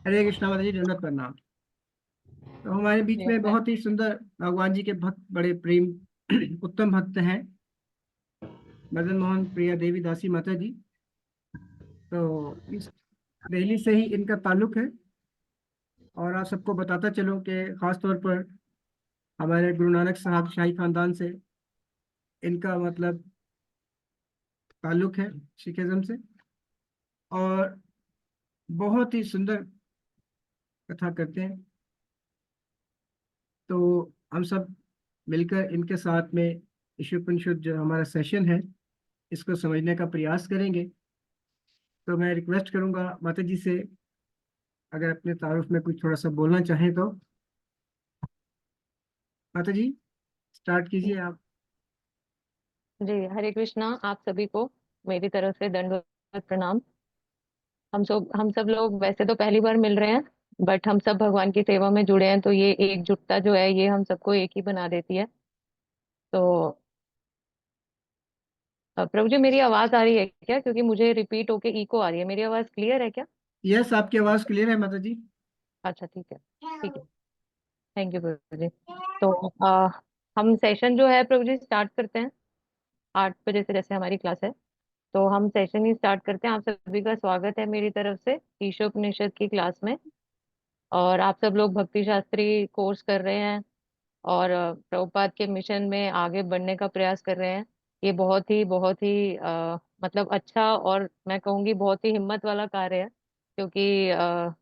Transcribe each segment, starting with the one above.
हरे कृष्णा माता जी, दंडवत प्रणाम। तो हमारे बीच जी में मैं। बहुत ही सुंदर भगवान जी के भक्त, बड़े प्रेम उत्तम भक्त हैं, मदन मोहन प्रिया देवी दासी माता जी। तो इस दिल्ली से ही इनका ताल्लुक है। और आप सबको बताता चलूं कि खास तौर पर हमारे गुरु नानक साहब शाही खानदान से इनका मतलब ताल्लुक है, सिखिज्म से। और बहुत ही सुंदर कथा करते हैं। तो हम सब मिलकर इनके साथ में ईश्वर उपनिषद जो हमारा सेशन है, इसको समझने का प्रयास करेंगे। तो मैं रिक्वेस्ट करूंगा माता जी से, अगर अपने तारुफ में कुछ थोड़ा सा बोलना चाहें तो। माता जी, स्टार्ट कीजिए आप। जी हरे कृष्णा, आप सभी को मेरी तरफ से दंडवत प्रणाम। हम सब लोग वैसे तो पहली बार मिल रहे हैं, बट हम सब भगवान की सेवा में जुड़े हैं, तो ये एकजुटता जो है ये हम सबको एक ही बना देती है। तो प्रभु जी, मेरी आवाज आ रही है क्या? क्योंकि मुझे रिपीट होके इको आ रही है। मेरी आवाज क्लियर है क्या? यस, आपकी आवाज़ क्लियर है माता जी। अच्छा, ठीक है। ठीक है। थैंक यू प्रभु जी। तो हम सेशन जो है प्रभु जी स्टार्ट करते हैं। 8 बजे से जैसे हमारी क्लास है, तो हम सेशन ही स्टार्ट करते हैं। आप सभी का स्वागत है मेरी तरफ से ईशोपनिषद की क्लास में। और आप सब लोग भक्ति शास्त्री कोर्स कर रहे हैं और प्रभुपाद के मिशन में आगे बढ़ने का प्रयास कर रहे हैं। ये बहुत ही मतलब अच्छा, और मैं कहूँगी बहुत ही हिम्मत वाला कार्य है, क्योंकि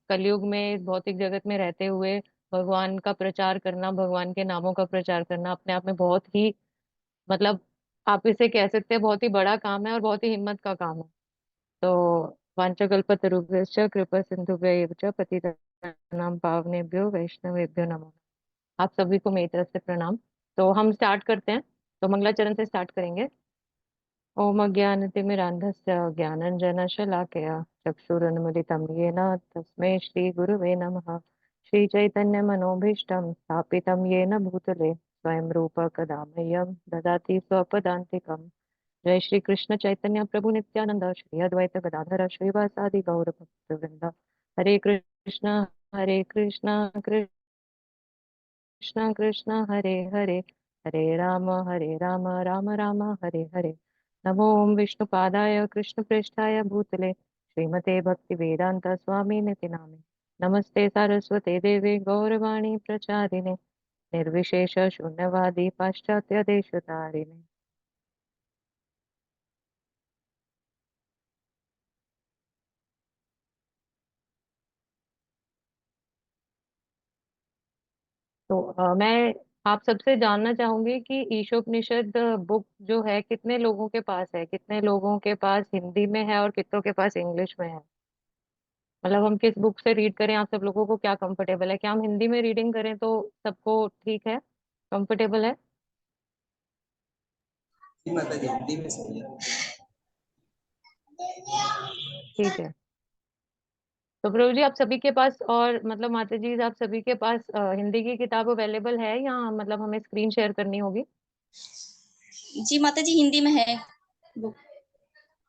कलयुग में इस भौतिक जगत में रहते हुए भगवान का प्रचार करना, भगवान के नामों का प्रचार करना अपने आप में बहुत ही, मतलब आप इसे कह सकते हैं बहुत ही बड़ा काम है और बहुत ही हिम्मत का काम है। तो वाञ्छाकल्पतरुभ्यश्च कृपा सिन्धुभ्यः च पतितानां पावनेभ्यो वैष्णवेभ्यो नमः। आप सभी को मेरी तरफ से प्रणाम। तो हम स्टार्ट करते हैं। तो मंगलाचरण से स्टार्ट करेंगे। ओम अज्ञानतिमिरान्धस्य ज्ञानाञ्जनशलाकया चक्षुरुन्मिलितं येन तस्मै श्रीगुरुवे नमः। श्रीचैतन्यमनोभीष्टं स्थापितं येन भूतले स्वयं रूप कदा मह्यं ददाति स्वपदान्तिकम्। जय श्री कृष्ण चैतन्य प्रभु नित्यानंद श्री अद्वैत गदाधर श्रीवासादि गौर भक्तवृंद। हरे कृष्ण, हरे कृष्ण, कृष्ण कृष्ण हरे हरे, हरे राम राम राम हरे हरे। नमो विष्णुपादाय कृष्ण पृष्ठाय भूतले श्रीमते भक्ति वेदांत स्वामी निति नामे। नमस्ते सारस्वते देवे गौरवाणी प्रचारिणे, निर्विशेष शून्यवादी पाश्चात्य देशतारिणे। तो मैं आप सबसे जानना चाहूंगी कि ईशोपनिषद बुक जो है कितने लोगों के पास है, कितने लोगों के पास हिंदी में है और कितनों के पास इंग्लिश में है। मतलब हम किस बुक से रीड करें, आप सब लोगों को क्या कंफर्टेबल है? क्या हम हिंदी में रीडिंग करें तो सबको ठीक है, कंफर्टेबल है? जी माता जी, हिंदी में सही है। ठीक है। तो प्रभु जी, आप सभी के पास, और मतलब माता जी आप सभी के पास हिंदी की किताब अवेलेबल है या मतलब हमें स्क्रीन शेयर करनी होगी? जी माता जी, हिंदी में है बुक।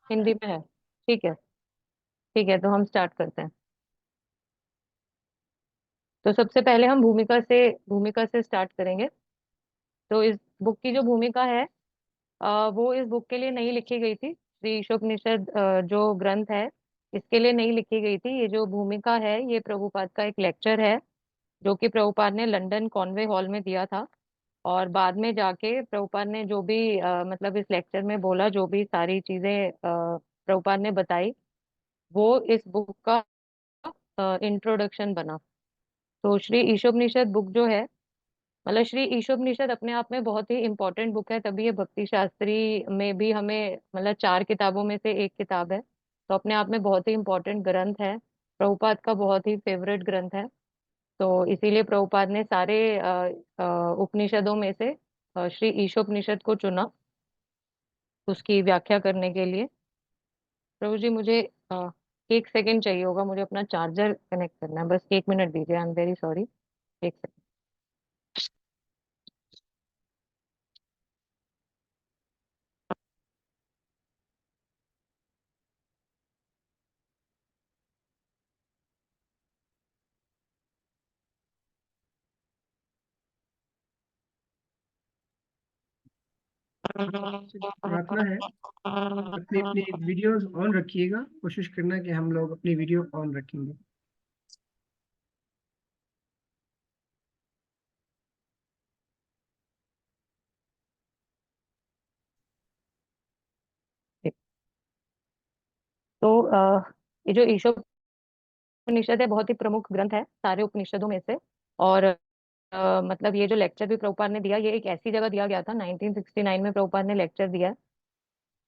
हिंदी में है, ठीक है। ठीक है, तो हम स्टार्ट करते हैं। तो सबसे पहले हम भूमिका से स्टार्ट करेंगे। तो इस बुक की जो भूमिका है, वो इस बुक के लिए नहीं लिखी गई थी। श्री ईशोपनिषद जो ग्रंथ है, इसके लिए नहीं लिखी गई थी। ये जो भूमिका है ये प्रभुपाद का एक लेक्चर है, जो कि प्रभुपाद ने लंदन कॉन्वे हॉल में दिया था। और बाद में जाके प्रभुपाद ने जो भी मतलब इस लेक्चर में बोला, जो भी सारी चीजें प्रभुपाद ने बताई, वो इस बुक का इंट्रोडक्शन बना। तो श्री ईशोपनिषद बुक जो है, मतलब श्री ईशोपनिषद अपने आप में बहुत ही इम्पोर्टेंट बुक है, तभी ये भक्ति शास्त्री में भी हमें मतलब 4 किताबों में से एक किताब है। तो अपने आप में बहुत ही इम्पोर्टेंट ग्रंथ है, प्रभुपाद का बहुत ही फेवरेट ग्रंथ है। तो इसीलिए प्रभुपाद ने सारे उपनिषदों में से श्री ईशोपनिषद को चुना उसकी व्याख्या करने के लिए। प्रभु जी, मुझे 1 सेकंड चाहिए होगा, मुझे अपना चार्जर कनेक्ट करना है, बस 1 मिनट दीजिए। I am very sorry. 1 second. प्रार्थना है अपनी अपनी वीडियोस ऑन रखिएगा, कोशिश करना कि हम लोग अपनी वीडियो ऑन रखेंगे। तो ये जो ईशोप उपनिषद है बहुत ही प्रमुख ग्रंथ है सारे उपनिषदों में से। और मतलब ये जो लेक्चर भी प्रभुपाद ने दिया, ये एक ऐसी जगह दिया गया था, 1969 में प्रभुपाद ने लेक्चर दिया है।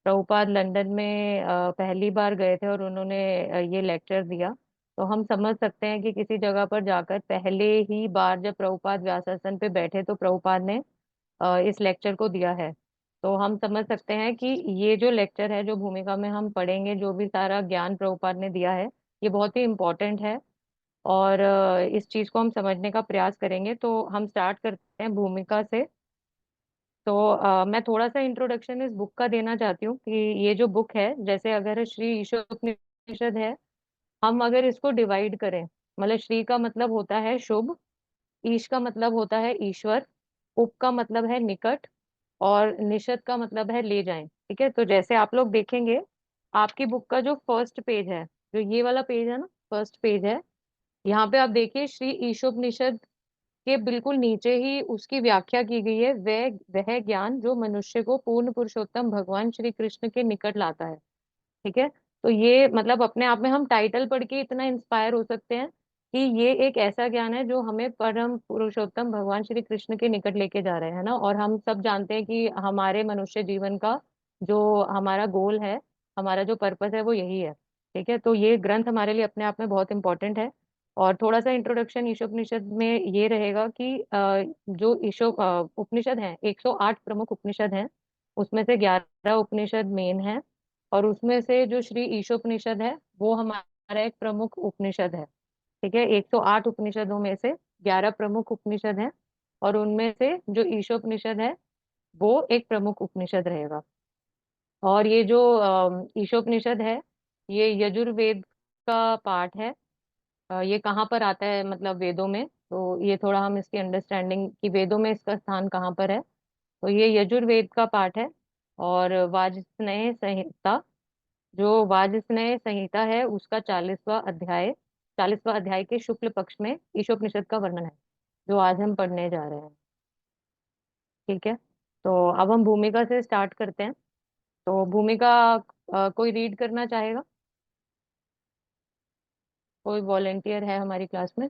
प्रभुपाद लंदन में पहली बार गए थे और उन्होंने ये लेक्चर दिया। तो हम समझ सकते हैं कि किसी जगह पर जाकर पहले ही बार जब प्रभुपाद व्यासासन पे बैठे तो प्रभुपाद ने इस लेक्चर को दिया है। तो हम समझ सकते हैं कि ये जो लेक्चर है, जो भूमिका में हम पढ़ेंगे, जो भी सारा ज्ञान प्रभुपाद ने दिया है, ये बहुत ही इम्पोर्टेंट है। और इस चीज को हम समझने का प्रयास करेंगे। तो हम स्टार्ट करते हैं भूमिका से। तो मैं थोड़ा सा इंट्रोडक्शन इस बुक का देना चाहती हूँ कि ये जो बुक है, जैसे अगर श्री ईशोपनिषद है, हम अगर इसको डिवाइड करें, मतलब श्री का मतलब होता है शुभ, ईश का मतलब होता है ईश्वर, उप का मतलब है निकट, और निषद का मतलब है ले जाएं। ठीक है, तो जैसे आप लोग देखेंगे, आपकी बुक का जो फर्स्ट पेज है, जो ये वाला पेज है ना, फर्स्ट पेज है, यहाँ पे आप देखिए श्री ईशोपनिषद के बिल्कुल नीचे ही उसकी व्याख्या की गई है, वह ज्ञान जो मनुष्य को पूर्ण पुरुषोत्तम भगवान श्री कृष्ण के निकट लाता है। ठीक है, तो ये मतलब अपने आप में हम टाइटल पढ़ के इतना इंस्पायर हो सकते हैं कि ये एक ऐसा ज्ञान है जो हमें परम पुरुषोत्तम भगवान श्री कृष्ण के निकट लेके जा रहे हैं ना। और हम सब जानते हैं कि हमारे मनुष्य जीवन का जो हमारा गोल है, हमारा जो पर्पस है, वो यही है। ठीक है, तो ये ग्रंथ हमारे लिए अपने आप में बहुत इंपॉर्टेंट है। और थोड़ा सा इंट्रोडक्शन ईशोपनिषद में ये रहेगा कि जो ईशो उपनिषद हैं, 108 प्रमुख उपनिषद हैं, उसमें से 11 उपनिषद मेन है। और उसमें से जो श्री ईशोपनिषद है वो हमारा एक प्रमुख उपनिषद है। ठीक है, 108 उपनिषदों में से 11 प्रमुख उपनिषद हैं, और उनमें से जो ईशोपनिषद है वो एक प्रमुख उपनिषद रहेगा। और ये जो ईशोपनिषद है, ये यजुर्वेद का पार्ट है। ये कहाँ पर आता है, मतलब वेदों में, तो ये थोड़ा हम इसकी अंडरस्टैंडिंग कि वेदों में इसका स्थान कहाँ पर है। तो ये यजुर्वेद का पाठ है। और वाजस्नेय संहिता, जो वाजस्नेय संहिता है, उसका 40वां अध्याय के शुक्ल पक्ष में ईशोपनिषद का वर्णन है, जो आज हम पढ़ने जा रहे हैं। ठीक है, तो अब हम भूमिका से स्टार्ट करते हैं। तो भूमिका कोई रीड करना चाहेगा? कोई वॉलेंटियर है हमारी क्लास में?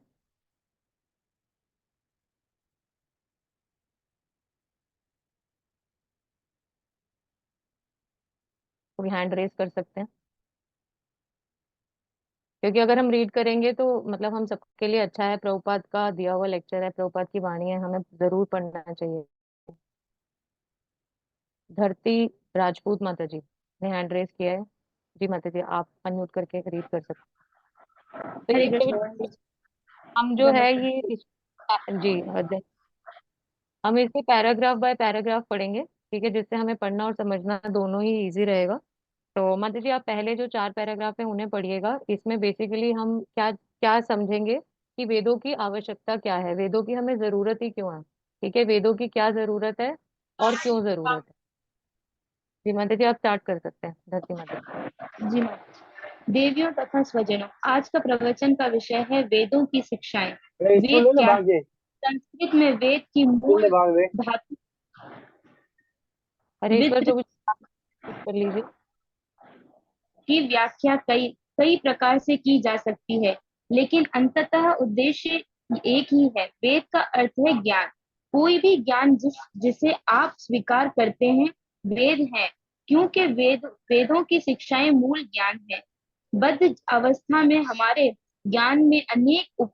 कोई हैंड रेज कर सकते हैं, क्योंकि अगर हम रीड करेंगे तो मतलब हम सबके लिए अच्छा है। प्रभुपाद का दिया हुआ लेक्चर है, प्रभुपाद की वाणी है, हमें जरूर पढ़ना चाहिए। धरती राजपूत माता जी ने हैंड रेज किया है। जी माता जी, आप अनम्यूट करके रीड कर सकते हैं। तो हरे इसके कृष्ण। हम जो है ये जी हम इसे पैराग्राफ बाय पैराग्राफ पढ़ेंगे। ठीक है, जिससे हमें पढ़ना और समझना दोनों ही इजी रहेगा। तो माता जी, आप पहले जो 4 पैराग्राफ है उन्हें पढ़िएगा। इसमें बेसिकली हम क्या क्या समझेंगे कि वेदों की आवश्यकता क्या है, वेदों की हमें जरूरत ही क्यों है। ठीक है, वेदों की क्या जरूरत है और क्यों जरूरत है। जी माता जी, आप स्टार्ट कर सकते हैं, धरती माता जी। जी माता, देवियों तथा स्वजनों, आज का प्रवचन का विषय है वेदों की शिक्षाएं। वेद क्या है? संस्कृत में वेद की मूल धातु हरेश्वर विद प्रभु जी, कर लीजिए। की व्याख्या कई कई प्रकार से की जा सकती है, लेकिन अंततः उद्देश्य एक ही है। वेद का अर्थ है ज्ञान। कोई भी ज्ञान जिसे आप स्वीकार करते हैं वेद है, क्योंकि वेदों की शिक्षाएं मूल ज्ञान है। बद्ध अवस्था में हमारे ज्ञान में अनेक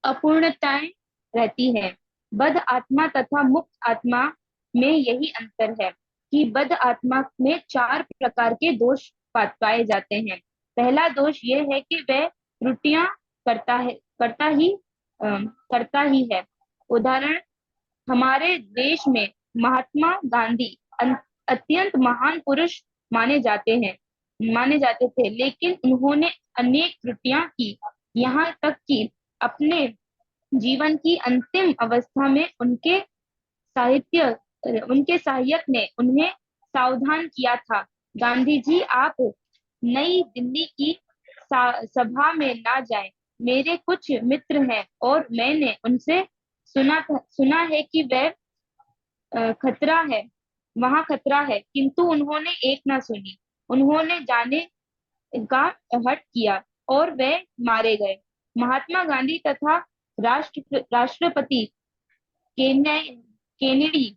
अपूर्णताएं रहती हैं। बद्ध आत्मा तथा मुक्त आत्मा में यही अंतर है कि बद्ध आत्मा में 4 प्रकार के दोष पाए जाते हैं। पहला दोष यह है कि वह त्रुटियां करता ही है। उदाहरण, हमारे देश में महात्मा गांधी अत्यंत महान पुरुष माने जाते थे, लेकिन उन्होंने अनेक त्रुटियां की। यहाँ तक कि अपने जीवन की अंतिम अवस्था में उनके साहित्य उनके सहायक ने उन्हें सावधान किया था, गांधी जी आप नई दिल्ली की सभा में ना जाएं। मेरे कुछ मित्र हैं और मैंने उनसे सुना है कि वह खतरा है, वहां खतरा है, किंतु उन्होंने एक ना सुनी। उन्होंने जाने का हट किया और वे मारे गए। महात्मा गांधी तथा राष्ट्रपति केनेडी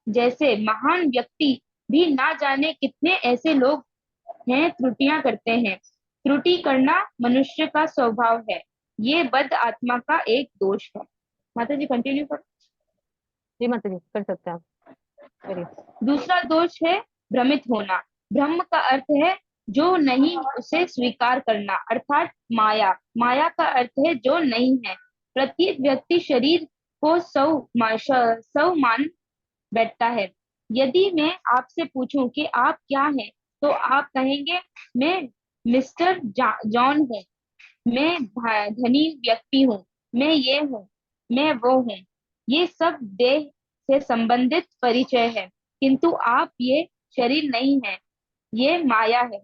जैसे महान व्यक्ति भी ना जाने कितने ऐसे लोग हैं त्रुटियां करते हैं। त्रुटि करना मनुष्य का स्वभाव है, ये बद आत्मा का एक दोष है। माता जी कंटिन्यू करो। जी माता जी कर सकते हैं आप, करिए। दूसरा दोष है भ्रमित होना। ब्रह्म का अर्थ है जो नहीं उसे स्वीकार करना, अर्थात माया। माया का अर्थ है जो नहीं है। प्रत्येक व्यक्ति शरीर को सौ मान बैठता है। यदि मैं आपसे पूछूं कि आप क्या हैं, तो आप कहेंगे मैं मिस्टर जॉन हूँ, मैं धनी व्यक्ति हूँ, मैं ये हूँ, मैं वो हूँ। ये सब देह से संबंधित परिचय है, किंतु आप ये शरीर नहीं है, ये माया है।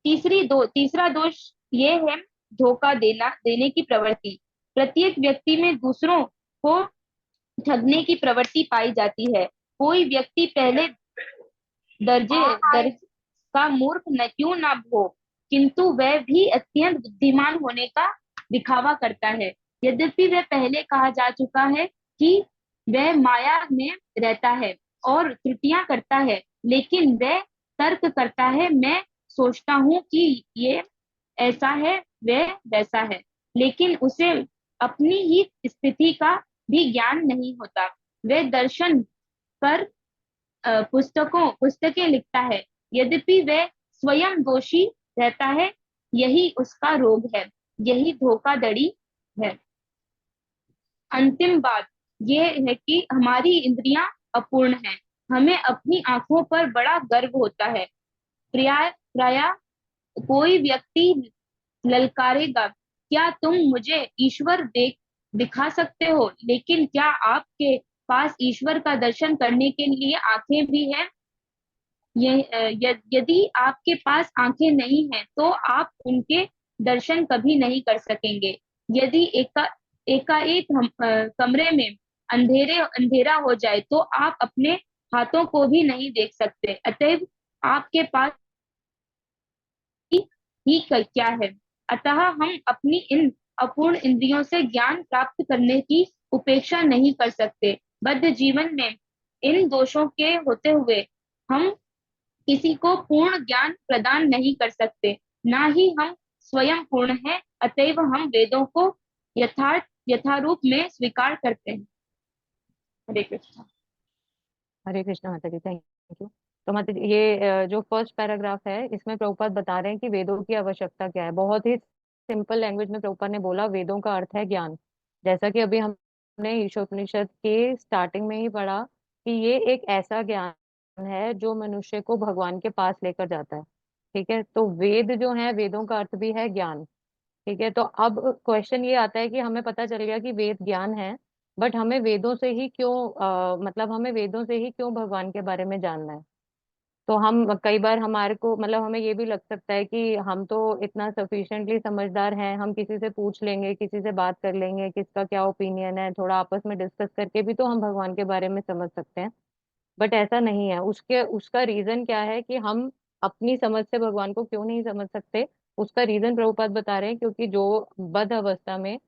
तीसरा दोष ये है धोखा देने की प्रवृत्ति। प्रत्येक व्यक्ति में दूसरों को ठगने की प्रवृत्ति पाई जाती है। कोई व्यक्ति पहले दर्ज का मूर्ख न क्यों ना हो, किंतु वह भी अत्यंत बुद्धिमान होने का दिखावा करता है। यद्यपि वह पहले कहा जा चुका है कि वह माया में रहता है और त्रुटियां करता है, लेकिन वह तर्क करता है, मैं सोचता हूँ कि ये ऐसा है, वह वैसा है, लेकिन उसे अपनी ही स्थिति का भी ज्ञान नहीं होता। वह दर्शन पर पुस्तकें लिखता है, यद्यपि वह स्वयं दोषी रहता है। यही उसका रोग है, यही धोखाधड़ी है। अंतिम बात यह है कि हमारी इंद्रियां अपूर्ण हैं। हमें अपनी आंखों पर बड़ा गर्व होता है। प्राय कोई व्यक्ति ललकारेगा, क्या तुम मुझे ईश्वर दिखा सकते हो? लेकिन क्या आपके पास ईश्वर का दर्शन करने के लिए आंखें भी हैं? यदि आपके पास आंखें नहीं हैं, तो आप उनके दर्शन कभी नहीं कर सकेंगे। यदि एकाएक हम कमरे में अंधेरा हो जाए, तो आप अपने हाथों को भी नहीं देख सकते। अतएव आपके पास ही क्या है? अतः हम अपनी इन अपूर्ण इंद्रियों से ज्ञान प्राप्त करने की उपेक्षा नहीं कर सकते। बद्ध जीवन में इन दोषों के होते हुए हम किसी को पूर्ण ज्ञान प्रदान नहीं कर सकते, ना ही हम स्वयं पूर्ण हैं। अतएव हम वेदों को यथारूप में स्वीकार करते हैं। हरे कृष्ण। हरे कृष्णा माता जी, थैंक यू। तो माता जी ये जो फर्स्ट पैराग्राफ है इसमें प्रभुपाद बता रहे हैं कि वेदों की आवश्यकता क्या है। बहुत ही सिंपल लैंग्वेज में प्रभुपाद ने बोला वेदों का अर्थ है ज्ञान। जैसा कि अभी हमने ईशोपनिषद के स्टार्टिंग में ही पढ़ा कि ये एक ऐसा ज्ञान है जो मनुष्य को भगवान के पास लेकर जाता है। ठीक है, तो वेद जो है, वेदों का अर्थ भी है ज्ञान। ठीक है, तो अब क्वेश्चन ये आता है कि हमें पता चल गया कि वेद ज्ञान है, बट हमें वेदों से ही क्यों मतलब हमें वेदों से ही क्यों भगवान के बारे में जानना है। तो हम कई बार हमारे को मतलब हमें ये भी लग सकता है कि हम तो इतना सफिशिएंटली समझदार हैं, हम किसी से पूछ लेंगे, किसी से बात कर लेंगे, किसका क्या ओपिनियन है, थोड़ा आपस में डिस्कस करके भी तो हम भगवान के बारे में समझ सकते हैं। बट ऐसा नहीं है। उसका रीजन क्या है कि हम अपनी समझ से भगवान को क्यों नहीं समझ सकते। उसका रीजन प्रभुपाद बता रहे हैं, क्योंकि जो बद्ध अवस्था में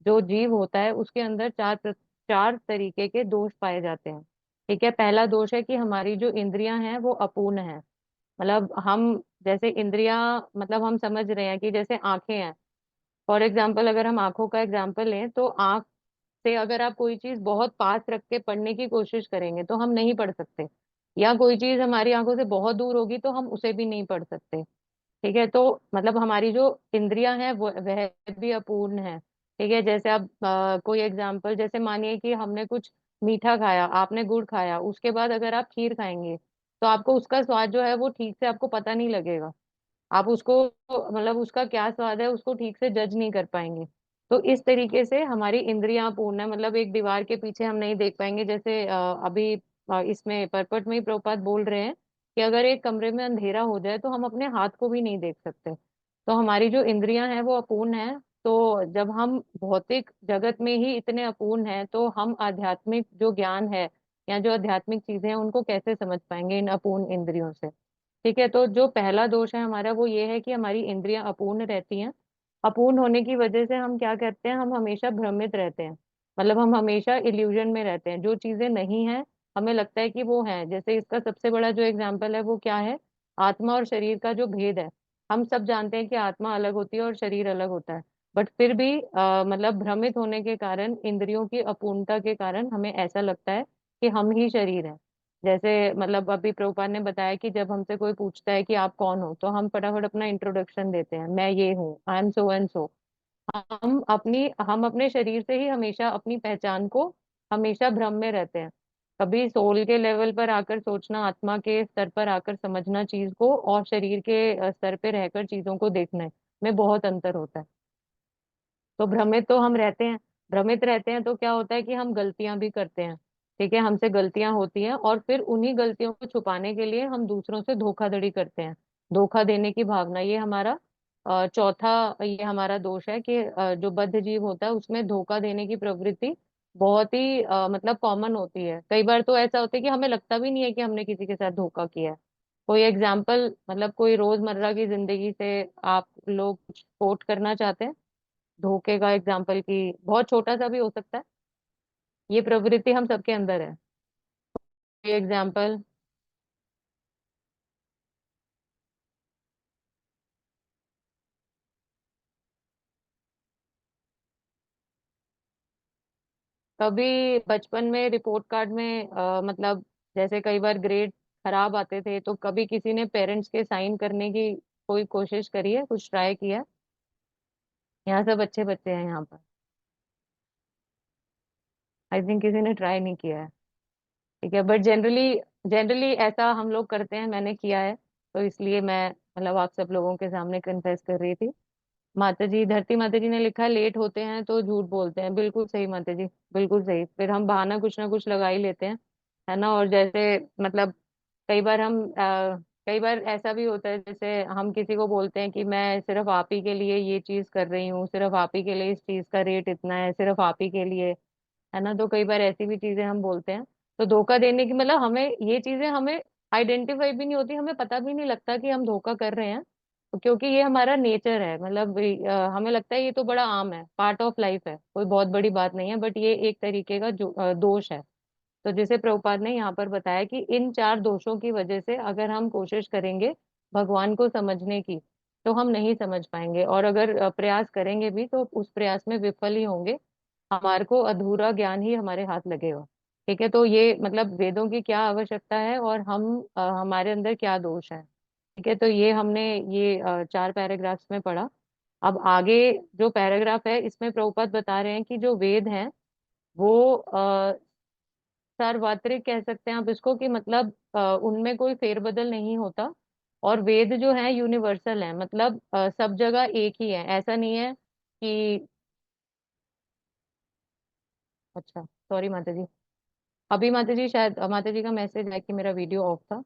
जो जीव होता है उसके अंदर चार तरीके के दोष पाए जाते हैं। ठीक है, पहला दोष है कि हमारी जो इंद्रियां हैं वो अपूर्ण हैं। मतलब हम जैसे इंद्रियां, मतलब हम समझ रहे हैं कि जैसे आंखें हैं। फॉर एग्जाम्पल अगर हम आंखों का एग्जाम्पल लें तो आंख से अगर आप कोई चीज बहुत पास रख के पढ़ने की कोशिश करेंगे तो हम नहीं पढ़ सकते, या कोई चीज हमारी आंखों से बहुत दूर होगी तो हम उसे भी नहीं पढ़ सकते। ठीक है, तो मतलब हमारी जो इंद्रियां हैं वो वह भी अपूर्ण है। ठीक है, जैसे आप कोई एग्जाम्पल, जैसे मानिए कि हमने कुछ मीठा खाया, आपने गुड़ खाया, उसके बाद अगर आप खीर खाएंगे तो आपको उसका स्वाद जो है वो ठीक से आपको पता नहीं लगेगा। आप उसको मतलब उसका क्या स्वाद है उसको ठीक से जज नहीं कर पाएंगे। तो इस तरीके से हमारी इंद्रियां पूर्ण है, मतलब एक दीवार के पीछे हम नहीं देख पाएंगे। जैसे अभी इसमें परपट में ही प्रभुपाद बोल रहे हैं कि अगर एक कमरे में अंधेरा हो जाए तो हम अपने हाथ को भी नहीं देख सकते। तो हमारी जो इंद्रियां हैं वो अपूर्ण है। तो जब हम भौतिक जगत में ही इतने अपूर्ण हैं तो हम आध्यात्मिक जो ज्ञान है या जो आध्यात्मिक चीजें हैं उनको कैसे समझ पाएंगे इन अपूर्ण इंद्रियों से। ठीक है, तो जो पहला दोष है हमारा वो ये है कि हमारी इंद्रियां अपूर्ण रहती हैं। अपूर्ण होने की वजह से हम क्या करते हैं, हम हमेशा भ्रमित रहते हैं। मतलब हम हमेशा इल्यूजन में रहते हैं, जो चीजें नहीं है हमें लगता है कि वो है। जैसे इसका सबसे बड़ा जो एग्जाम्पल है वो क्या है, आत्मा और शरीर का जो भेद है। हम सब जानते हैं कि आत्मा अलग होती है और शरीर अलग होता है, बट फिर भी मतलब भ्रमित होने के कारण, इंद्रियों की अपूर्णता के कारण हमें ऐसा लगता है कि हम ही शरीर हैं। जैसे मतलब अभी प्रभुपाद ने बताया कि जब हमसे कोई पूछता है कि आप कौन हो, तो हम फटाफट अपना इंट्रोडक्शन देते हैं, मैं ये हूँ, I am so and so. हम अपने शरीर से ही हमेशा अपनी पहचान को हमेशा भ्रम में रहते हैं। कभी सोल के लेवल पर आकर सोचना, आत्मा के स्तर पर आकर समझना चीज को, और शरीर के स्तर पे रहकर चीजों को देखने में बहुत अंतर होता है। तो भ्रमित तो हम रहते हैं। भ्रमित रहते हैं तो क्या होता है कि हम गलतियां भी करते हैं। ठीक है, हमसे गलतियां होती हैं और फिर उन्हीं गलतियों को छुपाने के लिए हम दूसरों से धोखाधड़ी करते हैं। धोखा देने की भावना, ये हमारा चौथा ये हमारा दोष है कि जो बद्ध जीव होता है उसमें धोखा देने की प्रवृत्ति बहुत ही मतलब कॉमन होती है। कई बार तो ऐसा होता है कि हमें लगता भी नहीं है कि हमने किसी के साथ धोखा किया है। कोई एग्जाम्पल, मतलब कोई रोजमर्रा की जिंदगी से आप लोग कुछ कोट करना चाहते हैं धोखे का एग्जाम्पल, की बहुत छोटा सा भी हो सकता है। ये प्रवृत्ति हम सबके अंदर है। ये एग्जाम्पल, कभी बचपन में रिपोर्ट कार्ड में मतलब जैसे कई बार ग्रेड खराब आते थे तो कभी किसी ने पेरेंट्स के साइन करने की कोई कोशिश करी है, कुछ ट्राई किया है? यहाँ सब अच्छे बच्चे हैं यहाँ पर। आई थिंक किसी ने ट्राई नहीं किया है। ठीक है, बट जनरली जनरली ऐसा हम लोग करते हैं, मैंने किया है। तो इसलिए मैं मतलब आप सब लोगों के सामने कन्फेस कर रही थी। माता जी, धरती माता जी ने लिखा है, लेट होते हैं तो झूठ बोलते हैं। बिल्कुल सही माता जी, बिल्कुल सही। फिर हम बहाना कुछ ना कुछ लगा ही लेते हैं, है ना। और जैसे मतलब कई बार कई बार ऐसा भी होता है, जैसे हम किसी को बोलते हैं कि मैं सिर्फ आप ही के लिए ये चीज कर रही हूँ, सिर्फ आप ही के लिए इस चीज का रेट इतना है, सिर्फ आप ही के लिए, है ना। तो कई बार ऐसी भी चीजें हम बोलते हैं। तो धोखा देने की मतलब हमें ये चीजें हमें आइडेंटिफाई भी नहीं होती, हमें पता भी नहीं लगता कि हम धोखा कर रहे हैं। तो क्योंकि ये हमारा नेचर है, मतलब हमें लगता है ये तो बड़ा आम है, पार्ट ऑफ लाइफ है, कोई बहुत बड़ी बात नहीं है, बट ये एक तरीके का दोष है। तो जैसे प्रभुपाद ने यहाँ पर बताया कि इन चार दोषों की वजह से अगर हम कोशिश करेंगे भगवान को समझने की, तो हम नहीं समझ पाएंगे, और अगर प्रयास करेंगे भी तो उस प्रयास में विफल ही होंगे। हमारे को अधूरा ज्ञान ही हमारे हाथ लगेगा। ठीक है, तो ये मतलब वेदों की क्या आवश्यकता है और हमारे अंदर क्या दोष है। ठीक है, तो ये हमने ये चार पैराग्राफ्स में पढ़ा। अब आगे जो पैराग्राफ है इसमें प्रभुपाद बता रहे हैं कि जो वेद हैं वो सार्वत्रिक कह सकते हैं आप इसको, कि मतलब उनमें कोई फेरबदल नहीं होता। और वेद जो है यूनिवर्सल है, मतलब सब जगह एक ही है, ऐसा नहीं है कि, अच्छा सॉरी माता जी। अभी माता जी शायद माता जी का मैसेज है कि मेरा वीडियो ऑफ था।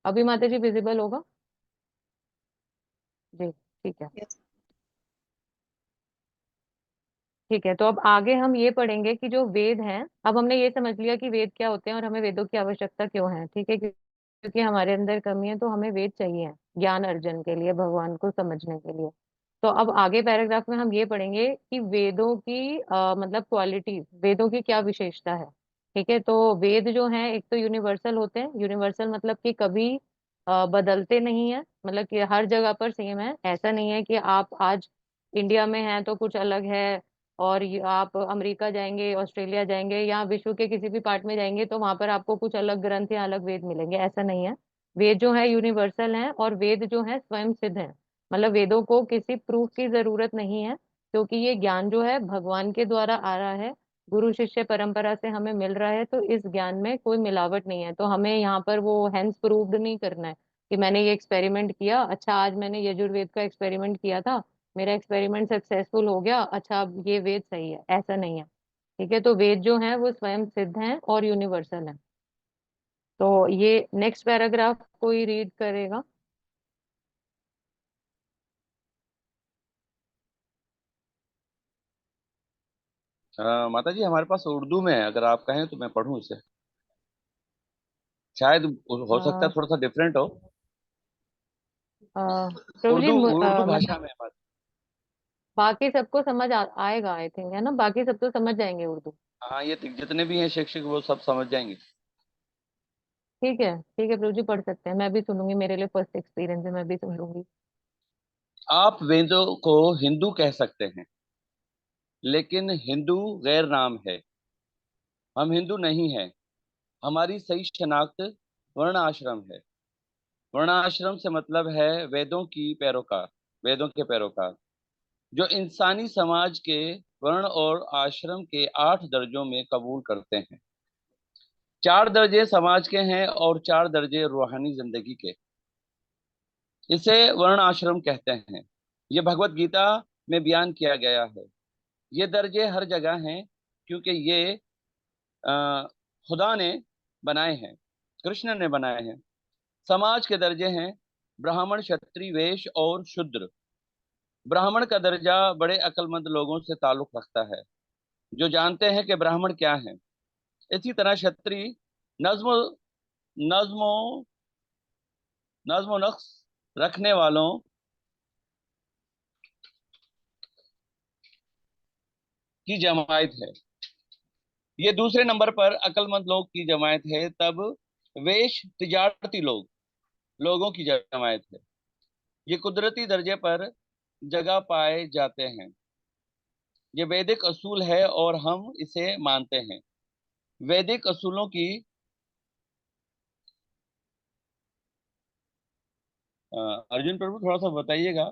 अभी माता जी विजिबल होगा? जी ठीक है। Yes. ठीक है, तो अब आगे हम ये पढ़ेंगे कि जो वेद हैं, अब हमने ये समझ लिया कि वेद क्या होते हैं और हमें वेदों की आवश्यकता क्यों है। ठीक है, क्योंकि हमारे अंदर कमी है तो हमें वेद चाहिए ज्ञान अर्जन के लिए, भगवान को समझने के लिए। तो अब आगे पैराग्राफ में हम ये पढ़ेंगे कि वेदों की मतलब क्वालिटी, वेदों की क्या विशेषता है। ठीक है, तो वेद जो हैं एक तो यूनिवर्सल होते हैं। यूनिवर्सल मतलब कि कभी बदलते नहीं है, मतलब कि हर जगह पर सेम है। ऐसा नहीं है कि आप आज इंडिया में हैं तो कुछ अलग है, और आप अमेरिका जाएंगे, ऑस्ट्रेलिया जाएंगे, या विश्व के किसी भी पार्ट में जाएंगे तो वहां पर आपको कुछ अलग ग्रंथ या अलग वेद मिलेंगे, ऐसा नहीं है। वेद जो है यूनिवर्सल हैं, और वेद जो है स्वयं सिद्ध है। मतलब वेदों को किसी प्रूफ की जरूरत नहीं है, क्योंकि ये ज्ञान जो है भगवान के द्वारा आ रहा है, गुरु शिष्य परंपरा से हमें मिल रहा है। तो इस ज्ञान में कोई मिलावट नहीं है। तो हमें यहाँ पर वो हेंस प्रूव्ड नहीं करना है कि मैंने ये एक्सपेरिमेंट किया, अच्छा आज मैंने यजुर्वेद का एक्सपेरिमेंट किया था मेरा एक्सपेरिमेंट सक्सेसफुल हो गया, अच्छा अब ये वेद सही है, ऐसा नहीं है। ठीक है, तो वेद जो है वो स्वयं सिद्ध हैं और यूनिवर्सल है। तो ये नेक्स्ट पैराग्राफ कोई रीड करेगा? माता जी हमारे पास उर्दू में है, अगर आप कहें तो मैं पढ़ूं इसे। शायद हो सकता है अ, थोड़ा सा डिफरेंट हो। प्रभु जी उर्दू उर्दू भाषा मतलब में है बात। बाकी सबको समझ आएगा आई थिंक, है ना? बाकी सब तो समझ जाएंगे उर्दू। हाँ, ये जितने भी हैं शिक्षक वो सब समझ जाएंगे। ठीक है, ठीक है प्रभु जी, पढ़ सकते हैं, मैं भी सुनूंगी, मेरे लिए फर्स्ट एक्सपीरियंस है, मैं भी सुन लूंगी। आप वेदों को हिंदू कह सकते हैं, लेकिन हिंदू गैर नाम है। हम हिंदू नहीं हैं। हमारी सही शनाख्त वर्ण आश्रम है। वर्ण आश्रम से मतलब है वेदों की पैरोकार, वेदों के पैरोकार, जो इंसानी समाज के वर्ण और आश्रम के 8 दर्जों में कबूल करते हैं। 4 दर्जे समाज के हैं और 4 दर्जे रूहानी जिंदगी के। इसे वर्ण आश्रम कहते हैं। ये भगवत गीता में बयान किया गया है। ये दर्जे हर जगह हैं, क्योंकि ये अ, खुदा ने बनाए हैं, कृष्ण ने बनाए हैं। समाज के दर्जे हैं ब्राह्मण, क्षत्रिय, वैश्य और शूद्र। ब्राह्मण का दर्जा बड़े अक्लमंद लोगों से ताल्लुक रखता है, जो जानते हैं कि ब्राह्मण क्या है। इसी तरह क्षत्रिय नज्म नज्मो नज्म नक्श रखने वालों की जमायत है। ये दूसरे नंबर पर अक्लमंद लोग की जमायत है। तब वैश्य तिजारती लोगों की जमायत है। ये कुदरती दर्जे पर जगह पाए जाते हैं। ये वैदिक असूल है और हम इसे मानते हैं। वैदिक असूलों की अर्जुन प्रभु थोड़ा सा बताइएगा।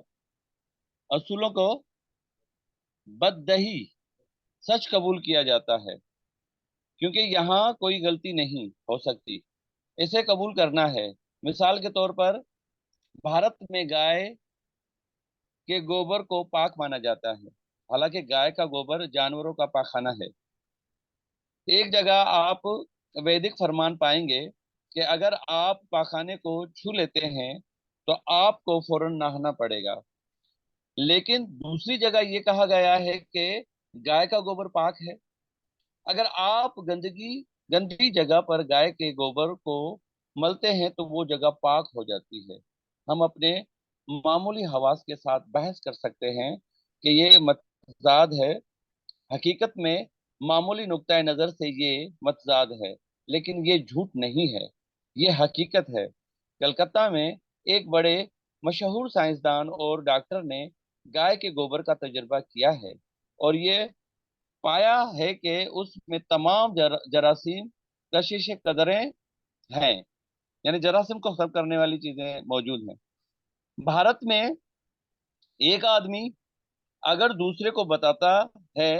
असूलों को बददही सच कबूल किया जाता है, क्योंकि यहाँ कोई गलती नहीं हो सकती। इसे कबूल करना है। मिसाल के तौर पर भारत में गाय के गोबर को पाक माना जाता है, हालांकि गाय का गोबर जानवरों का पाखाना है। एक जगह आप वैदिक फरमान पाएंगे कि अगर आप पाखाने को छू लेते हैं तो आपको फौरन नहाना पड़ेगा। लेकिन दूसरी जगह ये कहा गया है कि गाय का गोबर पाक है। अगर आप गंदी जगह पर गाय के गोबर को मलते हैं तो वो जगह पाक हो जाती है। हम अपने मामूली हवास के साथ बहस कर सकते हैं कि ये मतजाद है। हकीकत में मामूली नुक्ता नजर से ये मतजाद है, लेकिन ये झूठ नहीं है, ये हकीकत है। कलकत्ता में एक बड़े मशहूर साइंसदान और डॉक्टर ने गाय के गोबर का तजुर्बा किया है, और ये पाया है कि उसमें तमाम जरासीम कशिश कदरें हैं, यानी जरासीम को खत्म करने वाली चीजें मौजूद हैं। भारत में एक आदमी अगर दूसरे को बताता है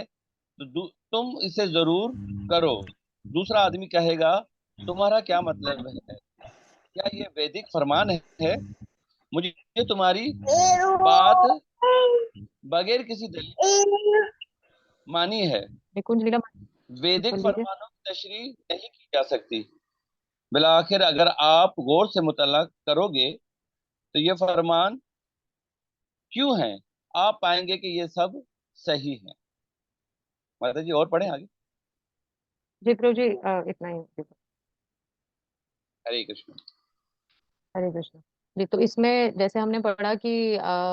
तो तुम इसे जरूर करो, दूसरा आदमी कहेगा तुम्हारा क्या मतलब है? क्या ये वैदिक फरमान है? मुझे तुम्हारी बात बगैर किसी दलील मानी है। निकुंज लीला वैदिक बोल लीजिए। फरमानों की तशरीह नहीं की जा सकती। बिलाखिर अगर आप गौर से मुतल्ला करोगे तो ये फरमान क्यों हैं, आप पाएंगे कि ये सब सही है। माता जी और पढ़ें आगे। जी प्रभु जी, इतना ही। हरे कृष्ण। हरे कृष्ण जी। तो इसमें जैसे हमने पढ़ा कि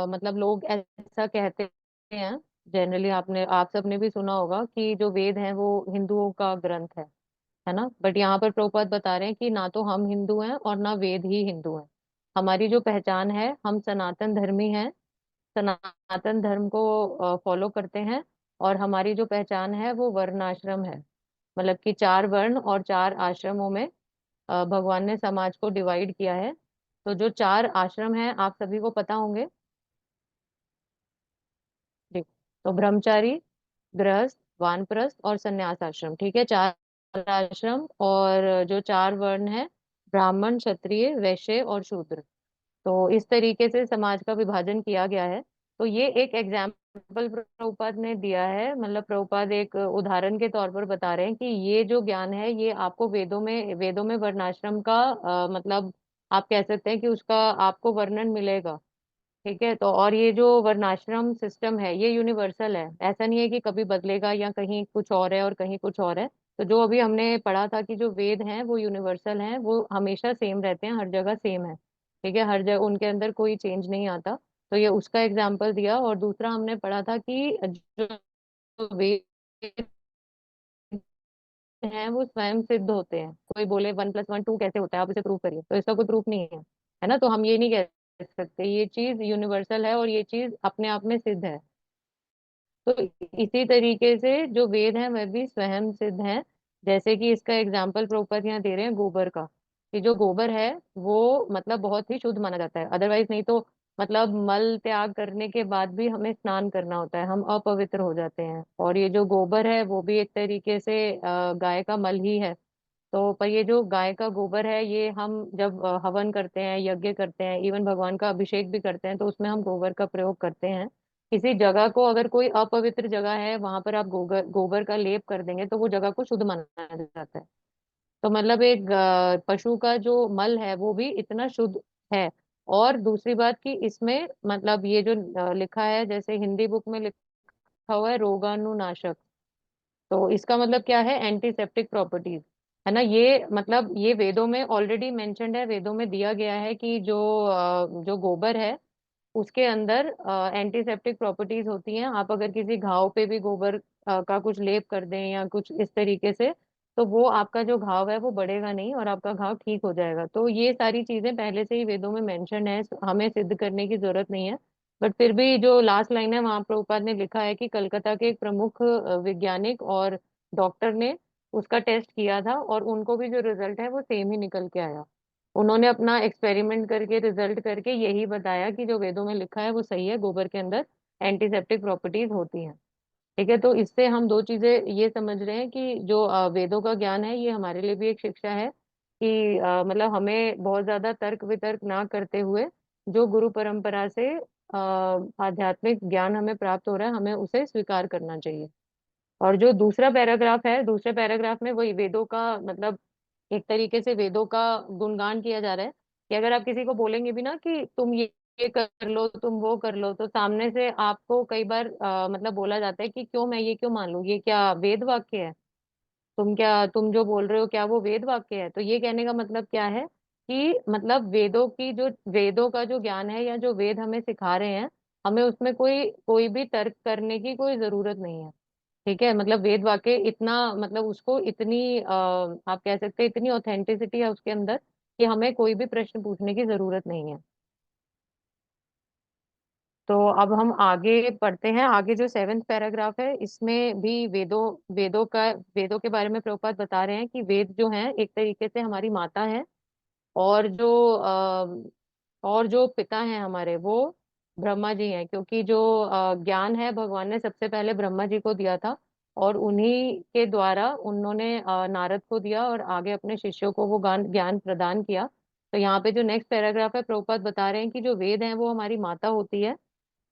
मतलब लोग ऐसा कहते हैं जनरली, आप सबने भी सुना होगा कि जो वेद हैं वो हिंदुओं का ग्रंथ है ना? बट यहाँ पर प्रभुपाद बता रहे हैं कि ना तो हम हिंदू हैं और ना वेद ही हिंदू हैं। हमारी जो पहचान है, हम सनातन धर्मी हैं, सनातन धर्म को फॉलो करते हैं। और हमारी जो पहचान है वो वर्णाश्रम है, मतलब कि 4 वर्ण और 4 आश्रमों में भगवान ने समाज को डिवाइड किया है। तो जो 4 आश्रम हैं आप सभी को पता होंगे। ठीक। तो ब्रह्मचारी, गृहस्थ, वानप्रस्थ और संन्यास आश्रम, ठीक है, 4 आश्रम। और जो 4 वर्ण है, ब्राह्मण, क्षत्रिय, वैश्य और शूद्र। तो इस तरीके से समाज का विभाजन किया गया है। तो ये एक एग्जाम्पल प्रभुपाद ने दिया है, मतलब प्रभुपाद एक उदाहरण के तौर पर बता रहे हैं कि ये जो ज्ञान है ये आपको वेदों में वर्णाश्रम का मतलब आप कह सकते हैं कि उसका आपको वर्णन मिलेगा। ठीक है, तो और ये जो वर्णाश्रम सिस्टम है ये यूनिवर्सल है, ऐसा नहीं है कि कभी बदलेगा या कहीं कुछ और है और कहीं कुछ और है। तो जो अभी हमने पढ़ा था कि जो वेद हैं वो यूनिवर्सल हैं, वो हमेशा सेम रहते हैं, हर जगह सेम है। ठीक है, हर जगह उनके अंदर कोई चेंज नहीं आता। तो ये उसका एग्जाम्पल दिया। और दूसरा हमने पढ़ा था कि जो वेद हैं वो स्वयं सिद्ध होते हैं। कोई बोले 1+1 2 कैसे होता है, आप इसे प्रूव करिए, तो इसका कोई प्रूफ नहीं है ना। तो हम ये नहीं कह सकते, ये चीज यूनिवर्सल है और ये चीज अपने आप में सिद्ध है। तो इसी तरीके से जो वेद हैं वह भी स्वयं सिद्ध हैं। जैसे कि इसका एग्जाम्पल प्रभुपाद यहाँ दे रहे हैं गोबर का, कि जो गोबर है वो मतलब बहुत ही शुद्ध माना जाता है, अदरवाइज नहीं तो मतलब मल त्याग करने के बाद भी हमें स्नान करना होता है, हम अपवित्र हो जाते हैं। और ये जो गोबर है वो भी एक तरीके से गाय का मल ही है। तो पर ये जो गाय का गोबर है ये हम जब हवन करते हैं, यज्ञ करते हैं, इवन भगवान का अभिषेक भी करते हैं, तो उसमें हम गोबर का प्रयोग करते हैं। किसी जगह को अगर कोई अपवित्र जगह है वहां पर आप गोबर गोबर का लेप कर देंगे तो वो जगह को शुद्ध माना जाता है। तो मतलब एक पशु का जो मल है वो भी इतना शुद्ध है। और दूसरी बात कि इसमें मतलब ये जो लिखा है, जैसे हिंदी बुक में लिखा हुआ है रोगाणुनाशक, तो इसका मतलब क्या है, एंटीसेप्टिक प्रॉपर्टीज, है ना। ये मतलब ये वेदों में ऑलरेडी मेंशन्ड है, वेदों में दिया गया है कि जो गोबर है उसके अंदर एंटीसेप्टिक प्रॉपर्टीज होती हैं। आप अगर किसी घाव पे भी गोबर का कुछ लेप कर दें या कुछ इस तरीके से, तो वो आपका जो घाव है वो बढ़ेगा नहीं और आपका घाव ठीक हो जाएगा। तो ये सारी चीजें पहले से ही वेदों में मेंशन है, हमें सिद्ध करने की जरूरत नहीं है। बट फिर भी जो लास्ट लाइन है वहां प्रभुपाद ने लिखा है कि कलकत्ता के एक प्रमुख वैज्ञानिक और डॉक्टर ने उसका टेस्ट किया था और उनको भी जो रिजल्ट है वो सेम ही निकल के आया। उन्होंने अपना एक्सपेरिमेंट करके रिजल्ट करके यही बताया कि जो वेदों में लिखा है वो सही है, गोबर के अंदर एंटीसेप्टिक प्रॉपर्टीज होती हैं। ठीक है, तो इससे हम दो चीजें ये समझ रहे हैं कि जो वेदों का ज्ञान है ये हमारे लिए भी एक शिक्षा है कि मतलब हमें बहुत ज्यादा तर्क वितर्क ना करते हुए जो गुरु परंपरा से आध्यात्मिक ज्ञान हमें प्राप्त हो रहा है हमें उसे स्वीकार करना चाहिए। और जो दूसरा पैराग्राफ है, दूसरे पैराग्राफ में वही वेदों का मतलब एक तरीके से वेदों का गुणगान किया जा रहा है कि अगर आप किसी को बोलेंगे भी ना कि तुम ये कर लो, तुम वो कर लो, तो सामने से आपको कई बार मतलब बोला जाता है कि क्यों, मैं ये क्यों मान लूं, ये क्या वेद वाक्य है, तुम जो बोल रहे हो क्या वो वेद वाक्य है। तो ये कहने का मतलब क्या है कि मतलब वेदों का जो ज्ञान है या जो वेद हमें सिखा रहे हैं, हमें उसमें कोई कोई भी तर्क करने की कोई जरूरत नहीं है। ठीक है, मतलब वेद वाक्य इतना मतलब उसको इतनी आप कह सकते हैं इतनी ऑथेंटिसिटी है उसके अंदर कि हमें कोई भी प्रश्न पूछने की जरूरत नहीं है। तो अब हम आगे पढ़ते हैं। आगे जो 7th पैराग्राफ है इसमें भी वेदों के बारे में प्रभुपाद बता रहे हैं कि वेद जो हैं एक तरीके से हमारी माता है। और जो पिता हैं हमारे वो ब्रह्मा जी हैं, क्योंकि जो ज्ञान है भगवान ने सबसे पहले ब्रह्मा जी को दिया था और उन्हीं के द्वारा उन्होंने नारद को दिया और आगे अपने शिष्यों को वो ज्ञान ज्ञान प्रदान किया। तो यहाँ पे जो नेक्स्ट पैराग्राफ है प्रभुपाद बता रहे हैं कि जो वेद हैं वो हमारी माता होती है।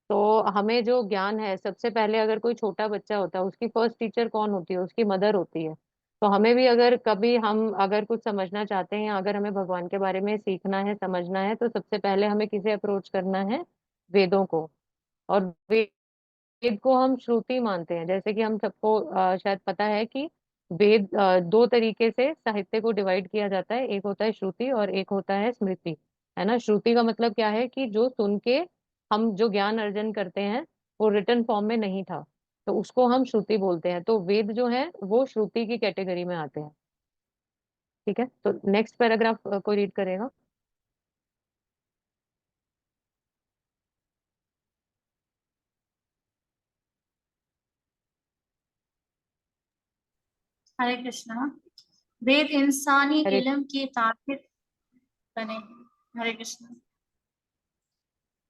तो हमें जो ज्ञान है, सबसे पहले अगर कोई छोटा बच्चा होता है उसकी फर्स्ट टीचर कौन होती है, उसकी मदर होती है। तो हमें भी अगर कभी हम अगर कुछ समझना चाहते हैं, अगर हमें भगवान के बारे में सीखना है, समझना है, तो सबसे पहले हमें किसे अप्रोच करना है, वेदों को। और वेद को हम श्रुति मानते हैं, जैसे कि हम सबको शायद पता है कि वेद दो तरीके से साहित्य को डिवाइड किया जाता है, एक होता है श्रुति और एक होता है स्मृति, है ना। श्रुति का मतलब क्या है कि जो सुन के हम जो ज्ञान अर्जन करते हैं वो रिटर्न फॉर्म में नहीं था, तो उसको हम श्रुति बोलते हैं। तो वेद जो है वो श्रुति की कैटेगरी में आते हैं। ठीक है, तो नेक्स्ट पैराग्राफ कोई रीड करेगा। हरे कृष्णा। वेद इंसानी हरे इल्म की ताकत बने हैं। हरे कृष्णा।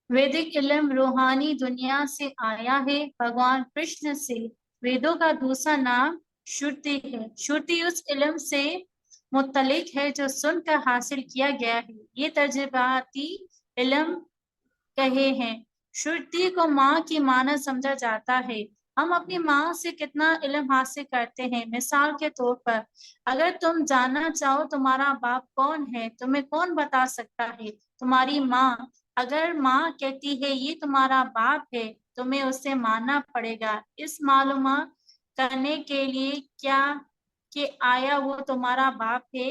वैदिक इल्म रूहानी दुनिया से आया है। भगवान कृष्ण से वेदों का दूसरा नाम श्रुति है। श्रुति उस इल्म से मुतलिक है जो सुनकर हासिल किया गया है। ये तजुर्बाती इल्म कहे हैं। श्रुति को माँ की मानद समझा जाता है। हम अपनी माँ से कितना इल्म हासिल करते हैं। मिसाल के तौर पर, अगर तुम जानना चाहो तुम्हारा बाप कौन है, तुम्हें कौन बता सकता है? तुम्हारी माँ। अगर माँ कहती है ये तुम्हारा बाप है, तुम्हें उसे मानना पड़ेगा। इस मालूमात करने के लिए क्या कि आया वो तुम्हारा बाप है,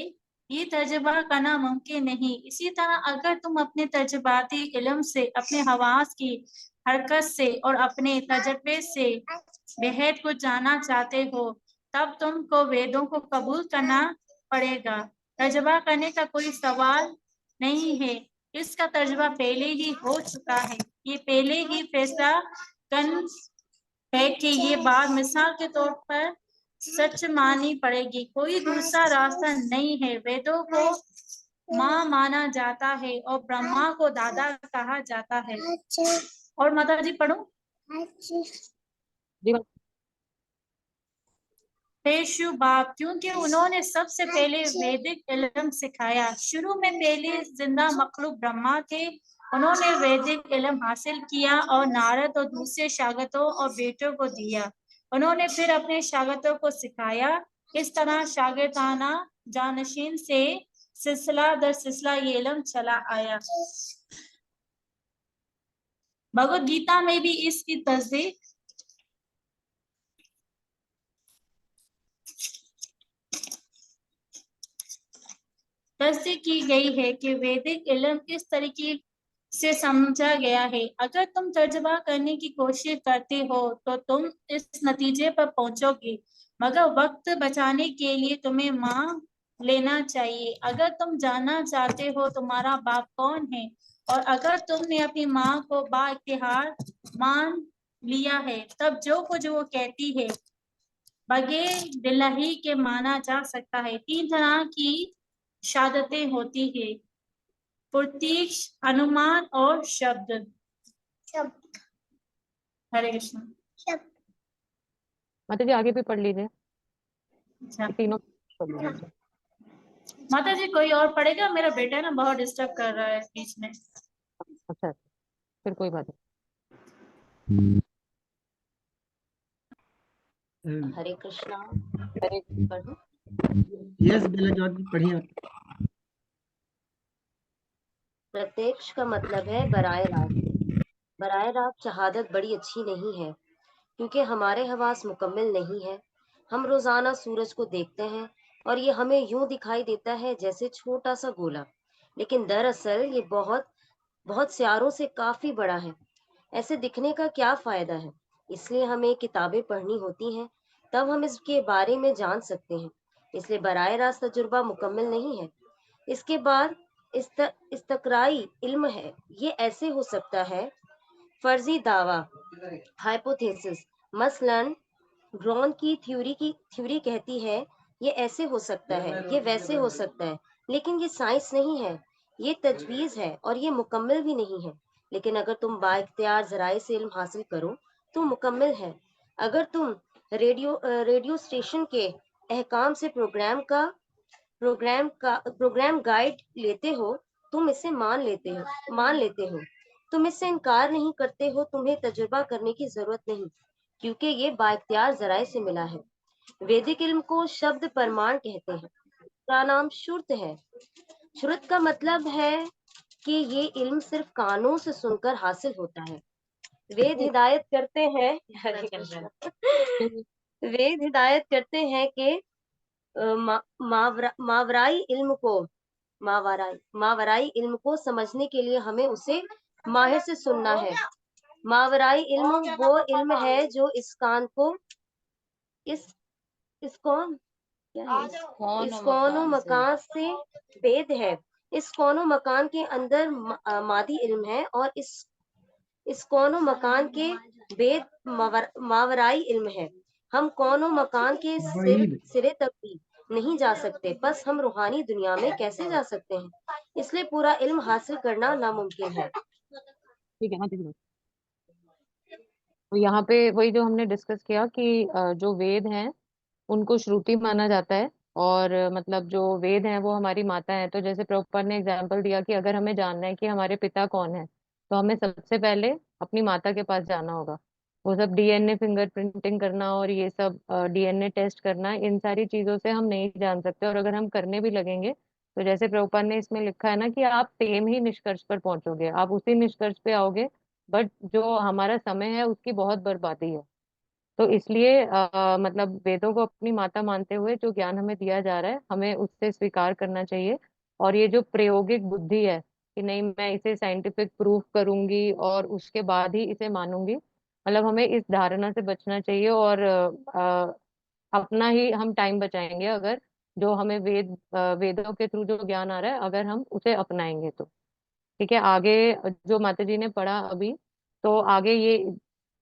ये तजुर्बा करना मुमकिन नहीं। इसी तरह अगर तुम अपने तजुर्बाती इल्म से, अपने हवास की हरकत से और अपने तजर्बे से बेहद कुछ जानना चाहते हो, तब तुमको वेदों को कबूल करना पड़ेगा। तजुर्बा करने का कोई सवाल नहीं है, इसका तजुर्बा पहले ही हो चुका है। ये पहले ही फैसला कन है कि ये बात मिसाल के तौर पर सच माननी पड़ेगी। कोई दूसरा रास्ता नहीं है। वेदों को माँ माना जाता है और ब्रह्मा को दादा कहा जाता है। और माता जी पढ़ो। जी पेशु बाप, क्योंकि उन्होंने सबसे पहले वैदिक इल्म सिखाया। शुरू में पहले जिंदा मखलूक ब्रह्मा थे। उन्होंने वैदिक इल्म हासिल किया और नारद और दूसरे शागिर्दों और बेटों को दिया। उन्होंने फिर अपने शागिर्दों को सिखाया। इस तरह शागिर्दाना जानशीन से सिलसिला दर सिलसिला ये इल्म चला आया। भगवद गीता में भी इसकी तस्दीक की गई है कि वैदिक इल्म किस तरीके से समझा गया है। अगर तुम तर्जुमा करने की कोशिश करते हो तो तुम इस नतीजे पर पहुंचोगे, मगर वक्त बचाने के लिए तुम्हें मान लेना चाहिए। अगर तुम जानना चाहते हो तुम्हारा बाप कौन है, और अगर तुमने अपनी माँ को बाइख्तियार मान लिया है, तब जो कुछ वो कहती है बगैर दिल्लही के माना जा सकता है। 3 तरह की शहादतें होती है: प्रत्यक्ष, अनुमान और शब्द। हरे कृष्ण। माता जी आगे भी पढ़ लीजिए, अच्छा तीनों पढ़ लीजिए। माता जी कोई और पढ़ेगा? मेरा बेटा ना बहुत डिस्टर्ब कर रहा है बीच में। अच्छा, फिर कोई बात नहीं। हरे कृष्णा। हरे पढ़ो। यस बेला जॉर्ज पढ़िए आप। प्रत्यक्ष का मतलब है बराए रास्त। बराए रास्त शहादत बड़ी अच्छी नहीं है, क्योंकि हमारे हवास मुकम्मल नहीं है। हम रोजाना सूरज को देखते हैं और ये हमें यूं दिखाई देता है जैसे छोटा सा गोला, लेकिन दरअसल ये बहुत बहुत सियारों से काफी बड़ा है। ऐसे दिखने का क्या फायदा है? इसलिए हमें किताबें पढ़नी होती हैं, तब हम इसके बारे में जान सकते हैं। इसलिए बराए रास्त तजुर्बा मुकम्मल नहीं है। इसके बाद इस्तकराई इल्म है। ये ऐसे हो सकता है: फर्जी दावा, हाइपोथेसिस। मसलन ब्रॉन की थ्योरी कहती है ये ऐसे हो सकता है, ये वैसे हो सकता है, लेकिन ये साइंस नहीं है, ये तजवीज़ है और ये मुकम्मल भी नहीं है। लेकिन अगर तुम बाइख्तियार जराए से इल्म हासिल करो तो मुकम्मल है। अगर तुम रेडियो स्टेशन के अहकाम से प्रोग्राम गाइड लेते हो, तुम इसे मान लेते हो, तुम इससे इनकार नहीं करते हो, तुम्हें तजुर्बा करने की जरूरत नहीं, क्योंकि ये बाइख्तियार जराए से मिला है। वैदिक इल्म को शब्द प्रमाण कहते हैं। इसका नाम श्रुत है। श्रुत का मतलब है कि ये इल्म सिर्फ कानों से सुनकर हासिल होता है। वेद हिदायत करते हैं वेद हिदायत करते हैं कि मावराई इल्म को समझने के लिए हमें उसे माहिर से सुनना है। मावराई इल्म वो इल्म है जो इस कौन मकान से भेद है। इस कौनो मकान के अंदर मादी इल्म है और इस कौनो मकान के भेद मावराई इल्म है। हम कौनो मकान के सिरे तक भी नहीं जा सकते, बस हम रूहानी दुनिया में कैसे जा सकते हैं? इसलिए पूरा इल्म हासिल करना नामुमकिन है। ठीक है माता जी। तो यहाँ पे वही जो हमने डिस्कस किया कि जो वेद हैं उनको श्रुति माना जाता है, और मतलब जो वेद हैं वो हमारी माता है। तो जैसे प्रभुपाद ने एग्जाम्पल दिया कि अगर हमें जानना है कि हमारे पिता कौन है, तो हमें सबसे पहले अपनी माता के पास जाना होगा। वो सब डीएनए फिंगरप्रिंटिंग करना और ये सब डीएनए टेस्ट करना, इन सारी चीजों से हम नहीं जान सकते। और अगर हम करने भी लगेंगे तो जैसे प्रभुपाद ने इसमें लिखा है ना कि आप सेम ही निष्कर्ष पर पहुंचोगे, आप उसी निष्कर्ष पे आओगे, बट जो हमारा समय है उसकी बहुत बर्बादी है। तो इसलिए मतलब वेदों को अपनी माता मानते हुए जो ज्ञान हमें दिया जा रहा है हमें उससे स्वीकार करना चाहिए। और ये जो प्रायोगिक बुद्धि है कि नहीं मैं इसे साइंटिफिक प्रूफ करूंगी और उसके बाद ही इसे मानूंगी, मतलब हमें इस धारणा से बचना चाहिए। और अपना ही हम टाइम बचाएंगे अगर जो हमें वेदों के थ्रू जो ज्ञान आ रहा है अगर हम उसे अपनाएंगे तो। ठीक है, आगे जो माता जी ने पढ़ा अभी, तो आगे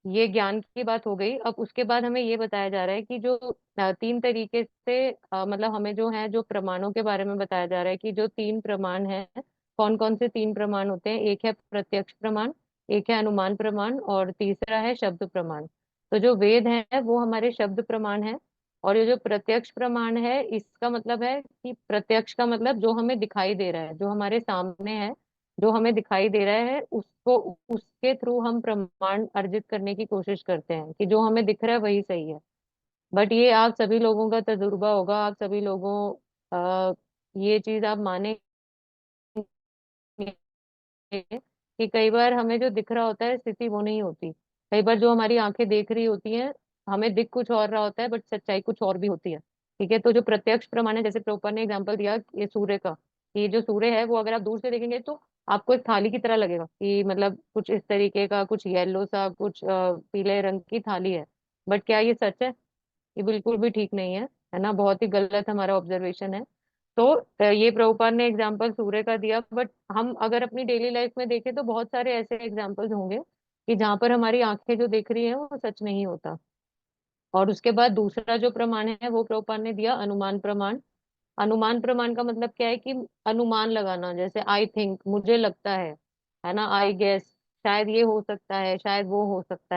ये ज्ञान की बात हो गई। अब उसके बाद हमें ये बताया जा रहा है कि जो तीन तरीके से मतलब हमें जो है जो प्रमाणों के बारे में बताया जा रहा है कि जो तीन प्रमाण है, कौन कौन से तीन प्रमाण होते हैं। एक है प्रत्यक्ष प्रमाण, एक है अनुमान प्रमाण और तीसरा है शब्द प्रमाण। तो जो वेद है वो हमारे शब्द प्रमाण है। और ये जो प्रत्यक्ष प्रमाण है इसका मतलब है कि प्रत्यक्ष का मतलब जो हमें दिखाई दे रहा है, जो हमारे सामने है, जो हमें दिखाई दे रहा है उसको उसके थ्रू हम प्रमाण अर्जित करने की कोशिश करते हैं कि जो हमें दिख रहा है वही सही है। बट ये आप सभी लोगों का तजुर्बा होगा, आप सभी लोगों ये चीज आप मानेंगे कि कई बार हमें जो दिख रहा होता है स्थिति वो नहीं होती। कई बार जो हमारी आंखें देख रही होती हैं हमें दिख कुछ और रहा होता है बट सच्चाई कुछ और भी होती है। ठीक है, तो जो प्रत्यक्ष प्रमाण है, जैसे प्रभुपाद ने एग्जांपल दिया ये सूर्य का, कि जो सूर्य है वो अगर आप दूर से देखेंगे तो आपको एक थाली की तरह लगेगा कि मतलब कुछ इस तरीके का, कुछ येलो सा, कुछ पीले रंग की थाली है। बट क्या ये सच है? ये बिल्कुल भी ठीक नहीं है ना, बहुत ही गलत हमारा ऑब्जर्वेशन है। तो ये प्रभुपाद ने एग्जाम्पल सूर्य का दिया, बट हम अगर अपनी डेली लाइफ में देखें तो बहुत सारे ऐसे एग्जाम्पल्स होंगे कि जहाँ पर हमारी आंखें जो देख रही हैं वो सच नहीं होता। और उसके बाद दूसरा जो प्रमाण है वो प्रभुपाद ने दिया अनुमान प्रमाण। अनुमान प्रमाण का मतलब क्या है कि अनुमान लगाना, जैसे आई थिंक, मुझे लगता है ना, आई गेस, शायद ये हो सकता है, शायद वो हो सकता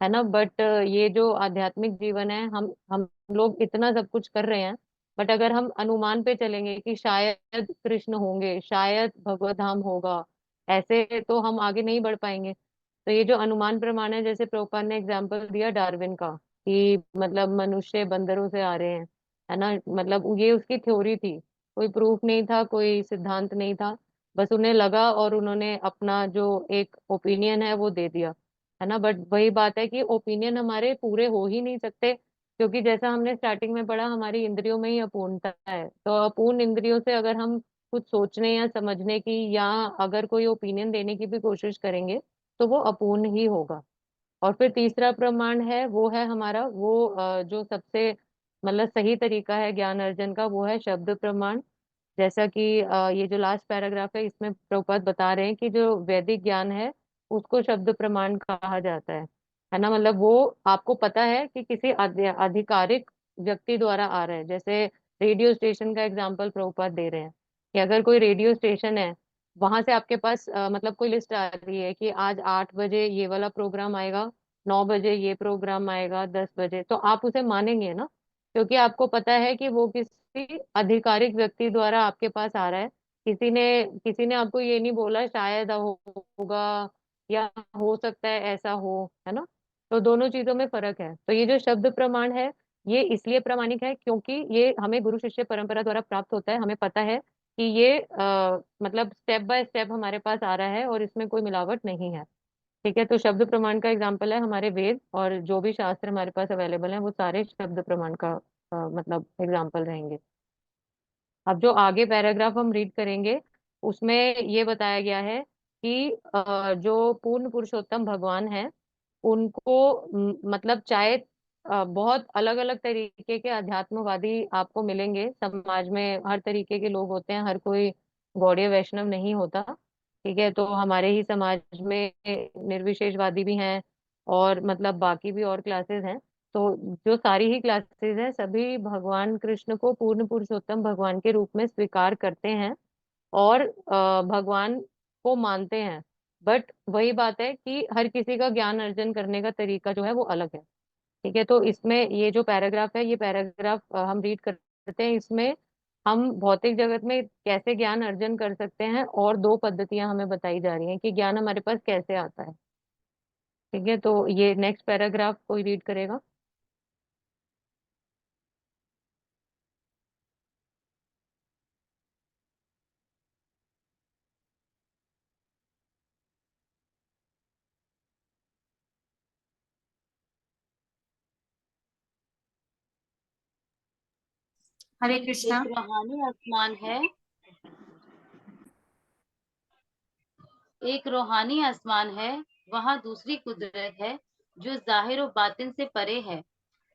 है ना। बट ये जो आध्यात्मिक जीवन है, हम लोग इतना सब कुछ कर रहे हैं, बट अगर हम अनुमान पे चलेंगे कि शायद कृष्ण होंगे, शायद भगवत धाम होगा, ऐसे तो हम आगे नहीं बढ़ पाएंगे। तो ये जो अनुमान प्रमाण है, जैसे प्रभुपाद ने एग्जाम्पल दिया डार्विन का कि मतलब मनुष्य बंदरों से आ रहे हैं, है ना, मतलब ये उसकी थ्योरी थी, कोई प्रूफ नहीं था, कोई सिद्धांत नहीं था, बस उन्हें लगा और उन्होंने अपना जो एक ओपिनियन है वो दे दिया, है ना। बट वही बात है कि ओपिनियन हमारे पूरे हो ही नहीं सकते, क्योंकि जैसा हमने स्टार्टिंग में पढ़ा हमारी इंद्रियों में ही अपूर्णता है। तो अपूर्ण इंद्रियों से अगर हम कुछ सोचने या समझने की या अगर कोई ओपिनियन देने की भी कोशिश करेंगे तो वो अपूर्ण ही होगा। और फिर तीसरा प्रमाण है वो है हमारा वो जो सबसे मतलब सही तरीका है ज्ञान अर्जन का, वो है शब्द प्रमाण। जैसा कि ये जो लास्ट पैराग्राफ है इसमें प्रभुपाद बता रहे हैं कि जो वैदिक ज्ञान है उसको शब्द प्रमाण कहा जाता है ना। मतलब वो आपको पता है कि किसी आधिकारिक व्यक्ति द्वारा आ रहा है। जैसे रेडियो स्टेशन का एग्जाम्पल प्रभुपाद दे रहे हैं कि अगर कोई रेडियो स्टेशन है, वहां से आपके पास मतलब कोई लिस्ट आ रही है कि आज 8 बजे ये वाला प्रोग्राम आएगा, 9 बजे ये प्रोग्राम आएगा, 10 बजे, तो आप उसे मानेंगे ना, क्योंकि आपको पता है कि वो किसी आधिकारिक व्यक्ति द्वारा आपके पास आ रहा है। किसी ने आपको ये नहीं बोला शायद होगा या हो सकता है ऐसा हो, है ना। तो दोनों चीजों में फर्क है। तो ये जो शब्द प्रमाण है ये इसलिए प्रामाणिक है क्योंकि ये हमें गुरु शिष्य परंपरा द्वारा प्राप्त होता है। हमें पता है कि ये मतलब स्टेप बाय स्टेप हमारे पास आ रहा है और इसमें कोई मिलावट नहीं है। ठीक है, तो शब्द प्रमाण का एग्जाम्पल है हमारे वेद, और जो भी शास्त्र हमारे पास अवेलेबल है वो सारे शब्द प्रमाण का मतलब एग्जाम्पल रहेंगे। अब जो आगे पैराग्राफ हम रीड करेंगे उसमें ये बताया गया है कि जो पूर्ण पुरुषोत्तम भगवान है उनको मतलब चाहे बहुत अलग अलग तरीके के अध्यात्मवादी आपको मिलेंगे समाज में, हर तरीके के लोग होते हैं, हर कोई गौड़ीय वैष्णव नहीं होता। ठीक है, तो हमारे ही समाज में निर्विशेषवादी भी हैं और मतलब बाकी भी और क्लासेस हैं। तो जो सारी ही क्लासेस हैं सभी भगवान कृष्ण को पूर्ण पुरुषोत्तम भगवान के रूप में स्वीकार करते हैं और भगवान को मानते हैं। बट वही बात है कि हर किसी का ज्ञान अर्जन करने का तरीका जो है वो अलग है। ठीक है, तो इसमें ये जो पैराग्राफ है ये पैराग्राफ हम रीड करते हैं। इसमें हम भौतिक जगत में कैसे ज्ञान अर्जन कर सकते हैं, और 2 पद्धतियां हमें बताई जा रही हैं कि ज्ञान हमारे पास कैसे आता है। ठीक है, तो ये नेक्स्ट पैराग्राफ कोई रीड करेगा? हरे कृष्णा। एक रूहानी आसमान है, एक रूहानी आसमान है, वहाँ दूसरी कुदरत है जो जाहिर और बातिन से परे है।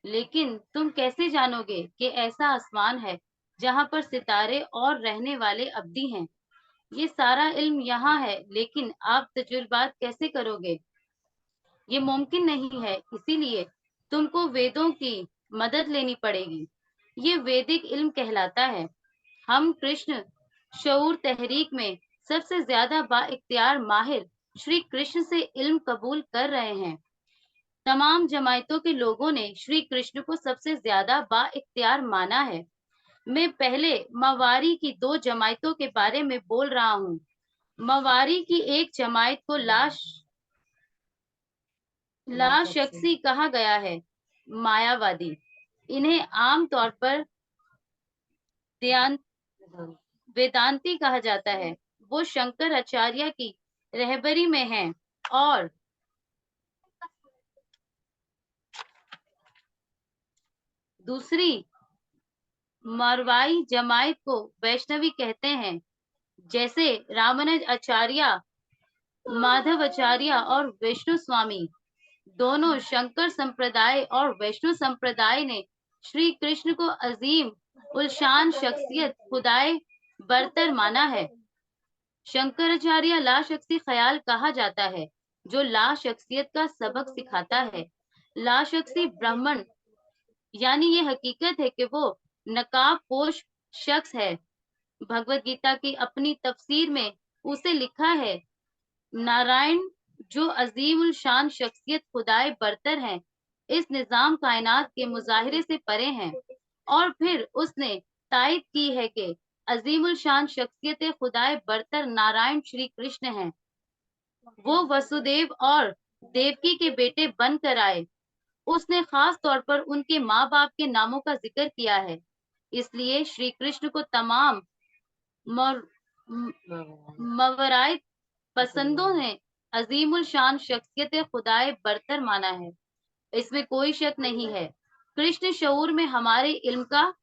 लेकिन तुम कैसे जानोगे कि ऐसा आसमान है जहाँ पर सितारे और रहने वाले अब्दी हैं? ये सारा इल्म यहाँ है, लेकिन आप तजुर्बात कैसे करोगे? ये मुमकिन नहीं है, इसीलिए तुमको वेदों की मदद लेनी पड़ेगी। ये वैदिक इल्म कहलाता है। हम कृष्ण शऊर तहरीक में सबसे ज्यादा बाइख्तियार माहिर श्री कृष्ण से इल्म कबूल कर रहे हैं। तमाम जमायतों के लोगों ने श्री कृष्ण को सबसे ज्यादा बाइख्तियार माना है। मैं पहले मवारी की 2 जमायतों के बारे में बोल रहा हूँ। मवारी की एक जमायत को लाशक्सी कहा गया है, मायावादी। इन्हें आम तौर पर वेदांती कहा जाता है। वो शंकर आचार्य की रहबरी में हैं और दूसरी मारवाई जमायत को वैष्णवी कहते हैं, जैसे रामानुज आचार्य, माधव आचार्य और विष्णु स्वामी। दोनों शंकर संप्रदाय और वैष्णव संप्रदाय ने श्री कृष्ण को अजीम उलशान शख्सियत खुदाए बरतर माना है। शंकराचार्य ला शख्सी ख्याल कहा जाता है, जो ला शख्सियत का सबक सिखाता है। ला शख्सी ब्राह्मण यानी ये हकीकत है कि वो नकाब पोश शख्स है। भगवत गीता की अपनी तफसीर में उसे लिखा है, नारायण जो अजीम उल शान शख्सियत खुदाए बरतर हैं, इस निजाम कायनात के मुजाहिरे से परे हैं। और फिर उसने तायद की है कि अजीम उल शान शख्सियत खुदाए बरतर नारायण श्री कृष्ण हैं। वो वसुदेव और देवकी के बेटे बनकर आए। उसने खास तौर पर उनके माँ बाप के नामों का जिक्र किया है। इसलिए श्री कृष्ण को तमाम मवराइत पसंदों ने अजीमुल शान शख्सियत खुदाए बरतर माना है। इसमें कोई शक नहीं है। कृष्ण शऊर में हमारे इल्म का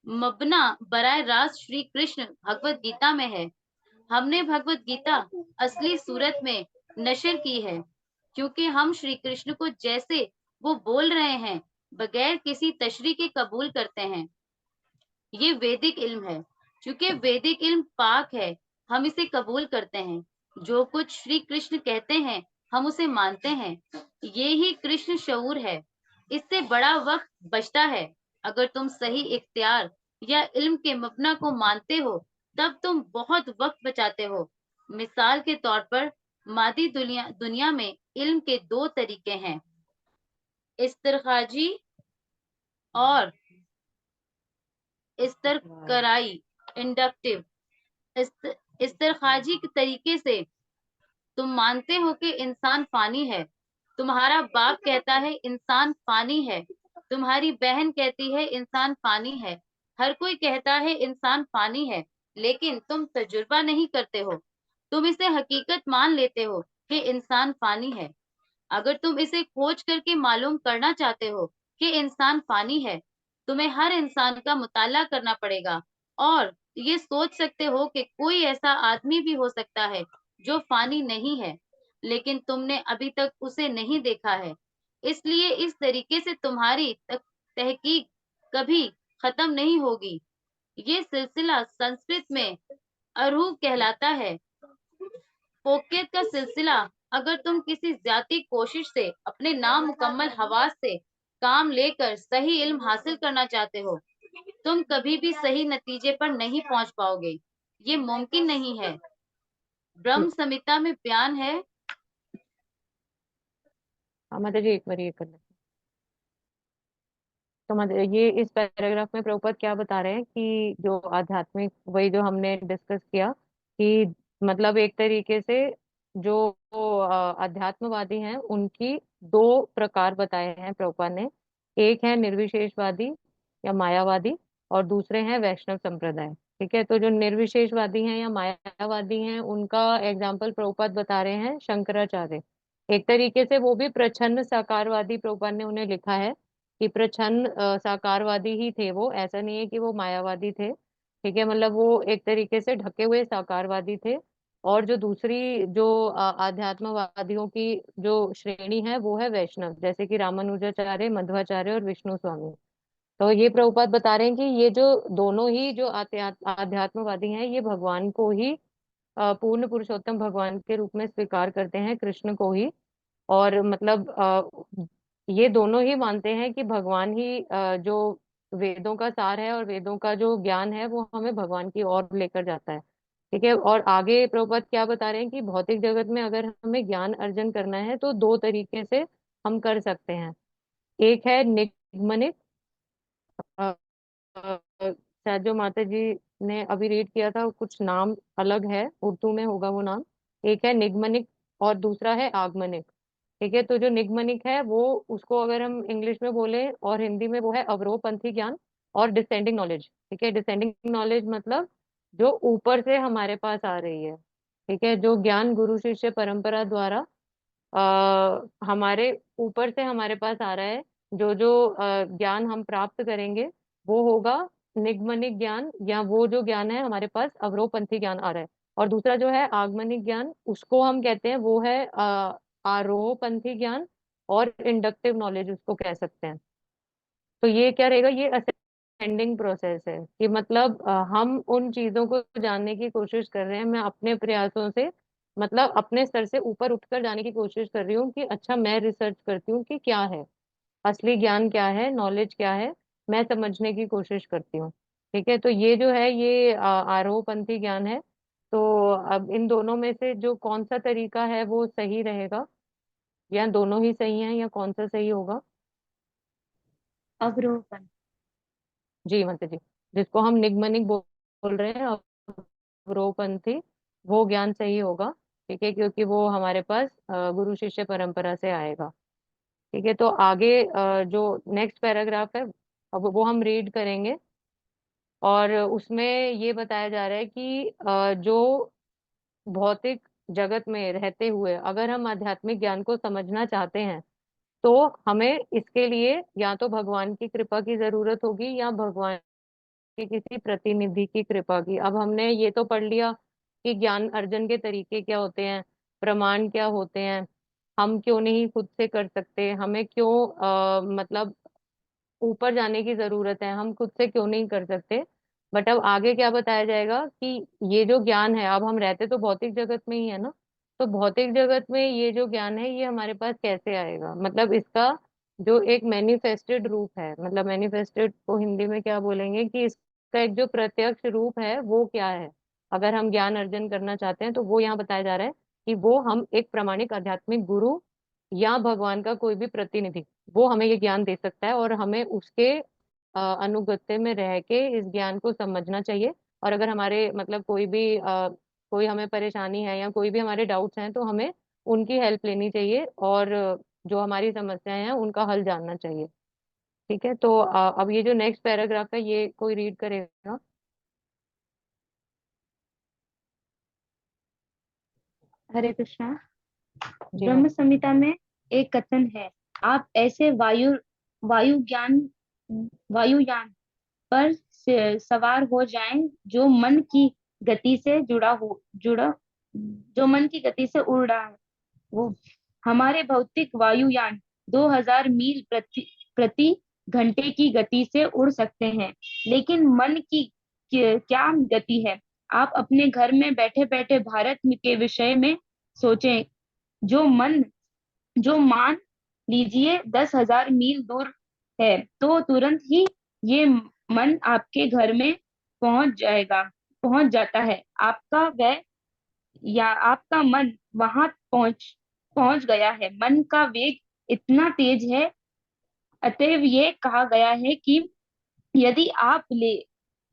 मबना बराह रास्त श्री कृष्ण भगवत गीता में है। हमने भगवत गीता असली सूरत में नशर की है, क्योंकि हम श्री कृष्ण को जैसे वो बोल रहे हैं बगैर किसी तशरीह के कबूल करते हैं। ये वैदिक इल्म है। क्योंकि वैदिक इल्म पाक है, हम इसे कबूल करते हैं। जो कुछ श्री कृष्ण कहते हैं हम उसे मानते हैं। ये ही कृष्ण शऊर है। इससे बड़ा वक्त बचता है। अगर तुम सही इख्तियार या इल्म के मबना को मानते हो, तब तुम बहुत वक्त बचाते हो। मिसाल के तौर पर मादी दुनिया में इल्म के 2 तरीके हैं, इस्तरखाजी और इस्तरकराई, इंडक्टिव। इस्तरखाजी के तरीके से तुम मानते हो कि इंसान फानी है। तुम्हारा बाप कहता है इंसान फानी है। तुम्हारी बहन कहती है इंसान फानी है। हर कोई कहता है इंसान फानी है, लेकिन तुम तजुर्बा नहीं करते हो। तुम इसे हकीकत मान लेते हो कि इंसान फानी है। अगर तुम इसे खोज करके मालूम करना चाहते हो कि इंसान फानी है, तुम्हें हर इंसान का मुताला करना पड़ेगा और ये सोच सकते हो कि कोई ऐसा आदमी भी हो सकता है जो फानी नहीं है, लेकिन तुमने अभी तक उसे नहीं देखा है। इसलिए इस तरीके से तुम्हारी तहकीक कभी खत्म नहीं होगी। ये सिलसिला संस्कृत में अरूह कहलाता है। फोकियत का सिलसिला। अगर तुम किसी ज्यादा कोशिश से अपने नामुकम्मल हवास से काम लेकर सही इल्म हासिल करना चाहते हो, तुम कभी भी सही नतीजे पर नहीं पहुंच पाओगे। ये मुमकिन नहीं है। ब्रह्म संहिता में बयान है। हाँ माता जी, एक बार ये कर लेते तो ये इस पैराग्राफ में प्रभुपद क्या बता रहे हैं कि जो आध्यात्मिक, वही जो हमने डिस्कस किया कि मतलब एक तरीके से जो अध्यात्मवादी हैं उनकी दो प्रकार बताए हैं प्रभुपद ने। एक है निर्विशेषवादी या मायावादी, और दूसरे हैं वैष्णव संप्रदाय। ठीक है, तो जो निर्विशेषवादी हैं या मायावादी हैं उनका एग्जाम्पल प्रभुपद बता रहे हैं शंकराचार्य। एक तरीके से वो भी प्रछन्न साकारवादी प्रभुपद ने उन्हें लिखा है कि प्रछन्न साकारवादी ही थे वो, ऐसा नहीं है कि वो मायावादी थे। ठीक है, मतलब वो एक तरीके से ढके हुए साकारवादी थे। और जो दूसरी जो आध्यात्मवादियों की जो श्रेणी है वो है वैष्णव, जैसे कि रामानुजाचार्य, मध्वाचार्य और विष्णु स्वामी। तो ये प्रभुपाद बता रहे हैं कि ये जो दोनों ही जो आध्यात्मवादी हैं ये भगवान को ही पूर्ण पुरुषोत्तम भगवान के रूप में स्वीकार करते हैं, कृष्ण को ही। और मतलब ये दोनों ही मानते हैं कि भगवान ही जो वेदों का सार है और वेदों का जो ज्ञान है वो हमें भगवान की ओर लेकर जाता है। ठीक है, और आगे प्रभुपाद क्या बता रहे हैं कि भौतिक जगत में अगर हमें ज्ञान अर्जन करना है तो दो तरीके से हम कर सकते हैं। एक है निगमनिक, शायद जो माता जी ने अभी रीड किया था कुछ नाम अलग है, उर्दू में होगा वो नाम। एक है निगमनिक और दूसरा है आगमनिक। ठीक है, तो जो निगमनिक है वो, उसको अगर हम इंग्लिश में बोले और हिंदी में, वो है अवरोहपंथी ज्ञान और डिसेंडिंग नॉलेज। ठीक है, डिसेंडिंग नॉलेज मतलब जो ऊपर से हमारे पास आ रही है। ठीक है, जो ज्ञान गुरु शिष्य परंपरा द्वारा हमारे ऊपर से हमारे पास आ रहा है, जो जो ज्ञान हम प्राप्त करेंगे वो होगा निगमनिक ज्ञान, या वो जो ज्ञान है हमारे पास अवरोहपंथी ज्ञान आ रहा है। और दूसरा जो है आगमनिक ज्ञान, उसको हम कहते हैं वो है आरोहपंथी ज्ञान और इंडक्टिव नॉलेज उसको कह सकते हैं। तो ये क्या रहेगा, ये असेंडिंग प्रोसेस है कि मतलब हम उन चीजों को जानने की कोशिश कर रहे हैं। मैं अपने प्रयासों से मतलब अपने स्तर से ऊपर उठकर जाने की कोशिश कर रही हूँ कि अच्छा मैं रिसर्च करती हूँ कि क्या है असली ज्ञान, क्या है नॉलेज, क्या है, मैं समझने की कोशिश करती हूँ। ठीक है, तो ये जो है ये आरोहपंथी ज्ञान है। तो अब इन दोनों में से जो कौन सा तरीका है वो सही रहेगा, या दोनों ही सही हैं, या कौन सा सही होगा? अवरोहन। जी माता जी, जिसको हम निगमनिक बोल रहे हैं अवरोहपंथी, वो ज्ञान सही होगा। ठीक है, क्योंकि वो हमारे पास गुरु शिष्य परंपरा से आएगा। ठीक है, तो आगे जो नेक्स्ट पैराग्राफ है अब वो हम रीड करेंगे। और उसमें ये बताया जा रहा है कि जो भौतिक जगत में रहते हुए अगर हम आध्यात्मिक ज्ञान को समझना चाहते हैं तो हमें इसके लिए या तो भगवान की कृपा की जरूरत होगी या भगवान के किसी प्रतिनिधि की कृपा की। अब हमने ये तो पढ़ लिया कि ज्ञान अर्जन के तरीके क्या होते हैं, प्रमाण क्या होते हैं, हम क्यों नहीं खुद से कर सकते, हमें क्यों मतलब ऊपर जाने की जरूरत है, हम खुद से क्यों नहीं कर सकते। बट अब आगे क्या बताया जाएगा कि ये जो ज्ञान है, अब हम रहते तो भौतिक जगत में ही है ना, तो भौतिक जगत में ये जो ज्ञान है ये हमारे पास कैसे आएगा, मतलब इसका जो एक मैनिफेस्टेड रूप है, मतलब मैनिफेस्टेड को हिंदी में क्या बोलेंगे कि इसका एक जो प्रत्यक्ष रूप है वो क्या है। अगर हम ज्ञान अर्जन करना चाहते हैं तो वो यहाँ बताया जा रहा है कि वो हम एक प्रामाणिक आध्यात्मिक गुरु या भगवान का कोई भी प्रतिनिधि, वो हमें ये ज्ञान दे सकता है और हमें उसके अनुगत्य में रह के इस ज्ञान को समझना चाहिए। और अगर हमारे मतलब कोई भी कोई हमें परेशानी है या कोई भी हमारे डाउट्स हैं तो हमें उनकी हेल्प लेनी चाहिए और जो हमारी समस्याएं हैं उनका हल जानना चाहिए। ठीक है, तो अब ये जो नेक्स्ट पैराग्राफ है ये कोई रीड करेगा? हरे कृष्णा। जी ब्रह्म मैम। संहिता में एक कथन है, आप ऐसे वायु ज्ञान वायुयान पर सवार हो जाएं जो मन की गति से जुड़ा जो मन की गति से उड़ रहा है। वो हमारे भौतिक वायुयान 2000 मील प्रति घंटे की गति से उड़ सकते हैं, लेकिन मन की क्या गति है? आप अपने घर में बैठे बैठे भारत के विषय में सोचें। जो मान लीजिए 10,000 मील दूर है, तो तुरंत ही ये मन आपके घर में पहुंच जाता है। आपका मन वहां पहुंच पहुंच गया है। मन का वेग इतना तेज है, अतएव ये कहा गया है कि यदि आप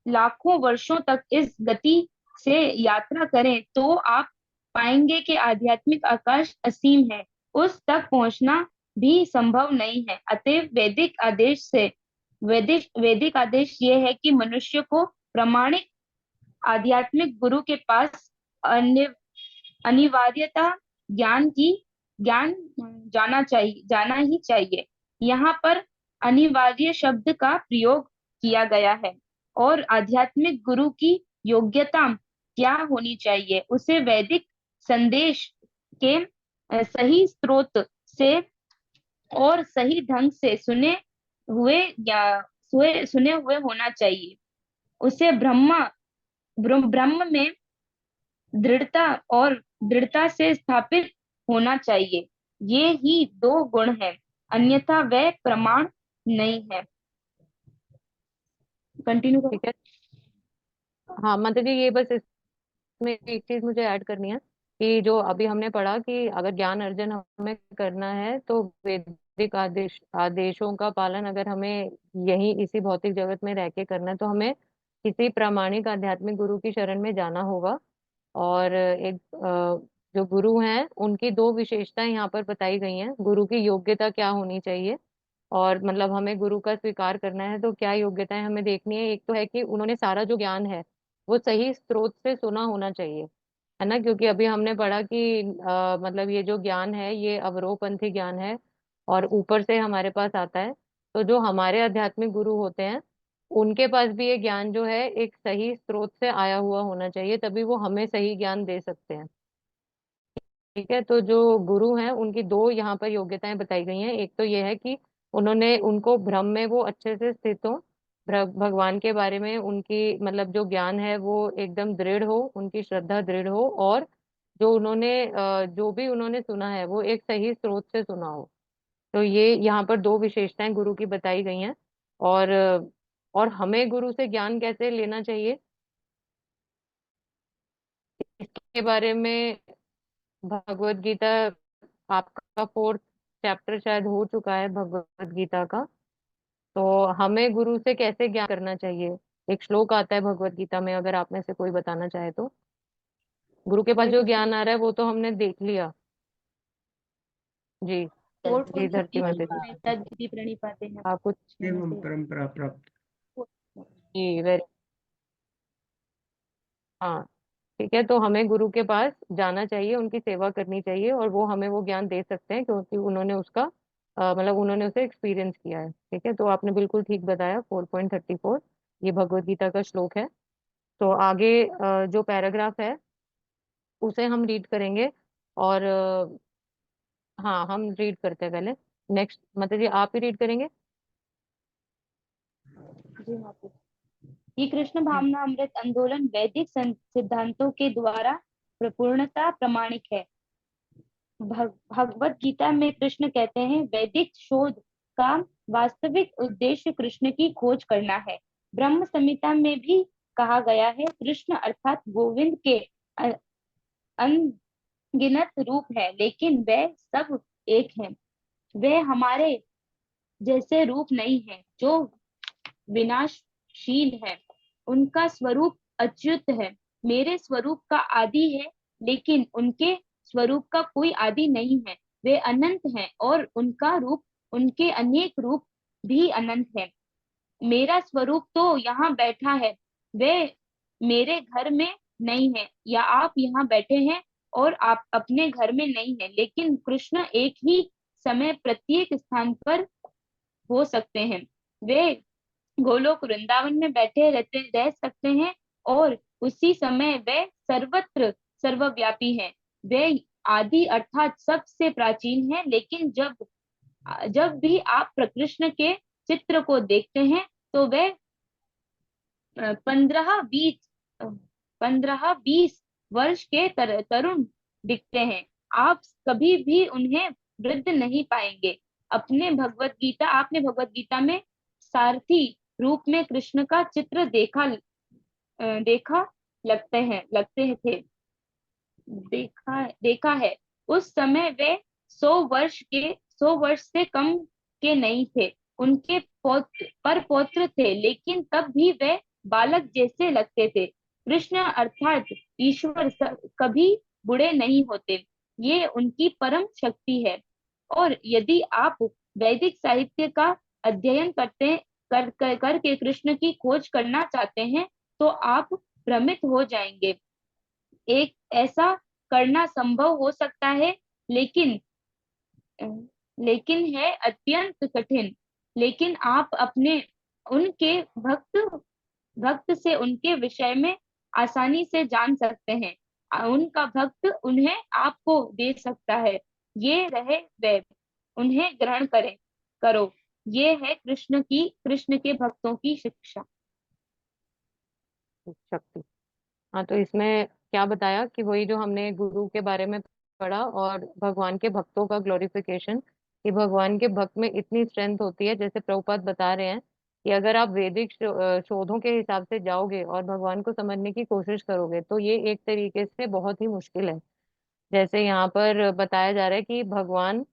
लाखों वर्षों तक इस गति से यात्रा करें तो आप पाएंगे कि आध्यात्मिक आकाश असीम है, उस तक पहुंचना भी संभव नहीं है। अतएव वैदिक आदेश ये है कि मनुष्य को प्रामाणिक आध्यात्मिक गुरु के पास अनिवार्यता ज्ञान जाना ही चाहिए। यहाँ पर अनिवार्य शब्द का प्रयोग किया गया है और आध्यात्मिक गुरु की योग्यता क्या होनी चाहिए, उसे वैदिक संदेश के सही स्रोत से और सही ढंग से सुने हुए होना चाहिए। उसे ब्रह्म में दृढ़ता से स्थापित होना चाहिए। ये ही दो गुण है, अन्यथा वह प्रमाण नहीं है। कंटिन्यू करो। ठीक है। हाँ माता जी, ये बस इसमें एक चीज मुझे ऐड करनी है कि जो अभी हमने पढ़ा कि अगर ज्ञान अर्जन हमें करना है तो वैदिक आदेशों का पालन अगर हमें यही इसी भौतिक जगत में रह के करना है तो हमें किसी प्रामाणिक आध्यात्मिक गुरु की शरण में जाना होगा। और एक जो गुरु हैं उनकी दो विशेषताएं यहाँ पर बताई गई हैं। गुरु की योग्यता क्या होनी चाहिए, और मतलब हमें गुरु का स्वीकार करना है तो क्या योग्यताएं हमें देखनी है। एक तो है कि उन्होंने सारा जो ज्ञान है वो सही स्रोत से सुना होना चाहिए, है ना। क्योंकि अभी हमने पढ़ा कि मतलब ये जो ज्ञान है ये अवरोहपंथी ज्ञान है और ऊपर से हमारे पास आता है। तो जो हमारे आध्यात्मिक गुरु होते हैं उनके पास भी ये ज्ञान जो है एक सही स्रोत से आया हुआ होना चाहिए, तभी वो हमें सही ज्ञान दे सकते हैं। ठीक है। तो जो गुरु हैं उनकी दो यहाँ पर योग्यताएं बताई गई हैं। एक तो ये है कि उनको भ्रम में वो अच्छे से स्थित हो, भगवान के बारे में उनकी मतलब जो ज्ञान है वो एकदम दृढ़ हो, उनकी श्रद्धा दृढ़ हो, और जो भी उन्होंने सुना है वो एक सही स्रोत से सुना हो। तो ये यहाँ पर दो विशेषताएं गुरु की बताई गई हैं। और हमें गुरु से ज्ञान कैसे लेना चाहिए इसके बारे में भगवत गीता, आपका 4th चैप्टर शायद हो चुका है भगवत गीता का। तो हमें गुरु से कैसे ज्ञान करना चाहिए, एक श्लोक आता है भगवत गीता में, अगर आप में से कोई बताना चाहे तो। गुरु के पास जो ज्ञान आ रहा है वो तो हमने देख लिया। जी जी, धरती माता जी, तद्विधि प्रणिपाते हैं। आप कुछ। एवं परंपरा प्राप्त। जी वेरी। हाँ ठीक है। तो हमें गुरु के पास जाना चाहिए, उनकी सेवा करनी चाहिए, और वो हमें वो ज्ञान दे सकते हैं क्योंकि उन्होंने उसका मतलब उन्होंने उसे एक्सपीरियंस किया है। ठीक है। तो आपने बिल्कुल ठीक बताया, 4.34 ये भगवत गीता का श्लोक है। तो आगे जो पैराग्राफ है उसे हम रीड करेंगे। और हाँ हम रीड करते हैं पहले। नेक्स्ट मतलब जी आप ही रीड करेंगे। जी माता। ये कृष्ण भावना अमृत आंदोलन वैदिक सिद्धांतों के द्वारा पूर्णता प्रमाणिक है। भगवत गीता में कृष्ण कहते हैं, वैदिक शोध का वास्तविक उद्देश्य कृष्ण की खोज करना है। ब्रह्म संहिता में भी कहा गया है, कृष्ण अर्थात गोविंद के अनगिनत रूप है, लेकिन वे सब एक हैं। वे हमारे जैसे रूप नहीं है जो विनाशशील है। उनका स्वरूप अच्युत है। मेरे स्वरूप का आदि है, लेकिन उनके स्वरूप का कोई आदि नहीं है। वे अनंत हैं और उनके अनेक रूप भी अनंत हैं। मेरा स्वरूप तो यहाँ बैठा है, वे मेरे घर में नहीं है, या आप यहाँ बैठे हैं और आप अपने घर में नहीं है। लेकिन कृष्ण एक ही समय प्रत्येक स्थान पर हो सकते हैं। वे गोलोक वृंदावन में बैठे रह सकते हैं और उसी समय वे सर्वत्र सर्वव्यापी हैं। वे आदि अर्थात सबसे प्राचीन है, लेकिन जब भी आप कृष्ण के चित्र को देखते हैं तो वे 15-20 वर्ष के तरुण दिखते हैं। आप कभी भी उन्हें वृद्ध नहीं पाएंगे। आपने भगवत गीता में सारथी रूप में कृष्ण का चित्र देखा है। उस समय वे 100 वर्ष से कम के नहीं थे। उनके पर पौत्र थे, लेकिन तब भी वे बालक जैसे लगते थे। कृष्ण अर्थात ईश्वर कभी बुरे नहीं होते, ये उनकी परम शक्ति है। और यदि आप वैदिक साहित्य का अध्ययन करके कृष्ण की खोज करना चाहते हैं तो आप भ्रमित हो जाएंगे। एक ऐसा करना संभव हो सकता है, लेकिन लेकिन है अत्यंत कठिन। लेकिन आप अपने उनके भक्त से उनके विषय में आसानी से जान सकते हैं। उनका भक्त उन्हें आपको दे सकता है। ये रहे वे, उन्हें ग्रहण करो। ये है कृष्ण के भक्तों की शिक्षा। शक्ति। हाँ, तो इसमें क्या बताया कि वही जो हमने गुरु के बारे में पढ़ा और भगवान के भक्तों का ग्लोरिफिकेशन, कि भगवान के भक्त में इतनी स्ट्रेंथ होती है। जैसे प्रभुपाद बता रहे हैं कि अगर आप वैदिक शोधों के हिसाब से जाओगे और भगवान को समझने की कोशिश करोगे तो ये एक तरीके से बहुत ही मुश्किल है। जैसे यहाँ पर बताया जा रहा है कि भगवान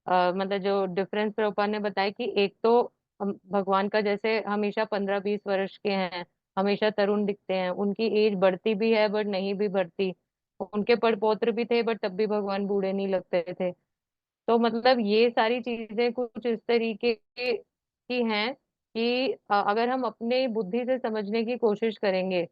मतलब जो डिफरेंस प्रभुपाद ने बताया कि एक तो भगवान का जैसे हमेशा 15-20 वर्ष के हैं, हमेशा तरुण दिखते हैं, उनकी एज बढ़ती भी है बट नहीं भी बढ़ती। उनके पड़पौत्र भी थे बट तब भी भगवान बूढ़े नहीं लगते थे। तो मतलब ये सारी चीजें कुछ इस तरीके की हैं कि अगर हम अपने बुद्धि से समझने की कोशिश करेंगे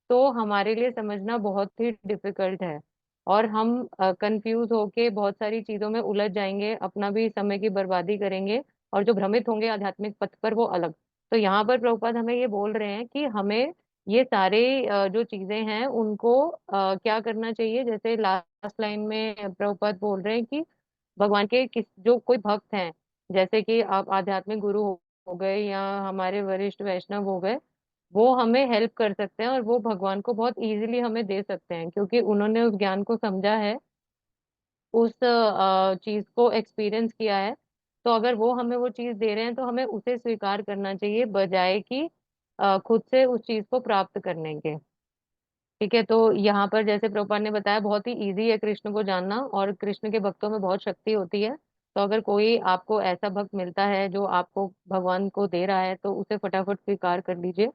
तो हमारे लिए समझना बहुत ही डिफिकल्ट है। और हम कंफ्यूज होके बहुत सारी चीजों में उलझ जाएंगे, अपना भी समय की बर्बादी करेंगे, और जो भ्रमित होंगे आध्यात्मिक पथ पर वो अलग। तो यहाँ पर प्रभुपाद हमें ये बोल रहे हैं कि हमें ये सारे जो चीजें हैं उनको क्या करना चाहिए। जैसे लास्ट लाइन में प्रभुपाद बोल रहे हैं कि भगवान के जो कोई भक्त हैं, जैसे कि आप आध्यात्मिक गुरु हो गए या हमारे वरिष्ठ वैष्णव हो गए, वो हमें हेल्प कर सकते हैं और वो भगवान को बहुत इजीली हमें दे सकते हैं, क्योंकि उन्होंने उस ज्ञान को समझा है, उस चीज को एक्सपीरियंस किया है। तो अगर वो हमें वो चीज दे रहे हैं तो हमें उसे स्वीकार करना चाहिए, बजाय कि खुद से उस चीज को प्राप्त करने के। ठीक है, तो यहाँ पर जैसे प्रभुपाद ने बताया बहुत ही इजी है कृष्ण को जानना, और कृष्ण के भक्तों में बहुत शक्ति होती है। तो अगर कोई आपको ऐसा भक्त मिलता है जो आपको भगवान को दे रहा है तो उसे फटाफट स्वीकार कर लीजिए।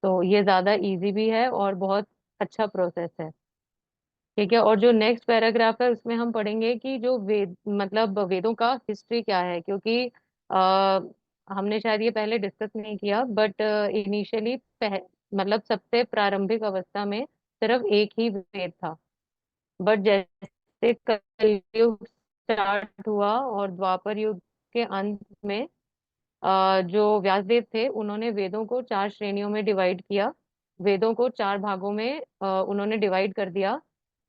तो ये ज्यादा इजी भी है और बहुत अच्छा प्रोसेस है। ठीक है, और जो नेक्स्ट पैराग्राफ है उसमें हम पढ़ेंगे कि जो वेद मतलब वेदों का हिस्ट्री क्या है, क्योंकि हमने शायद ये पहले डिस्कस नहीं किया, बट इनिशियली मतलब सबसे प्रारंभिक अवस्था में सिर्फ एक ही वेद था। बट जैसे कलयुग स्टार्ट हुआ और द्वापर युग के अंत में जो व्यासदेव थे उन्होंने वेदों को 4 श्रेणियों में डिवाइड किया। वेदों को 4 भागों में उन्होंने डिवाइड कर दिया,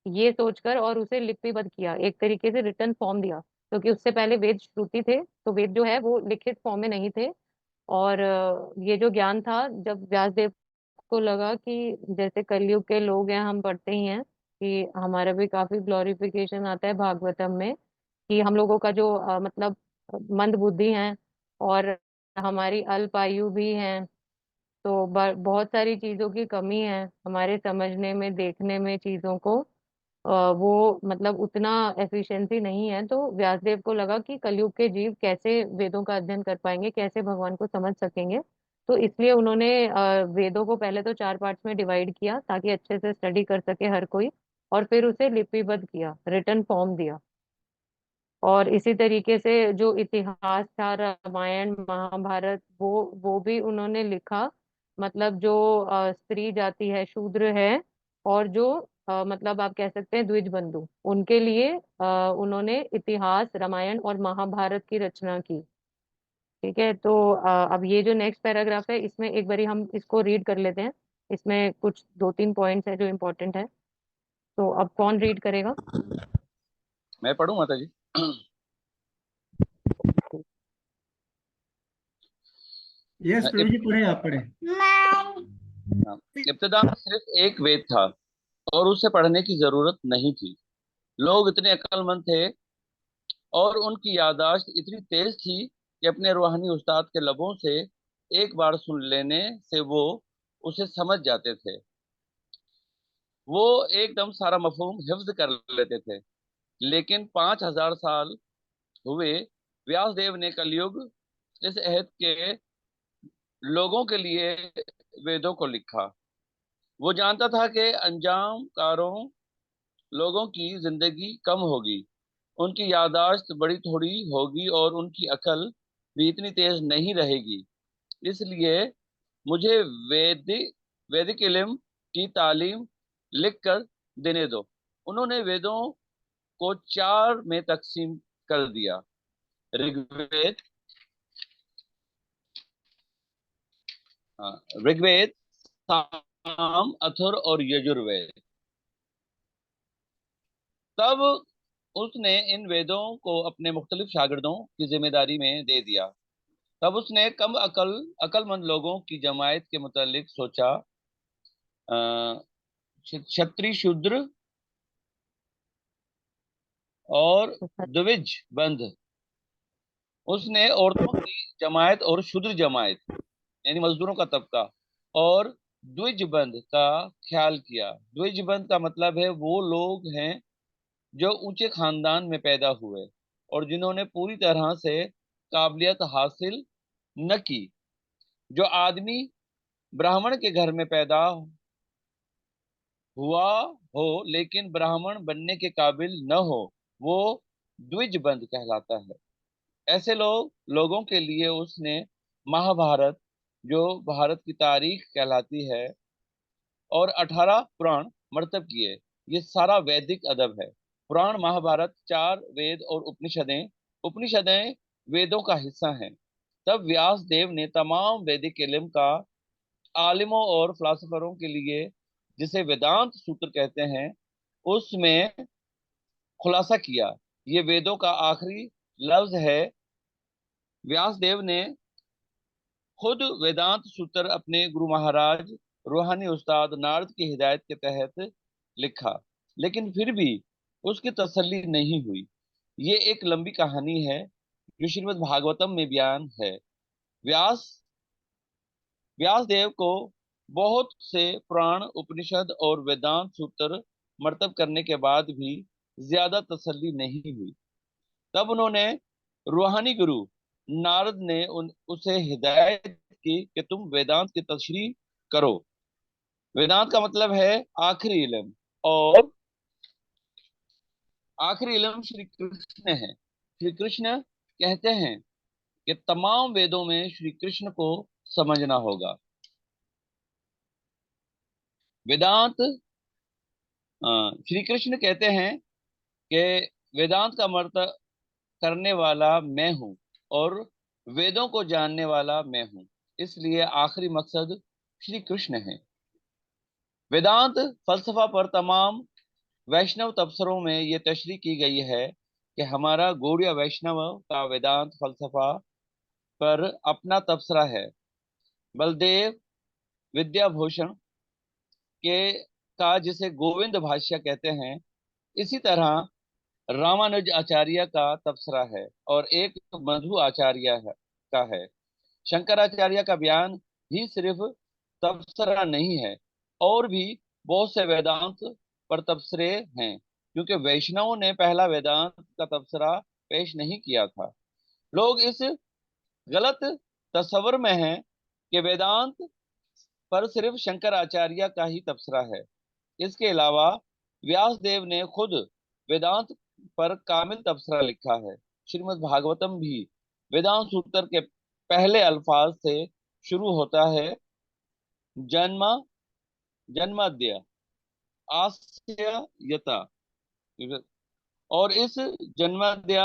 ये सोचकर, और उसे लिपिबद्ध किया, एक तरीके से रिटर्न फॉर्म दिया। क्योंकि उससे पहले वेद श्रुति थे, तो वेद जो है वो लिखित फॉर्म में नहीं थे। और ये जो ज्ञान था, जब व्यासदेव को लगा कि जैसे कलयुग के लोग हैं, हम पढ़ते ही हैं कि हमारा भी काफी ग्लोरिफिकेशन आता है भागवतम में, कि हम लोगों का जो मतलब मंद बुद्धि है और हमारी अल्प आयु भी है, तो बहुत सारी चीजों की कमी है हमारे समझने में, देखने में चीजों को। वो मतलब उतना एफिशिएंसी नहीं है। तो व्यासदेव को लगा कि कलयुग के जीव कैसे वेदों का अध्ययन कर पाएंगे, कैसे भगवान को समझ सकेंगे। तो इसलिए उन्होंने वेदों को पहले तो 4 पार्ट्स में डिवाइड किया ताकि अच्छे से स्टडी कर सके हर कोई, और फिर उसे लिपिबद्ध किया, रिटन फॉर्म दिया। और इसी तरीके से जो इतिहास था, रामायण महाभारत, वो भी उन्होंने लिखा। मतलब जो स्त्री जाति है, शूद्र है, और जो मतलब आप कह सकते हैं द्विज बंधु, उनके लिए उन्होंने इतिहास रामायण और महाभारत की रचना की। ठीक है, तो अब ये जो नेक्स्ट पैराग्राफ है इसमें एक बारी हम इसको रीड कर लेते हैं। इसमें कुछ 2-3 पॉइंट्स है जो इम्पोर्टेंट है। तो अब कौन रीड करेगा? मैं पढ़ूं माता जी? यस प्रभु जी, पढ़े, आप पढ़े। इब्तदा में सिर्फ एक वेद था और उसे पढ़ने की जरूरत नहीं थी। लोग इतने अक्लमंद थे और उनकी याददाश्त इतनी तेज थी कि अपने रूहानी उस्ताद के लबों से एक बार सुन लेने से वो उसे समझ जाते थे। वो एकदम सारा मफहूम हिफ्ज कर लेते थे। लेकिन 5000 साल हुए, व्यासदेव ने कलयुग इस अहद के लोगों के लिए वेदों को लिखा। वो जानता था कि अंजामकारों लोगों की जिंदगी कम होगी, उनकी याददाश्त बड़ी थोड़ी होगी और उनकी अकल भी इतनी तेज नहीं रहेगी। इसलिए मुझे वैदिक इल्म की तालीम लिख कर देने दो। उन्होंने वेदों को 4 में तकसीम कर दिया: ऋग्वेद, ऋग्वेद, साम, अथुर और यजुर्वेद। तब उसने इन वेदों को अपने मुख्तलिफ शागिर्दों की जिम्मेदारी में दे दिया। तब उसने कम अकलमंद लोगों की जमायत के मुतालिक सोचा। अ, क्षत्रिय, शूद्र और द्विज बंध। उसने औरतों की जमायत और शूद्र जमायत यानी मजदूरों का तबका और द्विज बंध का ख्याल किया। द्विज बंध का मतलब है वो लोग हैं जो ऊंचे खानदान में पैदा हुए और जिन्होंने पूरी तरह से काबिलियत हासिल न की। जो आदमी ब्राह्मण के घर में पैदा हुआ हो लेकिन ब्राह्मण बनने के काबिल न हो, वो द्विज बंध कहलाता है। ऐसे लोगों के लिए उसने महाभारत, जो भारत की तारीख कहलाती है, और 18 पुराण मर्तब किए। ये सारा वैदिक अदब है। पुराण, महाभारत, 4 वेद और उपनिषदें उपनिषदें वेदों का हिस्सा हैं। तब व्यास देव ने तमाम वैदिक इल्म का आलिमों और फिलोसोफरों के लिए, जिसे वेदांत सूत्र कहते हैं, उसमें खुलासा किया। ये वेदों का आखिरी लफ्ज है। व्यास देव ने खुद वेदांत सूत्र अपने गुरु महाराज रूहानी उस्ताद नारद की हिदायत के तहत लिखा, लेकिन फिर भी उसकी तसल्ली नहीं हुई। ये एक लंबी कहानी है जो श्रीमद् भागवतम में बयान है। व्यास व्यास देव को बहुत से पुराण, उपनिषद और वेदांत सूत्र मर्तब करने के बाद भी ज्यादा तसल्ली नहीं हुई। तब उन्होंने रूहानी गुरु नारद ने उसे हिदायत की कि तुम वेदांत की तशरीह करो। वेदांत का मतलब है आखिरी इल्म, और आखिरी इल्म श्री कृष्ण है। श्री कृष्ण कहते हैं कि तमाम वेदों में श्री कृष्ण को समझना होगा। वेदांत श्री कृष्ण कहते हैं कि वेदांत का मतलब करने वाला मैं हूँ और वेदों को जानने वाला मैं हूँ, इसलिए आखिरी मकसद श्री कृष्ण है। वेदांत फलसफा पर तमाम वैष्णव तबसरों में ये तशरीह की गई है कि हमारा गौड़ीय वैष्णव का वेदांत फलसफा पर अपना तबसरा है। बलदेव विद्याभूषण के का जिसे गोविंद भाष्य कहते हैं, इसी तरह रामानुज आचार्य का तबसरा है और एक मधु आचार्य का है। शंकराचार्य का बयान ही सिर्फ तबसरा नहीं है, और भी बहुत से वेदांत पर तबसरे हैं, क्योंकि वैष्णवों ने पहला वेदांत का तबसरा पेश नहीं किया था। लोग इस गलत तस्वर में हैं कि वेदांत पर सिर्फ शंकराचार्य का ही तबसरा है। इसके अलावा व्यास देव ने खुद वेदांत पर कामिल तबसरा लिखा है। श्रीमद् भागवतम भी वेदांत सूत्र के पहले अल्फाज से शुरू होता है। जन्म जन्माद्य आस्ययता, और इस जन्माद्य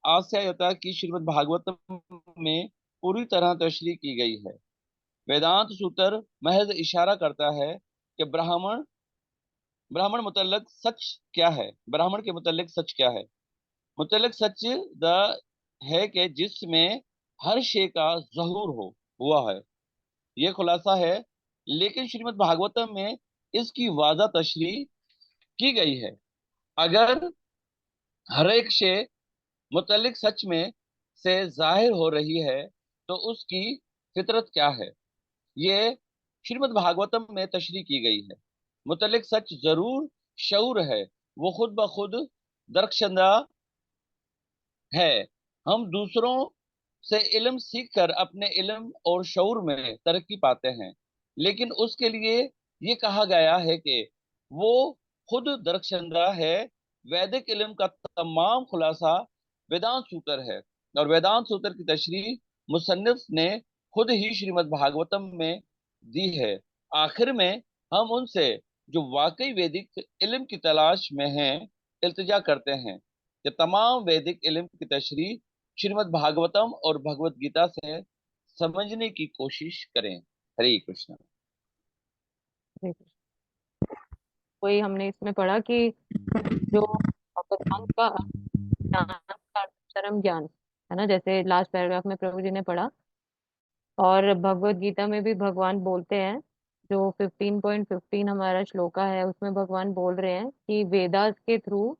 आस्ययता की श्रीमद् भागवतम में पूरी तरह तशरीह की गई है। वेदांत सूत्र महज इशारा करता है कि ब्राह्मण मुतल्लक सच क्या है। ब्राह्मण के मुतल्लिक सच क्या है? मुतल्लिक सच द है कि जिसमें हर शे का ज़हूर हुआ है, ये खुलासा है। लेकिन श्रीमद् भागवतम में इसकी वाज़ा तशरीह की गई है। अगर हर एक शे मुतल्लिक सच में से जाहिर हो रही है तो उसकी फितरत क्या है, ये श्रीमद् भागवतम में तशरीह की गई है। मुतल्लिक सच जरूर शऊर है, वो खुद ब खुद दरख्शंदा है। हम दूसरों से इल्म सीखकर अपने इल्म और शऊर में तरक्की पाते हैं, लेकिन उसके लिए ये कहा गया है कि वो खुद दरख्शंदा है। वैदिक इल्म का तमाम खुलासा वेदांत सूत्र है, और वेदांत सूत्र की तशरीह मुसन्निफ ने खुद ही श्रीमद् भागवतम में दी है। आखिर में हम उनसे जो वाकई वैदिक इल्म की तलाश में हैं इल्तिजा करते हैं कि तमाम वैदिक इल्म की तशरीह श्रीमद् भागवतम और भगवत गीता से समझने की कोशिश करें। हरे कृष्ण। वही हमने इसमें पढ़ा कि जो वेदांत का ज्ञान का परम ज्ञान है ना, जैसे लास्ट पैराग्राफ में प्रभु जी ने पढ़ा, और भगवत गीता में भी भगवान बोलते हैं, जो 15.15 हमारा श्लोका है उसमें भगवान बोल रहे हैं कि वेदास के थ्रू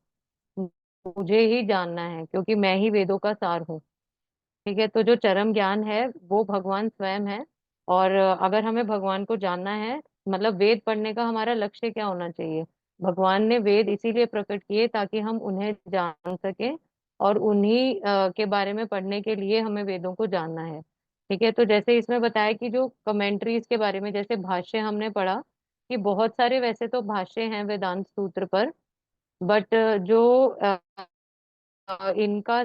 मुझे ही जानना है, क्योंकि मैं ही वेदों का सार हूँ। ठीक है, तो जो चरम ज्ञान है वो भगवान स्वयं है। और अगर हमें भगवान को जानना है, मतलब वेद पढ़ने का हमारा लक्ष्य क्या होना चाहिए? भगवान ने वेद इसीलिए प्रकट किए ताकि हम उन्हें जान सकें, और उन्हीं के बारे में पढ़ने के लिए हमें वेदों को जानना है। ठीक है, तो जैसे इसमें बताया कि जो कमेंट्रीज के बारे में, जैसे भाष्य हमने पढ़ा कि बहुत सारे वैसे तो भाष्य हैं वेदांत सूत्र पर, बट जो इनका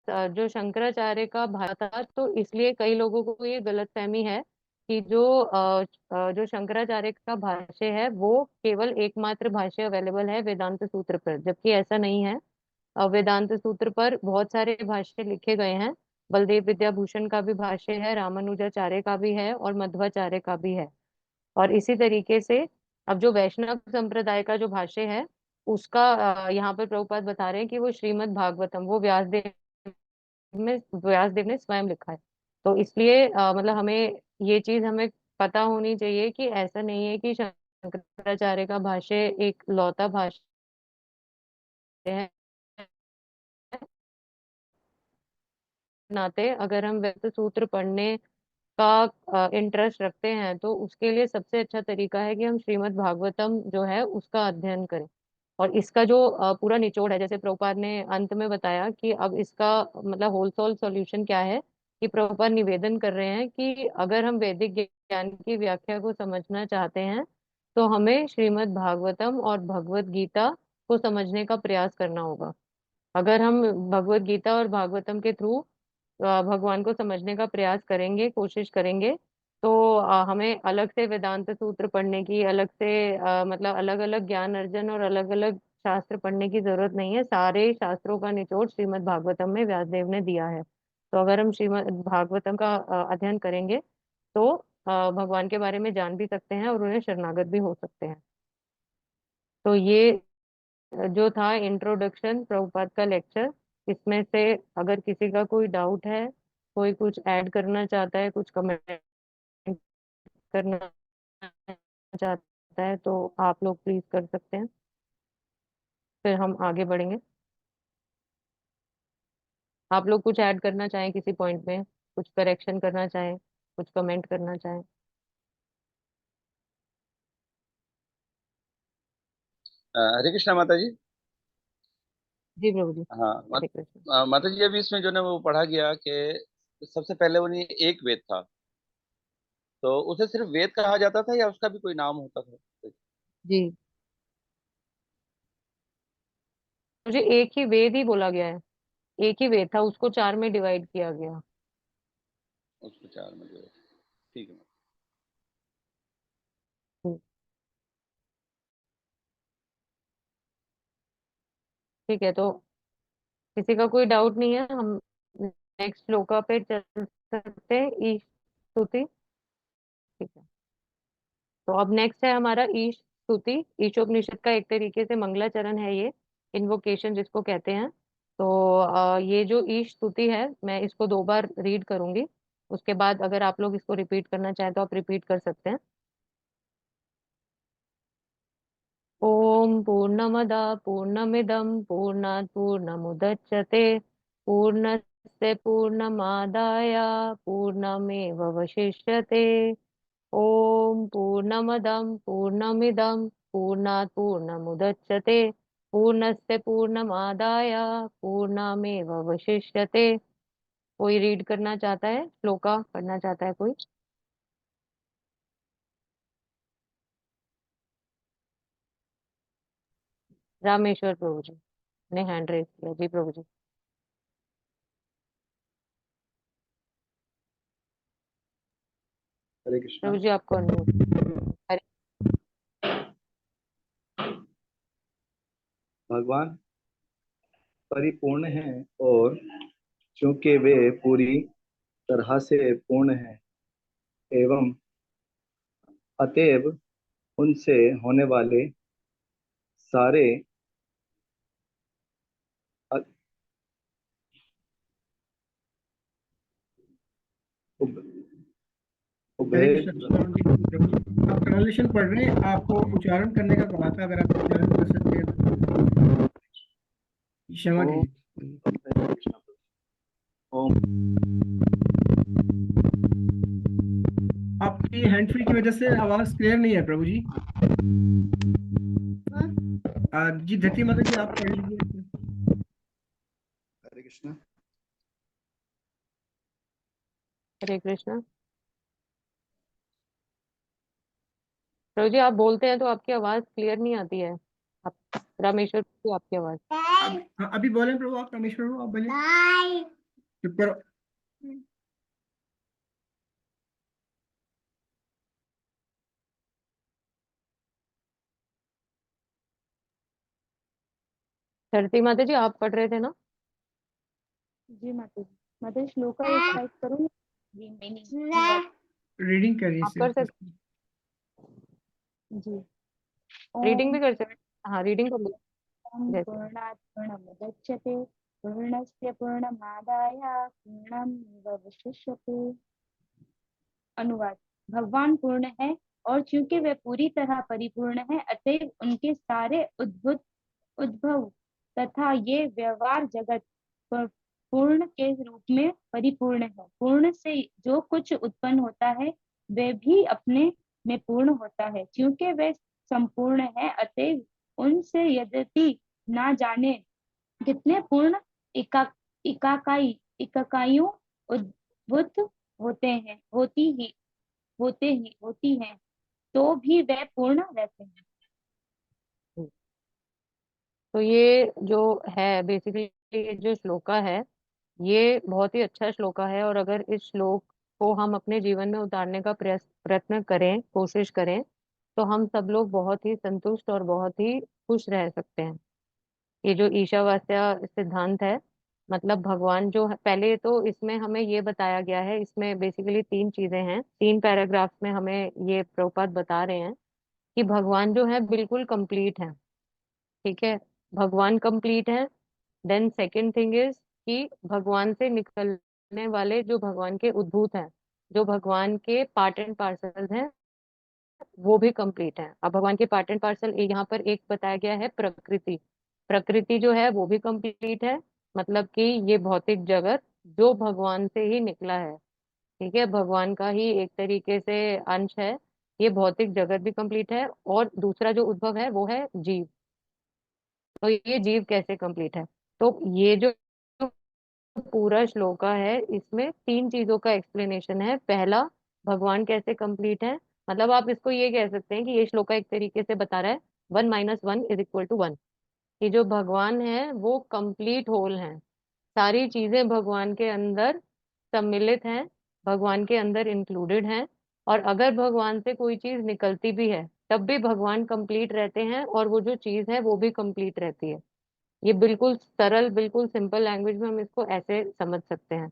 जो शंकराचार्य का था, तो इसलिए कई लोगों को ये गलतफहमी है कि जो शंकराचार्य का भाष्य है वो केवल एकमात्र भाष्य अवेलेबल है वेदांत सूत्र पर, जबकि ऐसा नहीं है। वेदांत सूत्र पर बहुत सारे भाष्य लिखे गए हैं। बलदेव विद्याभूषण का भी भाष्य है, रामानुजाचार्य का भी है, और मध्वाचार्य का भी है। और इसी तरीके से अब जो वैष्णव संप्रदाय का जो भाष्य है उसका यहाँ पर प्रभुपाद बता रहे हैं कि वो श्रीमद् भागवतम, वो व्यासदेव ने स्वयं लिखा है। तो इसलिए मतलब हमें ये चीज हमें पता होनी चाहिए कि ऐसा नहीं है कि शंकराचार्य का भाष्य एक लौता भाष्य है। नाते अगर हम वैसे सूत्र पढ़ने का इंटरेस्ट रखते हैं तो उसके लिए सबसे अच्छा तरीका है कि हम श्रीमद् भागवतम जो है उसका अध्ययन करें। और इसका जो पूरा निचोड़ है, जैसे प्रभुपाद ने अंत में बताया कि अब इसका मतलब होल सोल सॉल्यूशन क्या है, कि प्रभुपाद निवेदन कर रहे हैं कि अगर हम वैदिक ज्ञान की व्याख्या को समझना चाहते हैं तो हमें श्रीमद् भागवतम और भगवत गीता को समझने का प्रयास करना होगा। अगर हम भगवत गीता और भागवतम के थ्रू भगवान को समझने का प्रयास करेंगे, कोशिश करेंगे, तो हमें अलग से वेदांत सूत्र पढ़ने की, अलग से मतलब अलग अलग ज्ञान अर्जन और अलग अलग शास्त्र पढ़ने की जरूरत नहीं है। सारे शास्त्रों का निचोड़ श्रीमद् भागवतम में व्यासदेव ने दिया है। तो अगर हम श्रीमद् भागवतम का अध्ययन करेंगे तो भगवान के बारे में जान भी सकते हैं और उन्हें शरणागत भी हो सकते हैं। तो ये जो था इंट्रोडक्शन प्रभुपाद का लेक्चर। इसमें से अगर किसी का कोई डाउट है, कोई कुछ ऐड करना चाहता है, कुछ कमेंट करना चाहता है, तो आप लोग प्लीज कर सकते हैं, फिर हम आगे बढ़ेंगे। आप लोग कुछ ऐड करना चाहें किसी पॉइंट में, कुछ करेक्शन करना चाहें, कुछ कमेंट करना चाहें? हरे कृष्णा माता जी। जी प्रभु जी। हाँ हरे कृष्ण। माता जी, अभी इसमें जो ना वो पढ़ा गया कि सबसे पहले वो नहीं एक वेद था, तो उसे सिर्फ वेद कहा जाता था या उसका भी कोई नाम होता था? जी, मुझे एक ही वेद ही बोला गया है, एक ही वेद था, उसको चार में डिवाइड किया गया। उसको चार में जो है। ठीक है। हम्म, ठीक है, तो किसी का कोई डाउट नहीं है, हम नेक्स्ट श्लोका पे चल सकते हैं, ईश स्तुति। ठीक है, तो अब नेक्स्ट है हमारा ईश स्तुति। ईशोपनिषद का एक तरीके से मंगलाचरण है ये, इन्वोकेशन जिसको कहते हैं। तो ये जो ईश स्तुति है, मैं इसको 2 बार रीड करूंगी, उसके बाद अगर आप लोग इसको रिपीट करना चाहें तो आप रिपीट कर सकते हैं। ओम पूर्णमदा पूर्णमिदं पूर्णात् पूर्णमुदच्यते पूर्णस्य पूर्णमादाय पूर्णमेवावशिष्यते। ओम पूर्णमदं पूर्णमिदं पूर्णात् पूर्णमुदच्यते पूर्णस्य पूर्णमादाय पूर्णमेवावशिष्यते। कोई रीड करना चाहता है, श्लोका पढ़ना चाहता है कोई? रामेश्वर प्रभु जी ने हैंड रेज किया। जी प्रभु जी। हरे कृष्णा। प्रभु जी आपको अनम्यूट। हरे भगवान परिपूर्ण हैं और चूंकि वे पूरी तरह से पूर्ण हैं एवं अतएव उनसे होने वाले सारे अ- उप- हरे उभय कृष्ण श्रवण जी, प्रभु जी आप ट्रांसलेशन पढ़ रहे हैं, आपको उच्चारण करने का कहा था, अगर आप उच्चारण कर सकते हैं तो क्षमा ओम कीजिए। हरे कृष्णा। ओम आपकी हैंड फ्री की वजह से आवाज क्लियर नहीं है प्रभु जी। जी धरती माता जी आप पढ़ लीजिए। हरे कृष्णा। हरे कृष्णा। प्रभु जी आप बोलते हैं तो आपकी आवाज क्लियर नहीं आती है। आप रामेश्वर की आपकी आवाज। अभी बोले प्रभु, आप रामेश्वर हो, आप बोले। चुप करो। धरती माता जी आप पढ़ रहे थे ना? जी माता जी। माता जी श्लोका एक टाइप करूँ? जी मीनिंग रीडिंग करिए आप कर सिर्फ सकते, इसकी। जी। रीडिंग ओम भी कर सकते। हाँ रीडिंग कर लो जैसे। पूर्णात् पूर्णमुदच्यते पूर्णस्य पूर्णमादाय पूर्णमेवावशिष्यते। अनुवाद। भगवान पूर्ण है और चूंकि वे पूरी तरह परिपूर्ण है अतएव उनके सारे उद्भव तथा ये व्यवहार जगत पूर्ण के रूप में परिपूर्ण है। पूर्ण से जो कुछ उत्पन्न होता है वे भी अपने में पूर्ण होता है। क्योंकि वे संपूर्ण है अतएव उनसे यद्यपि ना जाने कितने पूर्ण इकाइयों उद्भूत होती हैं तो भी वह पूर्ण रहते हैं। तो ये जो है बेसिकली, ये जो श्लोका है ये बहुत ही अच्छा श्लोका है, और अगर इस श्लोक को हम अपने जीवन में उतारने का प्रयत्न करें, कोशिश करें, तो हम सब लोग बहुत ही संतुष्ट और बहुत ही खुश रह सकते हैं। ये जो ईशावास्य सिद्धांत है, मतलब भगवान जो है, पहले तो इसमें हमें ये बताया गया है, इसमें बेसिकली तीन चीजें हैं, तीन पैराग्राफ्स में हमें ये प्रभुपाद बता रहे हैं कि भगवान जो है बिल्कुल कंप्लीट है। ठीक है, भगवान कंप्लीट है। देन सेकंड थिंग इज कि भगवान से निकलने वाले जो भगवान के उद्भूत हैं, जो भगवान के पार्ट एंड पार्सल हैं, वो भी कंप्लीट है। अब भगवान के पार्ट एंड पार्सल यहाँ पर एक बताया गया है, प्रकृति। प्रकृति जो है वो भी कंप्लीट है, मतलब कि ये भौतिक जगत जो भगवान से ही निकला है। ठीक है, भगवान का ही एक तरीके से अंश है। ये भौतिक जगत भी कंप्लीट है, और दूसरा जो उद्भव है वो है जीव। तो ये जीव कैसे कंप्लीट है? तो ये जो पूरा श्लोका है इसमें तीन चीजों का एक्सप्लेनेशन है। पहला, भगवान कैसे कंप्लीट है, मतलब आप इसको ये कह सकते हैं कि ये श्लोका एक तरीके से बता रहा है 1 - 1 = 1, कि जो भगवान है वो कंप्लीट होल है। सारी चीजें भगवान के अंदर सम्मिलित हैं, भगवान के अंदर इंक्लूडेड हैं। और अगर भगवान से कोई चीज निकलती भी है तब भी भगवान कंप्लीट रहते हैं, और वो जो चीज है वो भी कंप्लीट रहती है। ये बिल्कुल सरल, बिल्कुल सिंपल लैंग्वेज में हम इसको ऐसे समझ सकते हैं।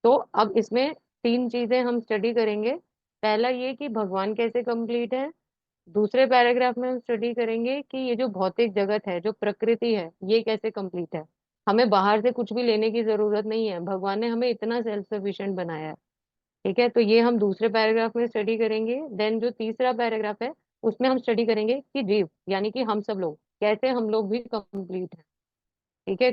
तो अब इसमें तीन चीजें हम स्टडी करेंगे। पहला ये कि भगवान कैसे कंप्लीट है। दूसरे पैराग्राफ में हम स्टडी करेंगे कि ये जो भौतिक जगत है, जो प्रकृति है, ये कैसे कंप्लीट है। हमें बाहर से कुछ भी लेने की जरूरत नहीं है, भगवान ने हमें इतना सेल्फ सफिशिएंट बनाया है। ठीक है, तो ये हम दूसरे पैराग्राफ में स्टडी करेंगे। देन जो तीसरा पैराग्राफ है उसमें हम स्टडी करेंगे कि जीव यानी कि हम सब लोग कैसे, हम लोग भी कंप्लीट है। ठीक है,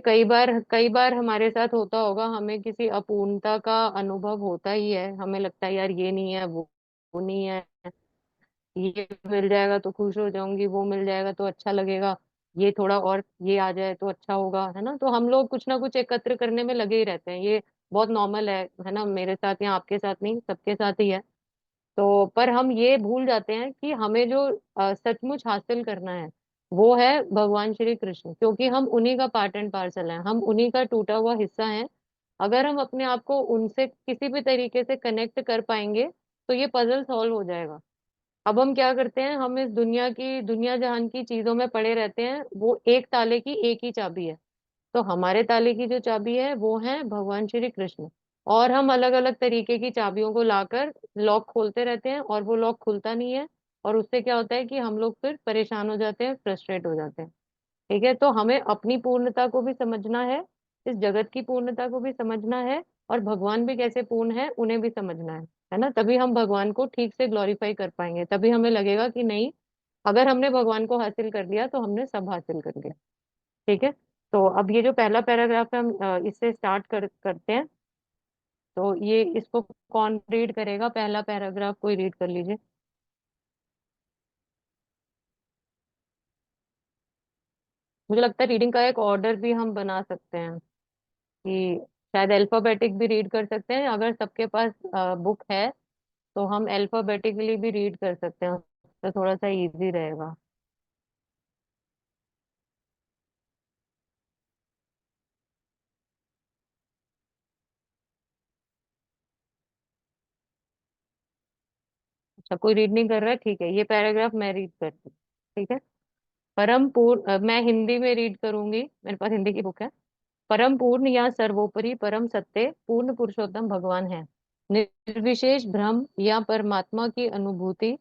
कई बार हमारे साथ होता होगा, हमें किसी अपूर्णता का अनुभव होता ही है, हमें लगता है यार ये नहीं है, वो नहीं है, ये मिल जाएगा तो खुश हो जाऊंगी, वो मिल जाएगा तो अच्छा लगेगा, ये थोड़ा और ये आ जाए तो अच्छा होगा, है ना। तो हम लोग कुछ ना कुछ एकत्र करने में लगे ही रहते हैं। ये बहुत नॉर्मल है ना, मेरे साथ या आपके साथ नहीं, सबके साथ ही है। तो पर हम ये भूल जाते हैं कि हमें जो सचमुच हासिल करना है वो है भगवान श्री कृष्ण, क्योंकि हम उन्हीं का पार्ट एंड पार्सल है, हम उन्हीं का टूटा हुआ हिस्सा है। अगर हम अपने आप को उनसे किसी भी तरीके से कनेक्ट कर पाएंगे तो ये पजल सॉल्व हो जाएगा। अब हम क्या करते हैं, हम इस दुनिया जहान की चीजों में पड़े रहते हैं। वो एक ताले की एक ही चाबी है, तो हमारे ताले की जो चाबी है वो है भगवान श्री कृष्ण। और हम अलग अलग तरीके की चाबियों को लाकर लॉक खोलते रहते हैं और वो लॉक खुलता नहीं है। और उससे क्या होता है कि हम लोग फिर परेशान हो जाते हैं, फ्रस्ट्रेट हो जाते हैं। ठीक है, तो हमें अपनी पूर्णता को भी समझना है, इस जगत की पूर्णता को भी समझना है, और भगवान भी कैसे पूर्ण है उन्हें भी समझना है ना। तभी हम भगवान को ठीक से ग्लोरीफाई कर पाएंगे, तभी हमें लगेगा कि नहीं, अगर हमने भगवान को हासिल कर लिया तो हमने सब हासिल कर लिया। ठीक है, तो अब ये जो पहला पैराग्राफ है हम इससे स्टार्ट करते हैं। तो ये इसको कौन रीड करेगा, पहला पैराग्राफ कोई रीड कर लीजिए। मुझे लगता है रीडिंग का एक ऑर्डर भी हम बना सकते हैं, कि शायद अल्फाबेटिक भी रीड कर सकते हैं, अगर सबके पास बुक है तो हम अल्फाबेटिकली भी रीड कर सकते हैं, तो थोड़ा सा इजी रहेगा। अच्छा, कोई रीड नहीं कर रहा है, ठीक है, ये पैराग्राफ मैं रीड करती हूँ। ठीक है। मैं हिंदी में रीड करूंगी, मेरे पास हिंदी की बुक है। परम पूर्ण या सर्वोपरि परम सत्य पूर्ण पुरुषोत्तम भगवान है। निर्विशेष ब्रह्म या परमात्मा की अनुभूति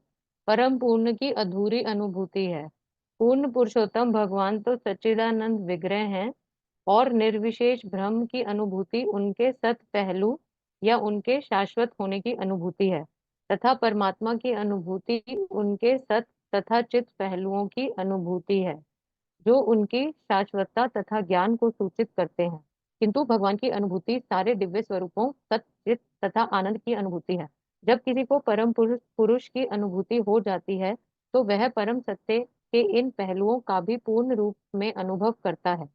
परम पूर्ण की अधूरी अनुभूति है। पूर्ण पुरुषोत्तम भगवान तो सच्चिदानंद विग्रह हैं, और निर्विशेष ब्रह्म की अनुभूति उनके सत पहलू या उनके शाश्वत होने की अनुभूति है, तथा परमात्मा की अनुभूति उनके सत तथा चित पहलुओं की अनुभूति है, जो उनकी शाश्वतता तथा ज्ञान को सूचित करते हैं। किंतु भगवान की अनुभूति सारे दिव्य स्वरूपों सत्चित तथा आनंद की अनुभूति है। जब किसी को परम पुरुष पुरुष की अनुभूति हो जाती है तो वह परम सत्य के इन पहलुओं का भी पूर्ण रूप में अनुभव करता है।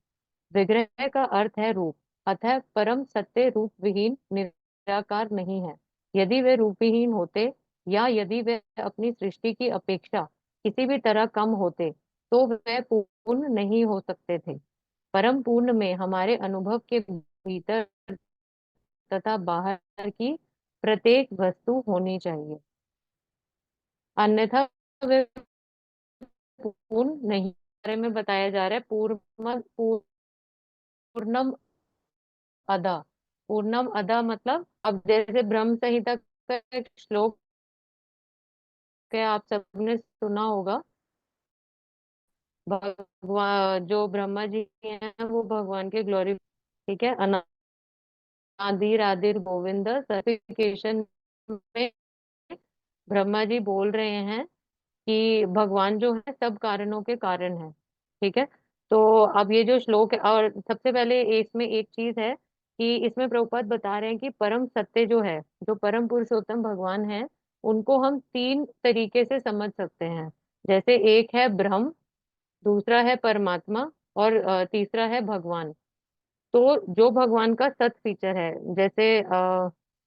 विग्रह का अर्थ है रूप, अतः परम सत्य रूप विहीन निराकार नहीं है। यदि वे रूप विहीन होते, या यदि वे अपनी सृष्टि की अपेक्षा किसी भी तरह कम होते, तो वे पूर्ण नहीं हो सकते थे। परम पूर्ण में हमारे अनुभव के भीतर तथा बाहर की प्रत्येक वस्तु होनी चाहिए, अन्यथा वे पूर्ण नहीं। बारे में बताया जा रहा है, पूर्णम अदा। पूर्णम अदा मतलब, अब जैसे ब्रह्म संहिता का एक श्लोक है, आप सबने सुना होगा। भगवान जो ब्रह्मा जी हैं वो भगवान के ग्लोरी, ठीक है, अनादिर आदिर गोविंद सर्टिफिकेशन में ब्रह्मा जी बोल रहे हैं कि भगवान जो है सब कारणों के कारण है। ठीक है, तो अब ये जो श्लोक है, और सबसे पहले इसमें एक चीज है कि इसमें प्रभुपाद बता रहे हैं कि परम सत्य जो है, जो परम पुरुषोत्तम भगवान है, उनको हम तीन तरीके से समझ सकते हैं। जैसे एक है ब्रह्म, दूसरा है परमात्मा, और तीसरा है भगवान। तो जो भगवान का सत फीचर है, जैसे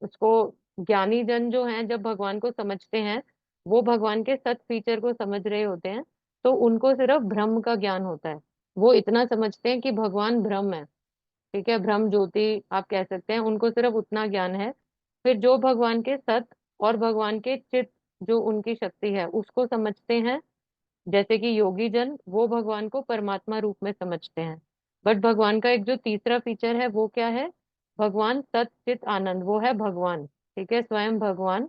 उसको ज्ञानी जन जो हैं जब भगवान को समझते हैं, वो भगवान के सत फीचर को समझ रहे होते हैं, तो उनको सिर्फ ब्रह्म का ज्ञान होता है। वो इतना समझते हैं कि भगवान ब्रह्म है। ठीक है, ब्रह्म ज्योति आप कह सकते हैं, उनको सिर्फ उतना ज्ञान है। फिर जो भगवान के सत और भगवान के चित, जो उनकी शक्ति है, उसको समझते हैं। जैसे कि योगी जन वो भगवान को परमात्मा रूप में समझते हैं। बट भगवान का एक जो तीसरा फीचर है वो क्या है, भगवान सत चित आनंद, वो है भगवान। ठीक है, स्वयं भगवान,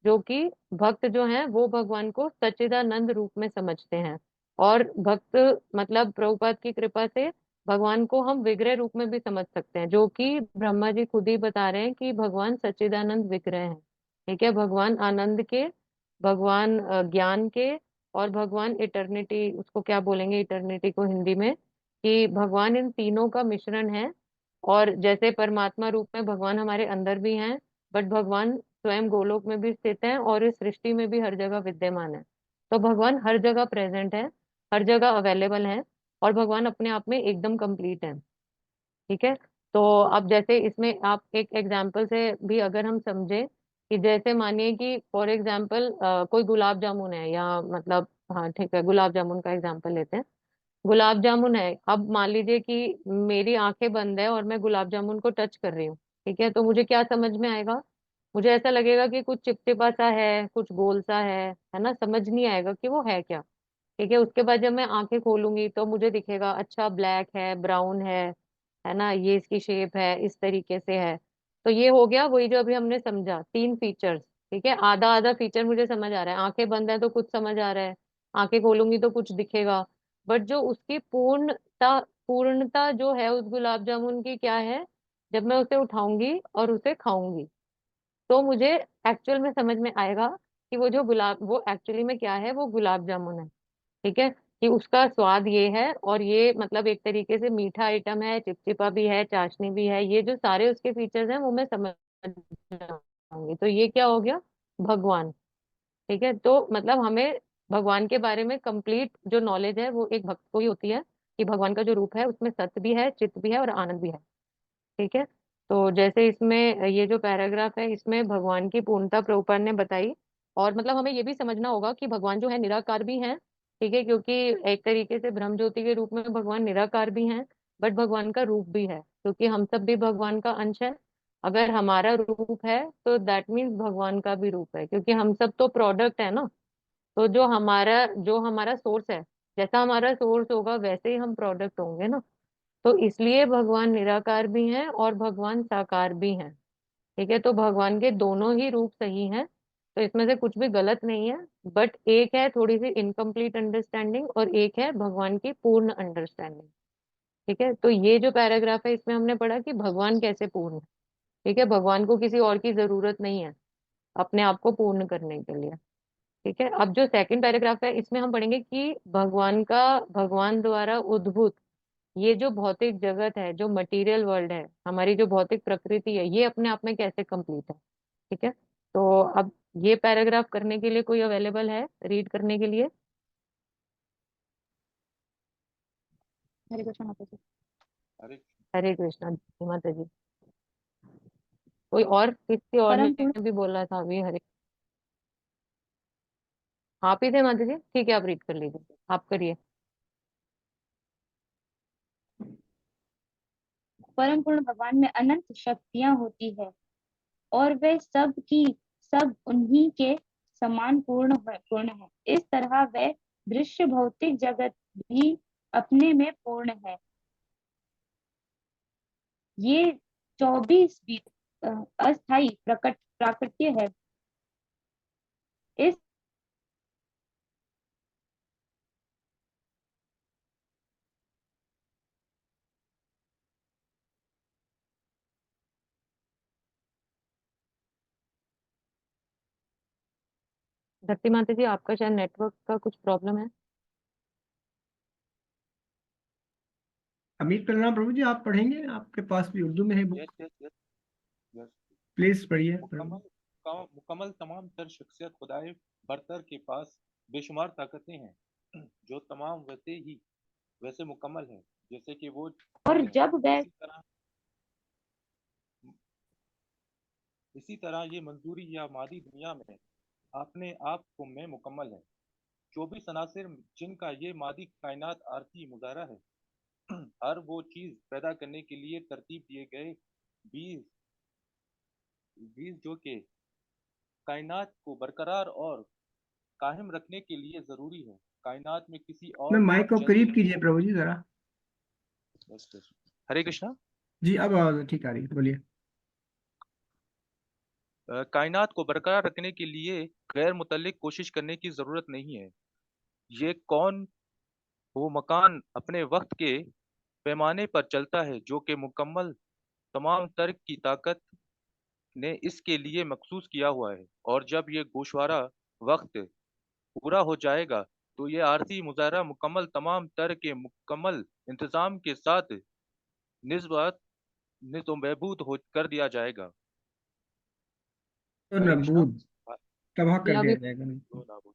जो कि भक्त जो हैं वो भगवान को सच्चिदानंद रूप में समझते हैं। और भक्त मतलब प्रभुपाद की कृपा से भगवान को हम विग्रह रूप में भी समझ सकते हैं, जो कि ब्रह्मा जी खुद ही बता रहे हैं कि भगवान सच्चिदानंद विग्रह है। ठीक है, भगवान आनंद के, भगवान ज्ञान के, और भगवान इटर्निटी, उसको क्या बोलेंगे इटर्निटी को हिंदी में, कि भगवान इन तीनों का मिश्रण है। और जैसे परमात्मा रूप में भगवान हमारे अंदर भी हैं, बट भगवान स्वयं गोलोक में भी स्थित हैं और इस सृष्टि में भी हर जगह विद्यमान है। तो भगवान हर जगह प्रेजेंट है, हर जगह अवेलेबल है, और भगवान अपने आप में एकदम कंप्लीट है। ठीक है, तो अब जैसे इसमें आप एक एग्जाम्पल से भी अगर हम समझे कि जैसे मानिए कि फॉर एग्जाम्पल कोई गुलाब जामुन है, या मतलब हाँ ठीक है, गुलाब जामुन का एग्जाम्पल लेते हैं। गुलाब जामुन है, अब मान लीजिए कि मेरी आंखें बंद है और मैं गुलाब जामुन को टच कर रही हूँ, ठीक है, तो मुझे क्या समझ में आएगा? मुझे ऐसा लगेगा कि कुछ चिपचिपा सा है, कुछ गोल सा है ना, समझ नहीं आएगा कि वो है क्या। ठीक है, उसके बाद जब मैं आंखें खोलूंगी तो मुझे दिखेगा अच्छा ब्लैक है, ब्राउन है ना, ये इसकी शेप है, इस तरीके से है। तो ये हो गया वही जो अभी हमने समझा, 3 फीचर्स। ठीक है, आधा आधा फीचर मुझे समझ आ रहा है, आंखें बंद है तो कुछ समझ आ रहा है, आंखें खोलूंगी तो कुछ दिखेगा। बट जो उसकी पूर्णता पूर्णता जो है उस गुलाब जामुन की क्या है, जब मैं उसे उठाऊंगी और उसे खाऊंगी तो मुझे एक्चुअल में समझ में आएगा कि वो जो गुलाब, वो एक्चुअली में क्या है, वो गुलाब जामुन है। ठीक है, कि उसका स्वाद ये है, और ये मतलब एक तरीके से मीठा आइटम है, चिपचिपा भी है, चाशनी भी है, ये जो सारे उसके फीचर्स हैं वो मैं समझ जाऊंगी। तो ये क्या हो गया? भगवान। ठीक है, तो मतलब हमें भगवान के बारे में कंप्लीट जो नॉलेज है वो एक भक्त को ही होती है, कि भगवान का जो रूप है उसमें सत्य भी है, चित्त भी है और आनंद भी है। ठीक है, तो जैसे इसमें ये जो पैराग्राफ है इसमें भगवान की पूर्णता प्रभुपाद ने बताई। और मतलब हमें ये भी समझना होगा कि भगवान जो है निराकार भी हैं। ठीक है, क्योंकि एक तरीके से ब्रह्म ज्योति के रूप में भगवान निराकार भी हैं, बट भगवान का रूप भी है, क्योंकि हम सब भी भगवान का अंश है। अगर हमारा रूप है तो दैट मीन्स भगवान का भी रूप है, क्योंकि हम सब तो प्रोडक्ट है ना। तो जो हमारा सोर्स है, जैसा हमारा सोर्स होगा वैसे ही हम प्रोडक्ट होंगे ना। तो इसलिए भगवान निराकार भी हैं और भगवान साकार भी हैं। ठीक है, तो भगवान के दोनों ही रूप सही हैं, तो इसमें से कुछ भी गलत नहीं है। बट एक है थोड़ी सी इनकम्प्लीट अंडरस्टैंडिंग और एक है भगवान की पूर्ण अंडरस्टैंडिंग। ठीक है, तो ये जो पैराग्राफ है इसमें हमने पढ़ा कि भगवान कैसे पूर्ण है। ठीक है, भगवान को किसी और की जरूरत नहीं है अपने आप को पूर्ण करने के लिए। ठीक है, अब जो सेकंड पैराग्राफ है इसमें हम पढ़ेंगे कि भगवान द्वारा उद्भूत ये जो भौतिक जगत है, जो मटेरियल वर्ल्ड है, हमारी जो भौतिक प्रकृति है, ये अपने आप में कैसे कंप्लीट है। ठीक है, तो अब ये पैराग्राफ करने के लिए कोई अवेलेबल है रीड करने के लिए? हरे कृष्ण माता जी। अरे हरे कृष्णा जी, माता जी। कोई और, किसी और परम ने पूर्ण भी बोला था अभी हरे? आप ही थे माता जी, ठीक है, आप रीड कर लीजिए, आप करिए। परम पूर्ण भगवान में अनंत शक्तियां होती है और वे सब की सब उन्हीं के समान पूर्ण है। इस तरह वह दृश्य भौतिक जगत भी अपने में पूर्ण है। ये 24 भी अस्थाई प्राकृत्य है। इस धरती माता जी, आपका शायद नेटवर्क का कुछ प्रॉब्लम है। अमित प्रणाम प्रभु जी, आप पढ़ेंगे? आपके पास भी उर्दू में है book, yes yes yes yes. Please पढ़िए प्रभु। मुकम्मल तमाम तर शख्सियत खुदाए बरतर के पास बेशुमार ताकतें हैं जो तमाम वैसे मुकम्मल है जैसे कि वो और है। जब वह इसी तरह ये मंजूरी या मादी दुनिया में अपने आप को में मुकम्मल है। 24 अनासिर जिनका ये मादी कायनात आरती मुजाहरा है हर वो चीज पैदा करने के लिए तरतीब दिए गए बीज बीज जो के कायनात को बरकरार और कायम रखने के लिए जरूरी है। कायनात में किसी मैं और माइक को जज करीब कीजिए प्रभु जी जरा। हरे कृष्णा। जी अब आवाज ठीक आ रही है, बोलिए। कायनात को बरकरार रखने के लिए गैर मुतल्लिक कोशिश करने की जरूरत नहीं है। ये कौन वो मकान अपने वक्त के पैमाने पर चलता है जो कि मुकम्मल तमाम तर्क की ताकत ने इसके लिए मखसूस किया हुआ है। और जब ये गोशवारा वक्त पूरा हो जाएगा तो ये आरती मुजाहरा मुकम्मल तमाम तरह के मुकम्मल इंतजाम के साथ निस्बत नितोबूत हो कर दिया जाएगा। तो हरे कृष्णा। नबूद तबाह ये कर अभी दिया जाएगा नहीं। तो नाबूद।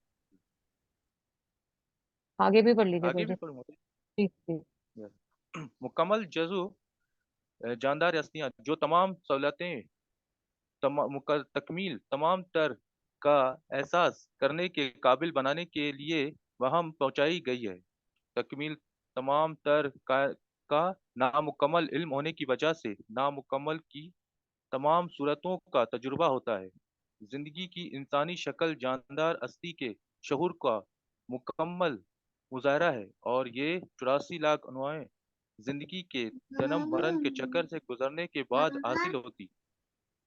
आगे भी पढ़ लीजिए आगे प्रभु भी जी। पढ़ूंगा। ठीक ठीक। मुकम्मल जजु जानदार हस्तियां जो तमाम सहूलतें तकमील तमाम तर का एहसास करने के काबिल बनाने के लिए वहां पहुंचाई गई है। तकमील तमाम तर का नामुकम्मल इल्म होने की वजह से नामुकम्मल की तमाम सूरतों का तजुर्बा होता है। जिंदगी की इंसानी शक्ल जानदार हस्ती के शहूर का मुकम्मल मुजाहरा है और ये 84 लाख अनवाएं जिंदगी के जन्म मरण के चक्कर से गुजरने के बाद हासिल होती।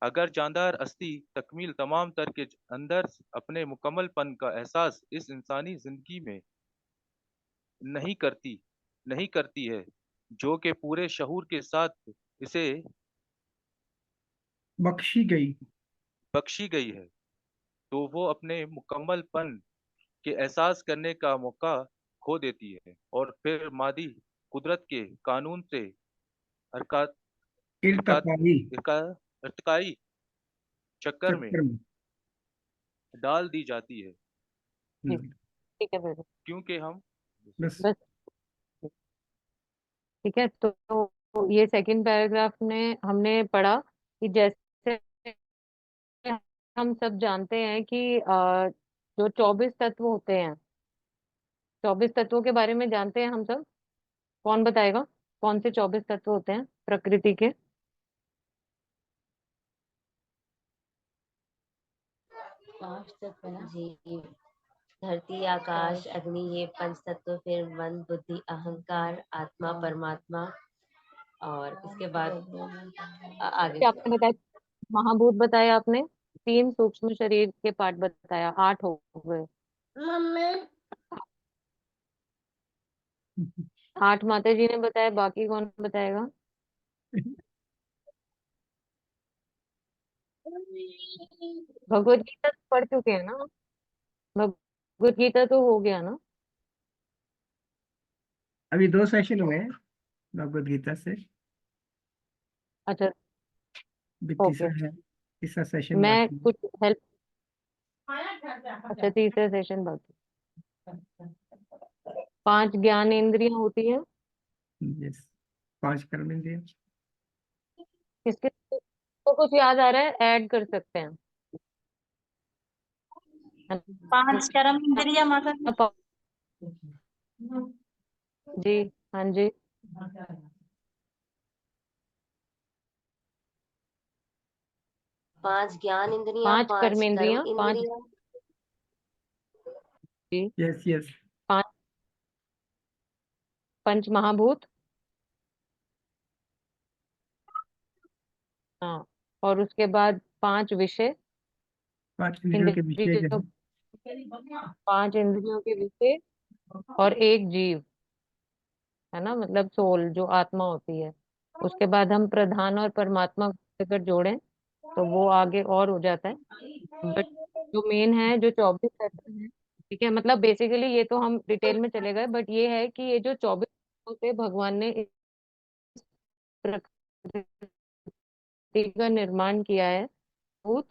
अगर जानदार हस्ती तकमील तमाम तर के अंदर अपने मुकम्मलपन का एहसास इस इंसानी जिंदगी में नहीं करती है जो कि पूरे शहूर के साथ इसे बख्शी गई है, तो वो अपने मुकम्मलपन के एहसास करने का मौका खो देती है और फिर मादी कुदरत के कानून से हरकत इर्तिकाई चक्कर में डाल दी जाती है। ठीक है फिर क्योंकि हम बस बस ठीक है। तो ये सेकंड पैराग्राफ में हमने पढ़ा कि जैसे हम सब जानते हैं कि जो 24 तत्व होते हैं, 24 तत्वों के बारे में जानते हैं हम सब। कौन बताएगा कौन से 24 तत्व होते हैं प्रकृति के? जी, धरती आकाश अग्नि, ये पंच तत्व, फिर मन बुद्धि अहंकार आत्मा परमात्मा, और इसके बाद आगे क्या आपने बताया? महाभूत बताया आपने, 3 सूक्ष्म शरीर के पार्ट बताया, 8 हो गए। 8 माता जी ने बताया, बाकी कौन बताएगा? भगवत गीता तो पढ़ चुके हैं ना? भगवत गीता तो हो गया ना? अभी 2 सेशन हुए हैं भगवद गीता से, अच्छा भी ओके। तीसरा सेशन मैं बाकी कुछ हेल्प, अच्छा तीसरा सेशन बाकी। 5 ज्ञान इंद्रियां होती है। है। यस, 5 कर्म इंद्रिय। इसके तो कुछ याद आ रहा है, ऐड कर सकते हैं। 5 कर्म इंद्रिया माता जी। जी हाँ जी। 5 ज्ञान इंद्रियां, 5 5 कर्म कर्म इंद्रियां, 5 इंद्रियां, जी, यस 5 पंच महाभूत, हाँ, और उसके बाद 5 विषय 5 इंद्रियों के विषय जो इंद्रियों, है। 5 इंद्रियों के विषय और 1 जीव, है ना, मतलब सोल जो आत्मा होती है। उसके बाद हम प्रधान और परमात्मा को अगर जोड़ें तो वो आगे और हो जाता है। बट जो मेन है, जो 24 तत्व है, ठीक है, मतलब बेसिकली ये तो हम डिटेल में चले गए, बट ये है कि ये जो 24 तत्वों से भगवान ने इस प्रकृति का निर्माण किया है, भूत,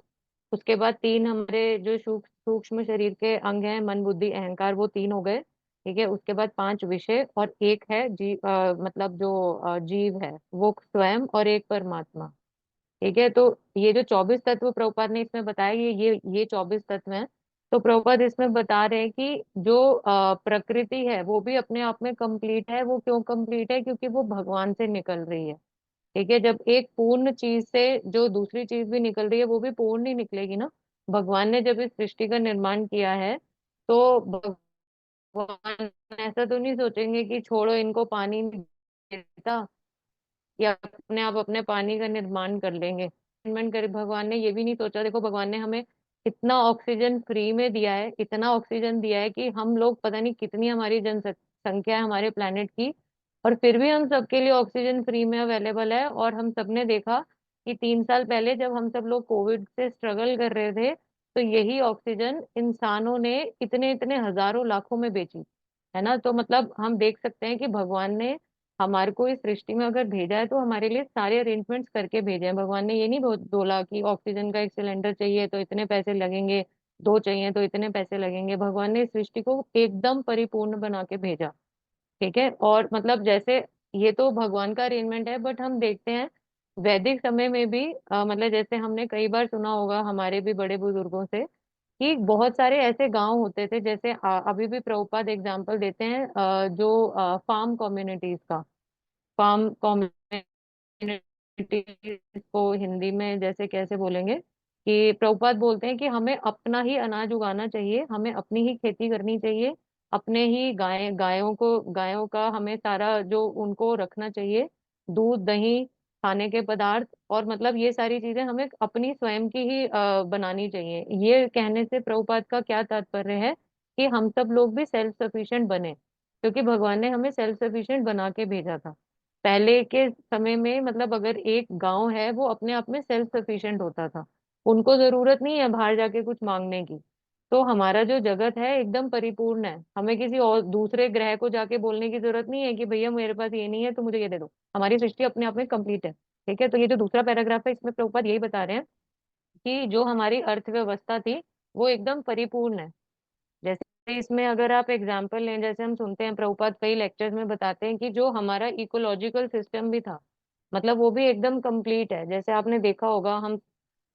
उसके बाद 3 हमारे जो सूक्ष्म शरीर के अंग हैं, मन बुद्धि अहंकार, वो 3 हो गए। ठीक है, उसके बाद 5 विषय और एक है मतलब जो जीव है वो स्वयं, और एक परमात्मा। ठीक है, तो ये जो 24 तत्व प्रभुपाद ने इसमें बताया, ये 24 तत्व हैं। तो प्रभुपाद इसमें बता रहे हैं कि जो प्रकृति है वो भी अपने आप में कंप्लीट है। वो क्यों कंप्लीट है? क्योंकि वो भगवान से निकल रही है। ठीक है, जब एक पूर्ण चीज से जो दूसरी चीज भी निकल रही है, वो भी पूर्ण ही निकलेगी ना। भगवान ने जब इस सृष्टि का निर्माण किया है, तो भगवान ऐसा तो नहीं सोचेंगे कि छोड़ो इनको पानी नहीं देता, या अपने आप अपने पानी का निर्माण कर लेंगे। निर्माण कर भगवान ने ये भी नहीं सोचा। देखो भगवान ने हमें इतना ऑक्सीजन फ्री में दिया है, इतना ऑक्सीजन दिया है कि हम लोग पता नहीं कितनी हमारी जनसंख्या है हमारे प्लेनेट की, और फिर भी हम सबके लिए ऑक्सीजन फ्री में अवेलेबल है। और हम सबने देखा कि 3 साल पहले जब हम सब लोग कोविड से स्ट्रगल कर रहे थे, तो यही ऑक्सीजन इंसानों ने इतने इतने हजारों लाखों में बेची, है ना। तो मतलब हम देख सकते हैं कि भगवान ने हमारे को इस सृष्टि में अगर भेजा है तो हमारे लिए सारे अरेंजमेंट्स करके भेजे हैं। भगवान ने ये नहीं बोला कि ऑक्सीजन का 1 सिलेंडर चाहिए तो इतने पैसे लगेंगे, 2 चाहिए तो इतने पैसे लगेंगे। भगवान ने इस सृष्टि को एकदम परिपूर्ण बना के भेजा। ठीक है, और मतलब जैसे ये तो भगवान का अरेंजमेंट है, बट हम देखते हैं वैदिक समय में भी मतलब जैसे हमने कई बार सुना होगा हमारे भी बड़े बुजुर्गों से कि बहुत सारे ऐसे गांव होते थे, जैसे अभी भी प्रभुपाद एग्जाम्पल देते हैं जो फार्म कम्युनिटीज का। फार्म कम्युनिटीज को हिंदी में जैसे कैसे बोलेंगे, कि प्रभुपाद बोलते हैं कि हमें अपना ही अनाज उगाना चाहिए, हमें अपनी ही खेती करनी चाहिए, अपने ही गायों का हमें सारा जो उनको रखना चाहिए, दूध दही खाने के पदार्थ, और मतलब ये सारी चीजें हमें अपनी स्वयं की ही बनानी चाहिए। ये कहने से प्रभुपाद का क्या तात्पर्य है कि हम सब लोग भी सेल्फ सफिशिएंट बने, क्योंकि भगवान ने हमें सेल्फ सफिशिएंट बना के भेजा था। पहले के समय में मतलब अगर एक गांव है वो अपने आप में सेल्फ सफिशिएंट होता था, उनको जरूरत नहीं है बाहर जाके कुछ मांगने की। तो हमारा जो जगत है एकदम परिपूर्ण है, हमें किसी और दूसरे ग्रह को जाके बोलने की जरूरत नहीं है कि भैया मेरे पास ये नहीं है तो मुझे ये दे दो। हमारी सृष्टि अपने आप में कंप्लीट है। ठीक है, तो ये जो दूसरा पैराग्राफ है इसमें प्रभुपाद यही बता रहे हैं कि जो हमारी अर्थव्यवस्था थी वो एकदम परिपूर्ण है। जैसे इसमें अगर आप एग्जाम्पल लें, जैसे हम सुनते हैं प्रभुपाद कई लेक्चर्स में बताते हैं कि जो हमारा इकोलॉजिकल सिस्टम भी था, मतलब वो भी एकदम कंप्लीट है। जैसे आपने देखा होगा, हम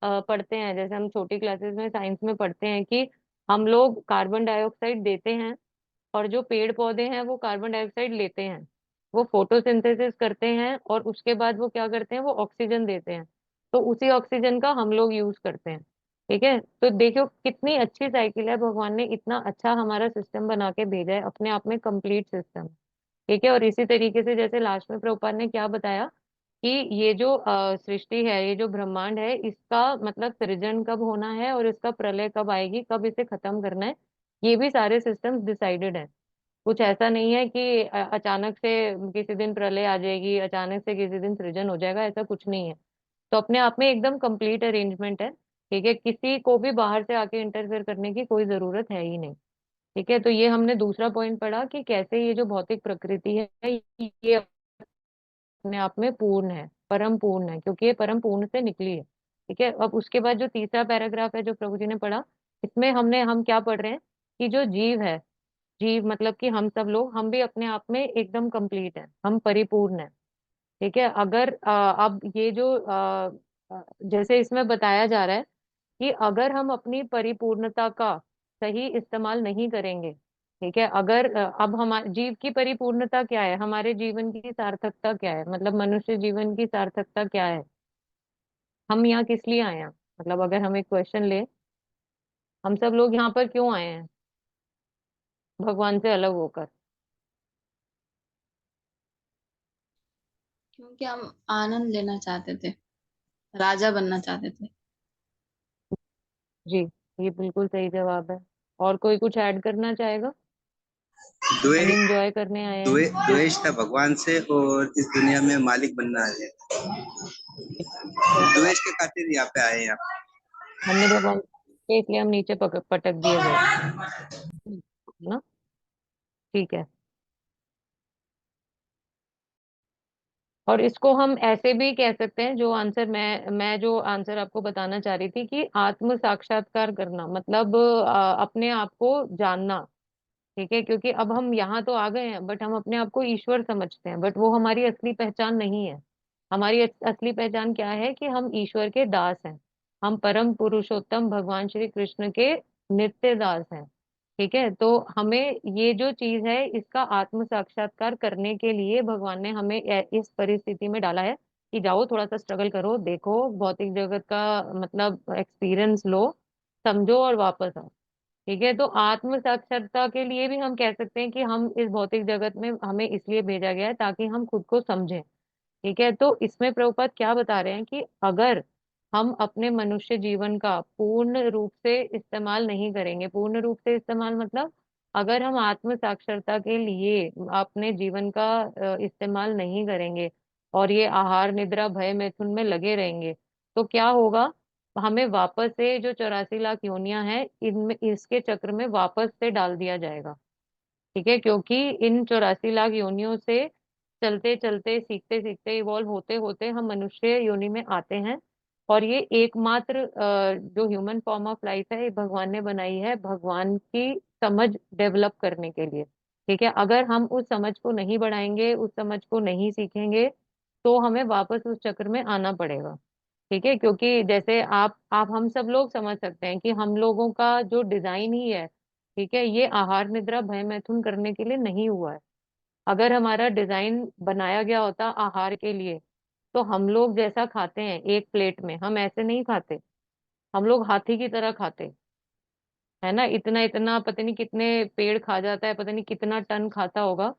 पढ़ते हैं, जैसे हम छोटी क्लासेस में साइंस में पढ़ते हैं कि हम लोग कार्बन डाइऑक्साइड देते हैं और जो पेड़ पौधे हैं वो कार्बन डाइऑक्साइड लेते हैं, वो फोटोसिंथेसिस करते हैं और उसके बाद वो क्या करते हैं, वो ऑक्सीजन देते हैं, तो उसी ऑक्सीजन का हम लोग यूज करते हैं। ठीक है, तो देखो कितनी अच्छी साइकिल है, भगवान ने इतना अच्छा हमारा सिस्टम बना के भेजा है, अपने आप में कंप्लीट सिस्टम। ठीक है, और इसी तरीके से जैसे लास्ट में प्रभुपाद ने क्या बताया कि ये जो सृष्टि है, ये जो ब्रह्मांड है, इसका मतलब सृजन कब होना है और इसका प्रलय कब आएगी, कब इसे खत्म करना है, ये भी सारे सिस्टम्स डिसाइडेड है। कुछ ऐसा नहीं है कि अचानक से किसी दिन प्रलय आ जाएगी, अचानक से किसी दिन सृजन हो जाएगा, ऐसा कुछ नहीं है। तो अपने आप में एकदम कंप्लीट अरेंजमेंट है। ठीक है, किसी को भी बाहर से आके इंटरफेयर करने की कोई जरूरत है ही नहीं। ठीक है, तो ये हमने दूसरा पॉइंट पढ़ा कि कैसे ये जो भौतिक प्रकृति है ये अपने आप में पूर्ण है, परम पूर्ण है, क्योंकि ये परम पूर्ण से निकली है। ठीक है, अब उसके बाद जो तीसरा पैराग्राफ है जो प्रभु जी ने पढ़ा, इसमें हम क्या पढ़ रहे हैं कि जो जीव है, जीव मतलब कि हम सब लोग, हम भी अपने आप में एकदम कंप्लीट है, हम परिपूर्ण है। ठीक है, अगर अब ये जो जैसे इसमें बताया जा रहा है कि अगर हम अपनी परिपूर्णता का सही इस्तेमाल नहीं करेंगे, ठीक है, अगर अब हमारे जीव की परिपूर्णता क्या है, हमारे जीवन की सार्थकता क्या है, मतलब मनुष्य जीवन की सार्थकता क्या है, हम यहाँ किस लिए आए हैं, मतलब अगर हम एक क्वेश्चन ले, हम सब लोग यहाँ पर क्यों आए हैं भगवान से अलग होकर? क्योंकि हम आनंद लेना चाहते थे, राजा बनना चाहते थे। जी, ये बिल्कुल सही जवाब है। और कोई कुछ ऐड करना चाहेगा? हम द्वेष इंजॉय करने आए हैं। द्वेष था भगवान से और इस दुनिया में मालिक बनना है। सही जवाब। द्वेष के खातिर यहाँ पे आए हैं आप। हमने भगवान के, इसलिए हम नीचे पटक दिए गए, है ना? ठीक है, और इसको हम ऐसे भी कह सकते हैं, जो आंसर मैं जो आंसर आपको बताना चाह रही थी कि आत्म साक्षात्कार करना, मतलब अपने आप को जानना। ठीक है, क्योंकि अब हम यहाँ तो आ गए हैं बट हम अपने आप को ईश्वर समझते हैं, बट वो हमारी असली पहचान नहीं है। हमारी असली पहचान क्या है कि हम ईश्वर के दास हैं, हम परम पुरुषोत्तम भगवान श्री कृष्ण के नित्य दास हैं। ठीक है, तो हमें ये जो चीज है इसका आत्म साक्षात्कार करने के लिए भगवान ने हमें इस परिस्थिति में डाला है कि जाओ थोड़ा सा स्ट्रगल करो, देखो भौतिक जगत का मतलब एक्सपीरियंस लो, समझो और वापस आओ। ठीक है, तो आत्म साक्षरता के लिए भी हम कह सकते हैं कि हम इस भौतिक जगत में हमें इसलिए भेजा गया है ताकि हम खुद को समझें। ठीक है, तो इसमें प्रभुपाद क्या बता रहे हैं कि अगर हम अपने मनुष्य जीवन का पूर्ण रूप से इस्तेमाल नहीं करेंगे, पूर्ण रूप से इस्तेमाल मतलब अगर हम आत्म साक्षरता के लिए अपने जीवन का इस्तेमाल नहीं करेंगे और ये आहार निद्रा भय मैथुन में लगे रहेंगे, तो क्या होगा, हमें वापस से जो 84 लाख योनियां हैं इनमें इसके चक्र में वापस से डाल दिया जाएगा। ठीक है, क्योंकि इन 84 लाख योनियों से चलते चलते सीखते सीखते इवॉल्व होते होते हम मनुष्य योनि में आते हैं। और ये एकमात्र जो ह्यूमन फॉर्म ऑफ लाइफ है ये भगवान ने बनाई है भगवान की समझ डेवलप करने के लिए। ठीक है, अगर हम उस समझ को नहीं बढ़ाएंगे, उस समझ को नहीं सीखेंगे, तो हमें वापस उस चक्र में आना पड़ेगा। ठीक है, क्योंकि जैसे आप हम सब लोग समझ सकते हैं कि हम लोगों का जो डिजाइन ही है, ठीक है, ये आहार निद्रा भय मैथुन करने के लिए नहीं हुआ है। अगर हमारा डिजाइन बनाया गया होता आहार के लिए, तो हम लोग जैसा खाते हैं एक प्लेट में, हम ऐसे नहीं खाते। हम लोग हाथी की तरह खाते, है ना, इतना इतना पता नहीं कितने पेड़ खा जाता है, पता नहीं कितना टन खाता होगा।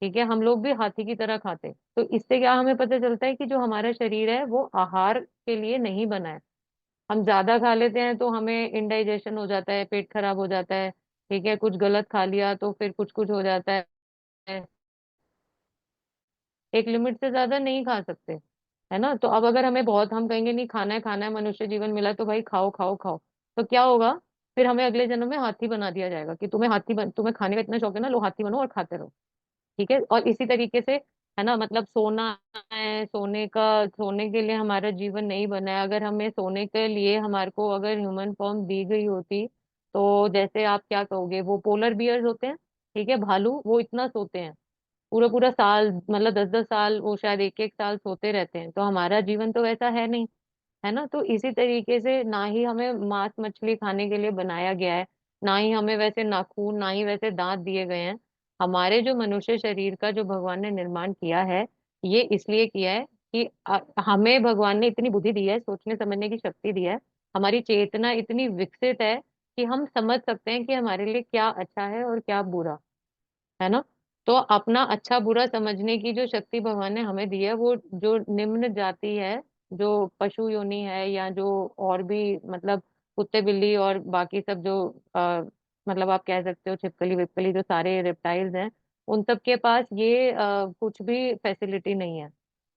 ठीक है, हम लोग भी हाथी की तरह खाते। तो इससे क्या हमें पता चलता है कि जो हमारा शरीर है वो आहार के लिए नहीं बना है। हम ज्यादा खा लेते हैं तो हमें इनडाइजेशन हो जाता है, पेट खराब हो जाता है। ठीक है, कुछ गलत खा लिया तो फिर कुछ कुछ हो जाता है। एक लिमिट से ज्यादा नहीं खा सकते, है ना। तो अब अगर हमें बहुत, हम कहेंगे नहीं खाना है, मनुष्य जीवन मिला तो भाई खाओ खाओ खाओ, तो क्या होगा, फिर हमें अगले जन्म में हाथी बना दिया जाएगा कि तुम्हें खाने का इतना शौक है ना, लो हाथी बनो और खाते रहो। ठीक है, और इसी तरीके से, है ना, मतलब सोना है, सोने के लिए हमारा जीवन नहीं बना है। अगर हमें सोने के लिए हमारे को अगर ह्यूमन फॉर्म दी गई होती, तो जैसे आप क्या कहोगे, वो पोलर बियर्स होते हैं, ठीक है, भालू, वो इतना सोते हैं, पूरा पूरा साल, मतलब 10-10 साल, वो शायद एक एक साल सोते रहते हैं। तो हमारा जीवन तो वैसा है नहीं, है ना। तो इसी तरीके से ना ही हमें मांस मछली खाने के लिए बनाया गया है, ना ही हमें वैसे नाखून, ना ही वैसे दांत दिए गए हैं। हमारे जो मनुष्य शरीर का जो भगवान ने निर्माण किया है, ये इसलिए किया है कि हमें भगवान ने इतनी बुद्धि दी है, सोचने समझने की शक्ति दी है, हमारी चेतना इतनी विकसित है कि हम समझ सकते हैं कि हमारे लिए क्या अच्छा है और क्या बुरा, है ना। तो अपना अच्छा बुरा समझने की जो शक्ति भगवान ने हमें दी है, वो जो निम्न जाति है, जो पशु योनि है, या जो और भी मतलब कुत्ते बिल्ली और बाकी सब जो मतलब आप कह सकते हो छिपकली विपकली, जो सारे रेप्टाइल्स हैं, उन सब के पास ये कुछ भी फैसिलिटी नहीं है।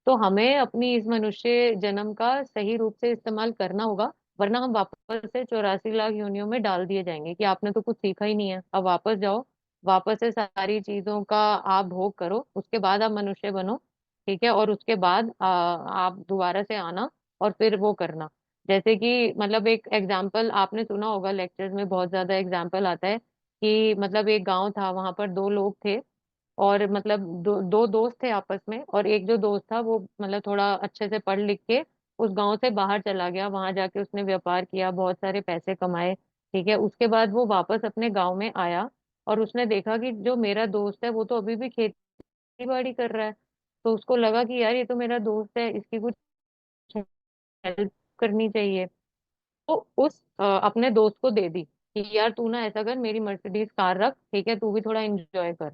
तो हमें अपनी इस मनुष्य जन्म का सही रूप से इस्तेमाल करना होगा, वरना हम वापस से 84 लाख योनियों में डाल दिए जाएंगे कि आपने तो कुछ सीखा ही नहीं है, अब वापस जाओ, वापस से सारी चीजों का आप भोग करो, उसके बाद आप मनुष्य बनो। ठीक है, और उसके बाद आप दोबारा से आना और फिर वो करना। जैसे कि मतलब एक एग्जाम्पल आपने सुना होगा, लेक्चर्स में बहुत ज्यादा एग्जाम्पल आता है कि मतलब एक गांव था, वहां पर दो लोग थे, और मतलब दो दोस्त थे आपस में, और एक जो दोस्त था वो मतलब थोड़ा अच्छे से पढ़ लिख के उस गांव से बाहर चला गया, वहां जाके उसने व्यापार किया, बहुत सारे पैसे कमाए। ठीक है, उसके बाद वो वापस अपने गांव में आया, और उसने देखा कि जो मेरा दोस्त है वो तो अभी भी खेती बाड़ी कर रहा है। तो उसको लगा कि यार ये तो मेरा दोस्त है, इसकी कुछ हेल्प करनी चाहिए। तो उस अपने दोस्त को दे दी कि यार तू ना ऐसा कर, मेरी मर्सिडीज कार रख, ठीक है, तू भी थोड़ा एंजॉय कर।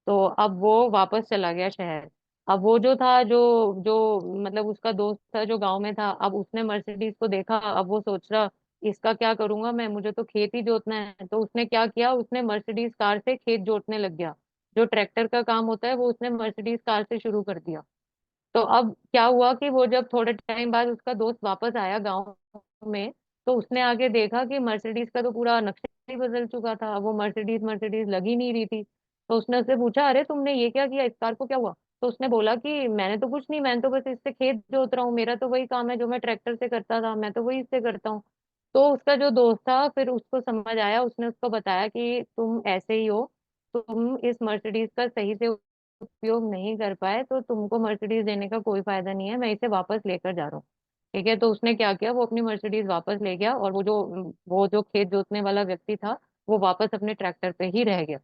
तो अब वो वापस चला गया शहर। अब वो जो था, जो जो मतलब उसका दोस्त था जो गांव में था, अब उसने मर्सिडीज को देखा, अब वो सोच रहा इसका क्या करूंगा मैं, मुझे तो खेत ही जोतना है। तो उसने क्या किया, उसने मर्सिडीज कार से खेत जोतने लग गया, जो ट्रैक्टर का काम होता है वो उसने मर्सिडीज कार से शुरू कर दिया। तो अब क्या हुआ कि वो जब थोड़े टाइम बाद उसका दोस्त वापस आया गांव में, तो उसने आगे देखा कि मर्सिडीज का तो पूरा नक्शा ही बदल चुका था, वो मर्सिडीज मर्सिडीज लगी नहीं रही थी। तो उसने उससे पूछा, अरे तुमने ये क्या किया, इस कार को क्या हुआ। तो उसने बोला कि मैंने तो कुछ नहीं, मैंने तो बस इससे खेत जोत रहा हूँ, मेरा तो वही काम है जो मैं ट्रैक्टर से करता था, मैं तो वही इससे करता हूँ। तो उसका जो दोस्त था, फिर उसको समझ आया, उसने उसको बताया कि तुम ऐसे ही हो, तुम इस मर्सिडीज का सही से उपयोग नहीं कर पाए, तो तुमको मर्सिडीज देने का कोई फायदा नहीं है, मैं इसे वापस लेकर जा रहा हूँ। ठीक है, तो उसने क्या किया, वो अपनी मर्सिडीज वापस ले गया, और वो जो खेत जोतने वाला व्यक्ति था, वो वापस अपने ट्रैक्टर पे ही रह गया।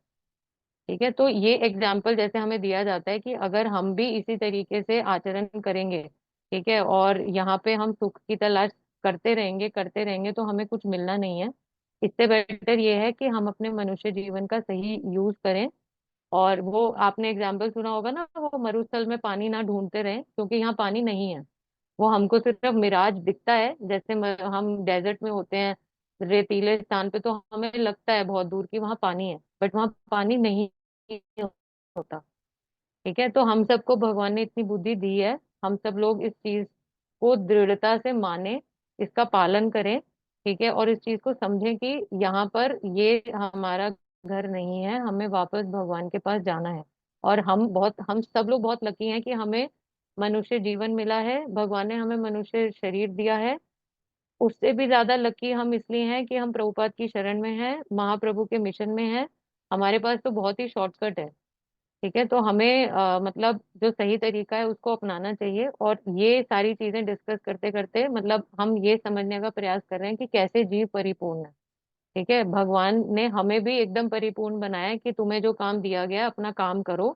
ठीक है, तो ये एग्जाम्पल जैसे हमें दिया जाता है कि अगर हम भी इसी तरीके से आचरण करेंगे, ठीक है, और यहाँ पे हम सुख की तलाश करते रहेंगे तो हमें कुछ मिलना नहीं है। इससे बेटर ये है कि हम अपने मनुष्य जीवन का सही यूज करें। और वो आपने एग्जाम्पल सुना होगा ना, वो मरुस्थल में पानी ना ढूंढते रहें, क्योंकि यहाँ पानी नहीं है। वो हमको सिर्फ मिराज दिखता है, जैसे हम डेजर्ट में होते हैं, रेतीले स्थान पे, तो हमें लगता है बहुत दूर की वहां पानी है, बट वहां पानी नहीं होता। ठीक है, तो हम सबको भगवान ने इतनी बुद्धि दी है, हम सब लोग इस चीज को दृढ़ता से माने, इसका पालन करें। ठीक है, और इस चीज को समझें कि यहाँ पर ये हमारा घर नहीं है, हमें वापस भगवान के पास जाना है। और हम सब लोग बहुत लकी हैं कि हमें मनुष्य जीवन मिला है, भगवान ने हमें मनुष्य शरीर दिया है। उससे भी ज्यादा लकी हम इसलिए हैं कि हम प्रभुपाद की शरण में हैं, महाप्रभु के मिशन में हैं। हमारे पास तो बहुत ही शॉर्टकट है। ठीक है, तो हमें मतलब जो सही तरीका है उसको अपनाना चाहिए। और ये सारी चीजें डिस्कस करते करते मतलब हम ये समझने का प्रयास कर रहे हैं कि कैसे जीव परिपूर्ण है। ठीक है, भगवान ने हमें भी एकदम परिपूर्ण बनाया है कि तुम्हें जो काम दिया गया अपना काम करो।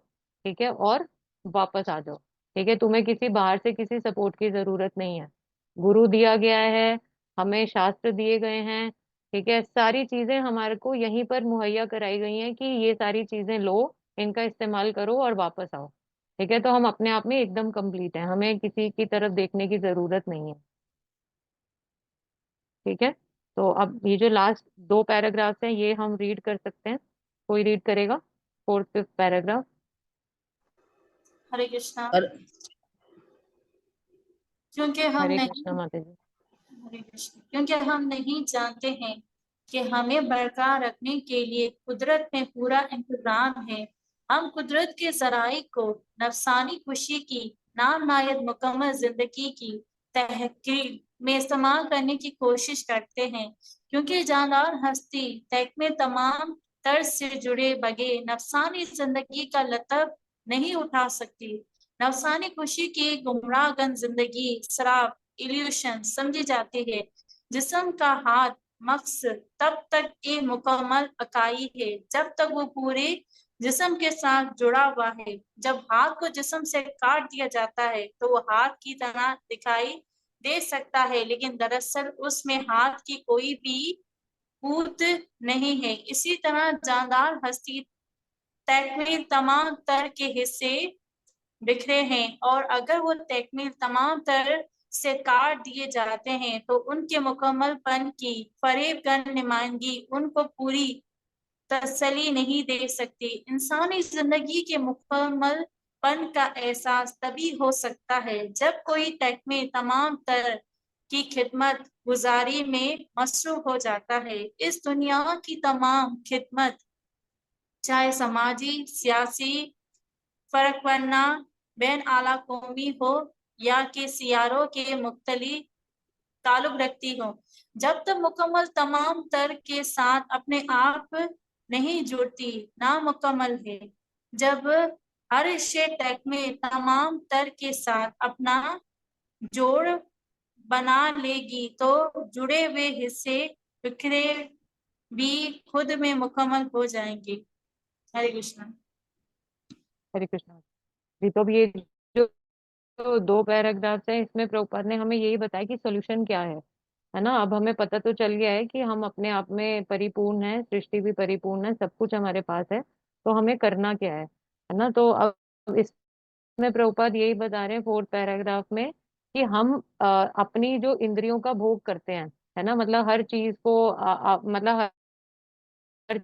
ठीक है, और वापस आ जाओ। ठीक है, तुम्हें किसी बाहर से किसी सपोर्ट की जरूरत नहीं है। गुरु दिया गया है, हमें शास्त्र दिए गए हैं। ठीक है, सारी चीजें हमारे को यहीं पर मुहैया कराई गई हैं कि ये सारी चीजें लो, इनका इस्तेमाल करो और वापस आओ। ठीक है, तो हम अपने आप में एकदम कंप्लीट हैं, हमें किसी की तरफ देखने की जरूरत नहीं है। ठीक है, तो अब ये जो लास्ट दो पैराग्राफ्स हैं ये हम रीड कर सकते हैं। कोई रीड करेगा 4th 5th पैराग्राफ? हरे कृष्णा। और क्योंकि हम हरे नहीं कृष्णा माता जी। हरे कृष्ण। क्योंकि हम नहीं जानते हैं कि हमें बरकरार रखने के लिए कुदरत में पूरा इंतजाम है। हम कुदरत के जराए को नफसानी खुशी की नामायद मुकम्मल जिंदगी की तहकीर में इस्तेमाल करने की कोशिश करते हैं, क्योंकि जानदार हस्ती तक में तमाम तर्ज से जुड़े बगैर नफसानी जिंदगी का लतब नहीं उठा सकती। नफसानी खुशी की गुमराहगन जिंदगी शराब इल्यूशन समझी जाती है। जिस्म का हाथ मकसद तब तक एक मुकम्मल इकाई है जब तक वो पूरे जिस्म के साथ जुड़ा हुआ है। जब हाथ को जिस्म से काट दिया जाता है तो वो हाथ की तरह दिखाई दे सकता है, लेकिन दरअसल उसमें हाथ की कोई भी पूत नहीं है। इसी तरह जानदार हस्ती तकमील तमाम तर के हिस्से बिखरे हैं, और अगर वो तकमील तमाम तरह से काट दिए जाते हैं तो उनके मुकम्मलपन की फरेबगन नुमाइंदगी उनको पूरी तसल्ली नहीं दे सकती। इंसानी जिंदगी के मुकम्मलपन का एहसास तभी हो सकता है जब कोई तकमील तमाम तरह की खिदमत गुजारी में मसरूफ हो जाता है। इस दुनिया की तमाम खिदमत, चाहे समाजी सियासी फर्क वरना बैन आला कौमी हो या कि सियारों के मुख्तलिफ ताल्लुक रखती हो, जब तक मुकम्मल तमाम तर के साथ अपने आप नहीं जुड़ती नामुकम्मल है। जब हर शे तक में तमाम तर के साथ अपना जोड़ बना लेगी तो जुड़े हुए हिस्से बिखरे भी खुद में मुकम्मल हो जाएंगे। हरे कृष्णा। हरे कृष्णा जी। तो अब ये जो दो पैराग्राफ्स हैं इसमें प्रभुपाद ने हमें यही बताया कि सोल्यूशन क्या है ना। अब हमें पता तो चल गया है कि हम अपने आप में परिपूर्ण है, सृष्टि भी परिपूर्ण है, सब कुछ हमारे पास है। तो हमें करना क्या है ना। तो अब इसमें प्रभुपाद यही बता रहे हैं 4th पैराग्राफ में कि हम अपनी जो इंद्रियों का भोग करते हैं, है ना, मतलब हर चीज को मतलब हर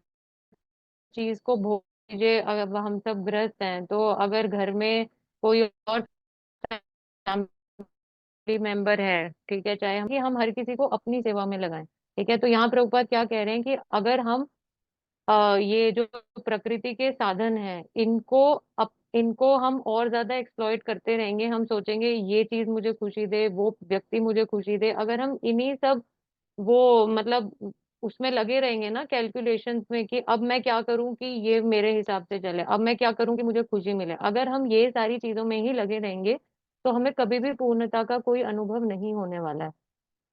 चीज को भोग लीजिए। अब हम सब ग्रस्त हैं तो अगर घर में कोई और फैमिली मेंबर है, ठीक है, चाहे हम कि हम हर किसी को अपनी सेवा में लगाएं। ठीक है, तो यहाँ प्रभुपाद क्या कह रहे हैं कि अगर हम ये जो प्रकृति के साधन हैं इनको हम और ज्यादा एक्सप्लॉइट करते रहेंगे, हम सोचेंगे ये चीज मुझे खुशी दे, वो व्यक्ति मुझे खुशी दे, अगर हम इन्हीं सब वो मतलब उसमें लगे रहेंगे ना कैलकुलेशंस में कि अब मैं क्या करूं कि ये मेरे हिसाब से चले, अब मैं क्या करूं कि मुझे खुशी मिले, अगर हम ये सारी चीजों में ही लगे रहेंगे तो हमें कभी भी पूर्णता का कोई अनुभव नहीं होने वाला है।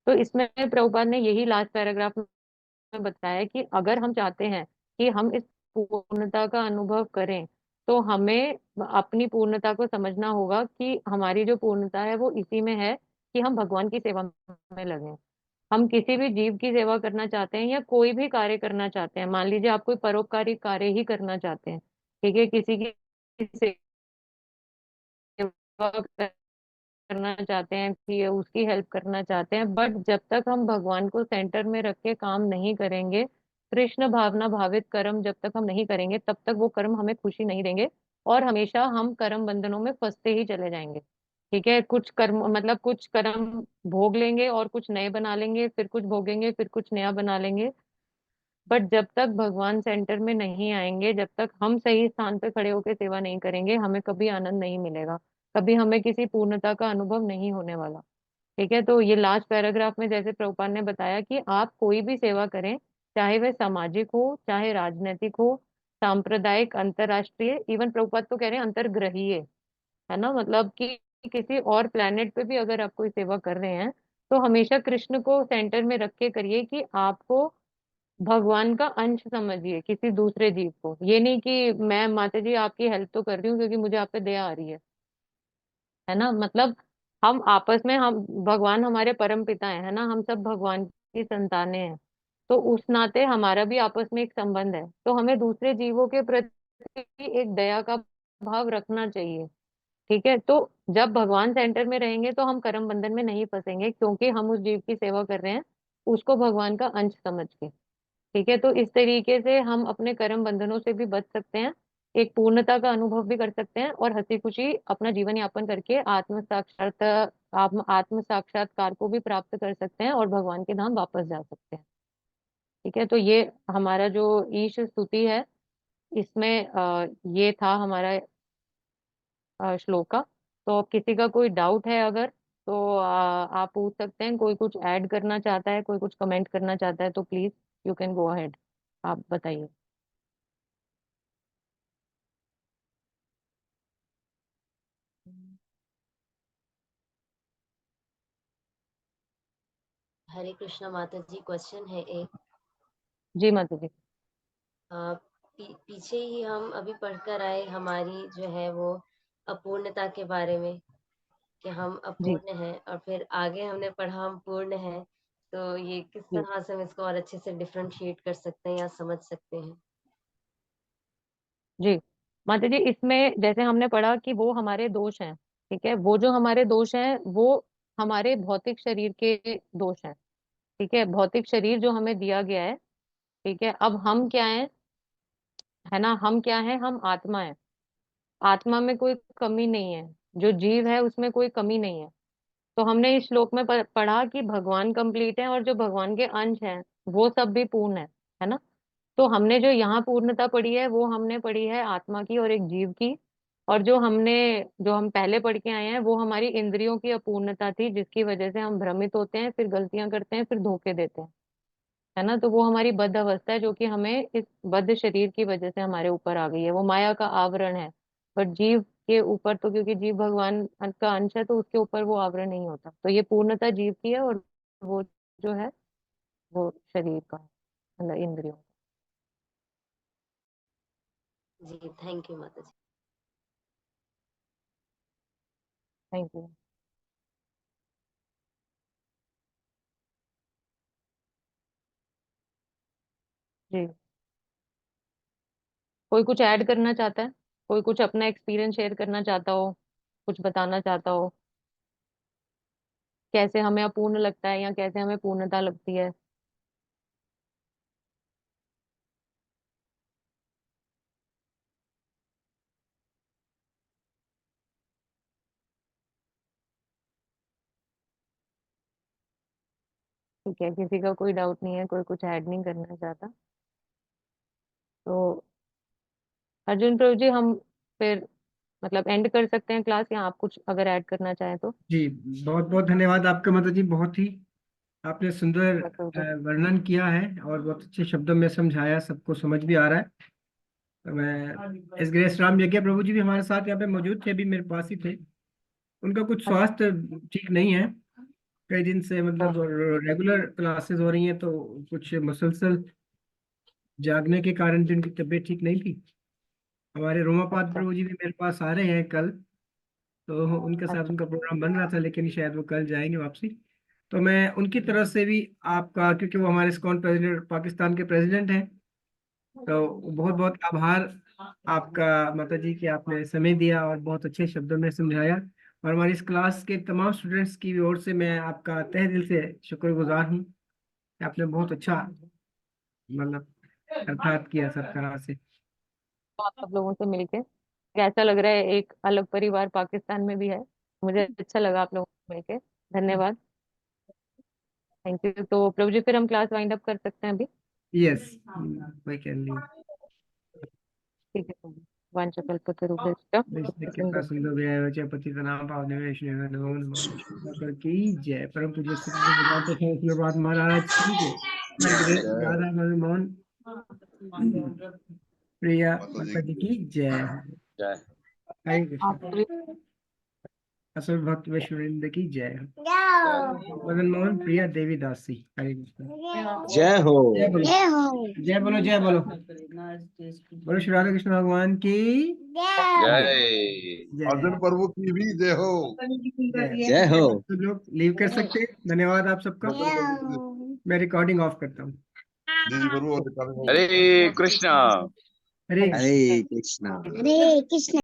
तो इसमें प्रभुपाद ने यही लास्ट पैराग्राफ में बताया कि अगर हम चाहते हैं कि हम इस पूर्णता का अनुभव करें तो हमें अपनी पूर्णता को समझना होगा कि हमारी जो पूर्णता है वो इसी में है कि हम भगवान की सेवा में लगे। हम किसी भी जीव की सेवा करना चाहते हैं या कोई भी कार्य करना चाहते हैं, मान लीजिए आप कोई परोपकारी कार्य ही करना चाहते हैं, ठीक है, किसी की सेवा करना चाहते हैं कि उसकी हेल्प करना चाहते हैं, बट जब तक हम भगवान को सेंटर में रख के काम नहीं करेंगे, कृष्ण भावना भावित कर्म जब तक हम नहीं करेंगे तब तक वो कर्म हमें खुशी नहीं देंगे और हमेशा हम कर्म बंधनों में फंसते ही चले जाएंगे। ठीक है, कुछ कर्म मतलब कुछ कर्म भोग लेंगे और कुछ नए बना लेंगे, फिर कुछ भोगेंगे फिर कुछ नया बना लेंगे। बट जब तक भगवान सेंटर में नहीं आएंगे, जब तक हम सही स्थान पे खड़े होकर सेवा नहीं करेंगे, हमें कभी आनंद नहीं मिलेगा, कभी हमें किसी पूर्णता का अनुभव नहीं होने वाला। ठीक है, तो ये लास्ट पैराग्राफ में जैसे प्रभुपाद ने बताया कि आप कोई भी सेवा करें, चाहे वह सामाजिक हो चाहे राजनीतिक हो सांप्रदायिक, अंतरराष्ट्रीय, इवन प्रभुपाद तो कह रहे हैं अंतरग्रहीय, है ना, मतलब कि किसी और प्लेनेट पे भी अगर आप कोई सेवा कर रहे हैं तो हमेशा कृष्ण को सेंटर में रख के करिए, कि आपको भगवान का अंश समझिए किसी दूसरे जीव को। ये नहीं कि मैं माता जी आपकी हेल्प तो कर रही हूँ क्योंकि मुझे आप पे दया आ रही है ना, मतलब हम आपस में, हम भगवान हमारे परम पिता है ना, हम सब भगवान की संतानें हैं। तो उस नाते हमारा भी आपस में एक संबंध है, तो हमें दूसरे जीवों के प्रति एक दया का भाव रखना चाहिए। ठीक है, तो जब भगवान सेंटर में रहेंगे तो हम कर्म बंधन में नहीं फंसेंगे, क्योंकि हम उस जीव की सेवा कर रहे हैं उसको भगवान का अंश समझ के। ठीक है, तो इस तरीके से हम अपने कर्म बंधनों से भी बच सकते हैं, एक पूर्णता का अनुभव भी कर सकते हैं, और हंसी खुशी अपना जीवन यापन करके आत्म साक्षात्कार को भी प्राप्त कर सकते हैं और भगवान के धाम वापस जा सकते हैं। ठीक है, तो ये हमारा जो ईश स्तुति है, इसमें ये था हमारा श्लोका। तो अब किसी का कोई डाउट है अगर, तो आप पूछ सकते हैं। कोई कुछ ऐड करना चाहता है, कोई कुछ कमेंट करना चाहता है, तो please you can go ahead, आप बताइए। हरे कृष्णा माता जी, क्वेश्चन है एक। जी माता जी। पीछे ही हम अभी पढ़कर आए हमारी जो है वो अपूर्णता के बारे में, कि हम जी अपूर्ण हैं, और फिर आगे हमने पढ़ा हम पूर्ण हैं। तो ये किस जी तरह से हम इसको और अच्छे से डिफरेंशिएट कर सकते हैं या समझ सकते हैं? जी माता जी, इसमें जैसे हमने पढ़ा कि वो हमारे दोष हैं। ठीक है, वो जो हमारे दोष हैं वो हमारे भौतिक शरीर के दोष हैं। ठीक है, भौतिक शरीर जो हमें दिया गया है। ठीक है, अब हम क्या हैं, है ना, हम क्या हैं, हम आत्मा है। आत्मा में कोई कमी नहीं है, जो जीव है उसमें कोई कमी नहीं है। तो हमने इस श्लोक में पढ़ा कि भगवान कंप्लीट है और जो भगवान के अंश हैं वो सब भी पूर्ण है ना। तो हमने जो यहाँ पूर्णता पढ़ी है वो हमने पढ़ी है आत्मा की और एक जीव की। और जो हम पहले पढ़ के आए हैं वो हमारी इंद्रियों की अपूर्णता थी, जिसकी वजह से हम भ्रमित होते हैं, फिर गलतियां करते हैं, फिर धोखे देते हैं, है ना। तो वो हमारी बद्ध अवस्था है जो कि हमें इस बद्ध शरीर की वजह से हमारे ऊपर आ गई है, वो माया का आवरण है। बट जीव के ऊपर तो, क्योंकि जीव भगवान का अंश है, तो उसके ऊपर वो आवरण नहीं होता। तो ये पूर्णता जीव की है, और वो जो है वो शरीर का है, मतलब इंद्रियों का। जी थैंक यू माता जी। Thank you. जी, कोई कुछ ऐड करना चाहता है, कोई कुछ अपना एक्सपीरियंस शेयर करना चाहता हो, कुछ बताना चाहता हो, कैसे हमें अपूर्ण लगता है या कैसे हमें पूर्णता लगती है। ठीक है, किसी का कोई डाउट नहीं है, कोई कुछ ऐड नहीं करना चाहता, तो अर्जुन प्रभु जी हम फिर मतलब एंड कर सकते हैं क्लास, या आप कुछ अगर ऐड करना चाहें तो। जी बहुत बहुत धन्यवाद आपका माता जी, बहुत ही आपने सुंदर प्रभु जी। वर्णन किया है और बहुत अच्छे शब्दों में समझाया, सबको समझ भी आ रहा है। तो मैं एस ग्रेस राम यज्ञ प्रभु जी भी हमारे साथ यहाँ पे मौजूद थे, अभी मेरे पास ही थे। उनका कुछ अच्छा। स्वास्थ्य ठीक नहीं है, कई दिन से, मतलब रेगुलर क्लासेस हो रही हैं तो कुछ मुसलसल जागने के कारण भी उनकी तबीयत ठीक नहीं थी। हमारे रोमापाद अच्छा। प्रभु जी भी मेरे पास आ रहे हैं कल, तो उनके साथ अच्छा। उनका प्रोग्राम बन रहा था, लेकिन शायद वो कल जाएंगे वापसी। तो मैं उनकी तरफ से भी आपका, क्योंकि वो हमारे इस्कॉन प्रेसिडेंट, पाकिस्तान के प्रेसिडेंट हैं, तो बहुत हाँ। बहुत आभार आपका माता जी कि आपने समय दिया और बहुत अच्छे शब्दों में समझाया। और हमारी इस क्लास के तमाम स्टूडेंट्स की ओर से मैं आपका तहे दिल से शुक्रगुजार हूँ कि आपने बहुत अच्छा, मतलब अर्थात किया सब तरह से। तो आप सब लोगों से मिलके कैसा लग रहा है, एक अलग परिवार पाकिस्तान में भी है, मुझे अच्छा लगा आप लोगों से मिलके। धन्यवाद। Thank you. तो प्रभु जी फिर हम क्लास वाइंड अप कर सकते हैं अभी। Yes, we can leave. ठीक है प्रभु जी। वांछकल्पतरुभ्यश्च कृपा कृपा सिंधु। सिंधु व्यय पतितनां पावने वैष्णव नमो नमः। शंकर की जय। परम पूज्य श्री भगवान तो बात महाराज की जय। हरे कृष्ण राधा मदन मोहन। प्रिया माता जी माता जी की जय हो। जय हरे कृष्ण। असुर भक्त विश्वविंद की जय हो। मदन मोहन प्रिया देवी दासी। हरे कृष्ण। जय हो। जय बोलो जय बोलो जय बोलो। बोलो श्री राधा कृष्ण भगवान की जय। जय। अर्जुन प्रभु की भी जय हो। जय हो। तो लोग लीव कर सकते हैं। धन्यवाद आप सबका। मैं रिकॉर्डिंग ऑफ करता हूँ। जी गुरु और हरे कृष्णा। हरे हरे कृष्णा। हरे कृष्ण।